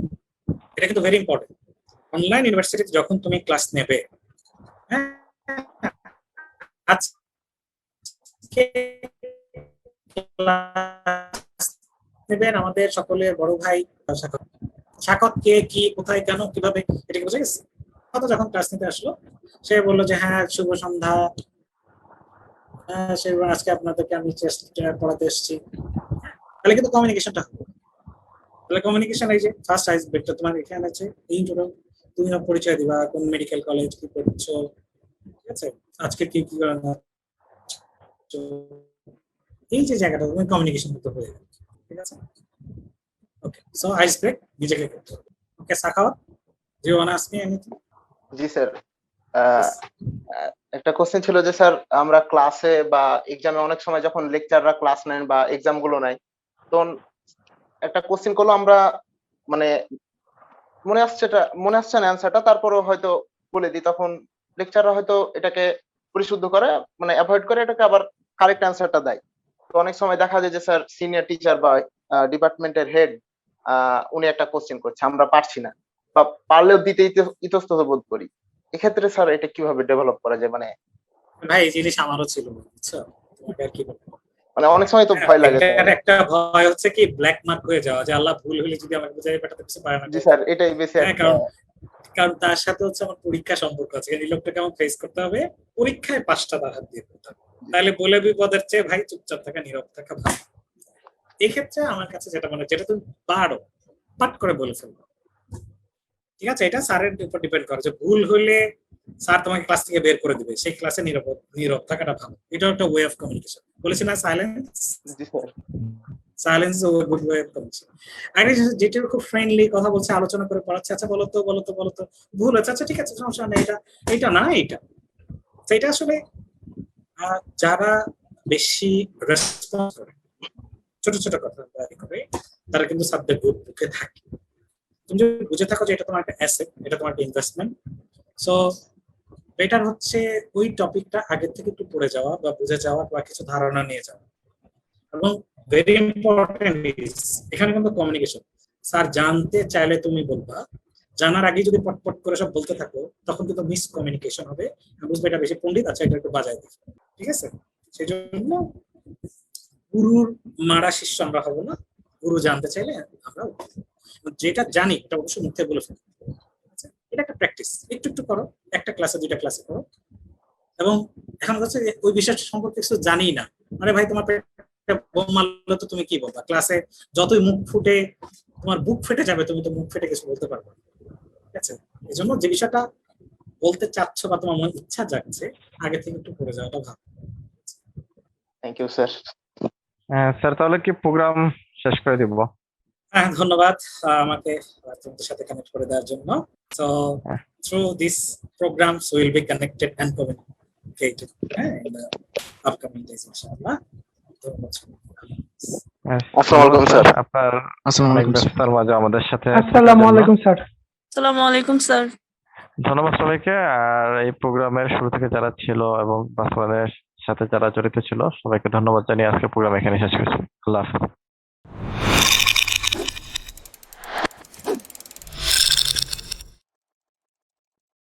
এটা কিন্তু ভেরি ইম্পর্টেন্ট। অনলাইন ইউনিভার্সিটিতে যখন তুমি ক্লাস নেবে, হ্যাঁ, আজকে ক্লাস নেবেন আমাদের সকলের বড় ভাই সাকত। সাকত কে, কি, কোথায়, কেন, কিভাবে, এটা কি বুঝে গেছে? হয়তো যখন ক্লাস নিতে আসলো, সে বললো যে হ্যাঁ শুভ সন্ধ্যা, সে আজকে আপনাদেরকে আমি পড়াতে এসেছি। তাহলে কিন্তু কমিউনিকেশনটা হবে। তাহলে কমিউনিকেশন এই যে ফার্স্ট আইস ব্রেকটা তোমার এখানে আছে। ইন্ট্রো, তুমি পরিচয় দিবা কোন মেডিকেল কলেজ কি পড়ছো, ঠিক আছে, আজকে কি কি করানো, এই যে জায়গাটা তুমি কমিউনিকেশন করতে হয়ে যাবে, ঠিক আছে। ওকে, সো আইস ব্রেক নিজেকে করতে হবে। Okay Sakhawat, do you want to ask me anything? জি স্যার, একটা কোশ্চেন ছিল যে স্যার আমরা ক্লাসে বা এক্সামে অনেক সময় যখন লেকচাররা ক্লাস নেন বা এক্সাম গুলো নেয়, তখন একটা কোশ্চেন করলো আমরা মানে মনে আসছে না অ্যান্সারটা, তারপরেও হয়তো বলে দিই, তখন লেকচাররা হয়তো এটাকে পরিশুদ্ধ করে মানে অ্যাভয়েড করে এটাকে আবার কারেক্ট অ্যান্সারটা দেয়। তো অনেক সময় দেখা যায় যে স্যার সিনিয়র টিচার বা ডিপার্টমেন্টের হেড উনি একটা কোশ্চেন করছে, আমরা পারছি না বা পারলেও দিতে ইতস্তত বোধ করি। এক্ষেত্রে স্যার এটা কিভাবে ডেভেলপ করা যায়? মানে ভাই এই জিনিস আমারও ছিল, বুঝছো, তোমাকে আর কি বলবো। মানে অনেক সময় তো ভয় লাগে স্যার। একটা ভয় হচ্ছে কি ব্ল্যাক মার্ক হয়ে যাওয়া, যে আল্লাহ ভুল হলে যদি আমাকে বুঝাই পাঠাতে কিছু পারে না। জি স্যার, এটাই বেশি হ্যাঁ, কারণ তার সাথে হচ্ছে আমার পরীক্ষা সম্পর্ক আছে, এই লোকটাকে আমার ফেস করতে হবে, পরীক্ষায় 5টা তার হাত দিয়ে করতে হবে। তাহলে বলে বিপদের চেয়ে ভাই চুপচাপ থাকা, নীরব থাকা ভালো। এক্ষেত্রে আমার কাছে যেটা মনে হয়, যেটা তুমি পারো পাট করে বলে ফেলবো, ঠিক আছে। এটা স্যারের উপর ডিপেন্ড করে যে ভুল হলে স্যার তোমাকে ক্লাস থেকে বের করে দিবে, সেই ক্লাসে নীরব থাকাটা ভালো। এটা একটা ওয়ে অফ কমিউনিকেশন। বলেছি না সাইলেন্স, জি sir. Silence is good way of communication. আর যেটা খুব ফ্রেন্ডলি কথা বলছে, আলোচনা করে পড়াচ্ছে, আচ্ছা বলো তো ভুল আছে, আচ্ছা ঠিক আছে সমস্যা নেই, এটা না এটা। সেটা আসলে যারা বেশি রেসপন্স করে, ছোট ছোট কথা করে, তারা কিন্তু সাবজেক্ট বুকে থাকে। তুমি যদি বুঝে থাকো যে এটা তোমার একটা অ্যাসেট, এটা তোমার একটা ইনভেস্টমেন্ট, সো বেটার হচ্ছে ওই টপিকটা আগে থেকে একটু পড়ে যাওয়া বা বুঝে যাওয়া বা কিছু ধারণা নিয়ে যাওয়া। এবং ভেরি ইম্পর্টেন্ট ইজ এখানে কিন্তু কমিউনিকেশন। স্যার জানতে চাইলে তুমি বলবা, জানার আগে যদি পটপট করে সব বলতে থাকো তখন কিন্তু মিস কমিউনিকেশন হবে। বুঝবে এটা বেশি পণ্ডিত, আচ্ছা এটা একটু বাজায় দিই, ঠিক আছে। সেই জন্য গুরুর মারা শিষ্য আমরা হবো না, গুরু জানতে চাইলে আমরা যেটা জানি এটা অবশ্যই মুখে বলে ফেলবো। এটা একটা প্র্যাকটিস, একটু একটু করো, একটা ক্লাসে 2টা ক্লাসে করো। এবং এখন হচ্ছে ওই বিষয় সম্পর্কে কিছু জানি না, আরে ভাই তোমার বোম মারলো তো তুমি কি বলবা? ক্লাসে যতই মুখ ফুটে, তোমার বুক ফেটে যাবে, তুমি তো মুখ ফেটে কিছু বলতে পারবে না, ঠিক আছে। এই জন্য যে বিষয়টা বলতে চাচ্ছ বা তোমার মনে ইচ্ছা জাগছে, আগে থেকে একটু পড়ে যাওয়াটা ভালো। Thank you sir. স্যার তাহলে কি প্রোগ্রাম শেষ করে দিব? হ্যাঁ, ধন্যবাদ আমাকে তোমাদের সাথে কানেক্ট করে দেওয়ার জন্য। So through these programs we will be connected and communicated in the upcoming days inshallah. আসসালামু আলাইকুম স্যার। আপনার অনেক ব্যস্ততার মাঝে আমাদের সাথে আসসালামু আলাইকুম স্যার। আসসালামু আলাইকুম স্যার। ধন্যবাদ সবাইকে। আর এই প্রোগ্রামের শুরু থেকে যারা ছিল এবং বাস্তবায়নের সাথে যারা জড়িত ছিল সবাইকে ধন্যবাদ জানিয়ে আজকে প্রোগ্রাম এখানে শেষ করছি। আল্লাহ হাফেজ।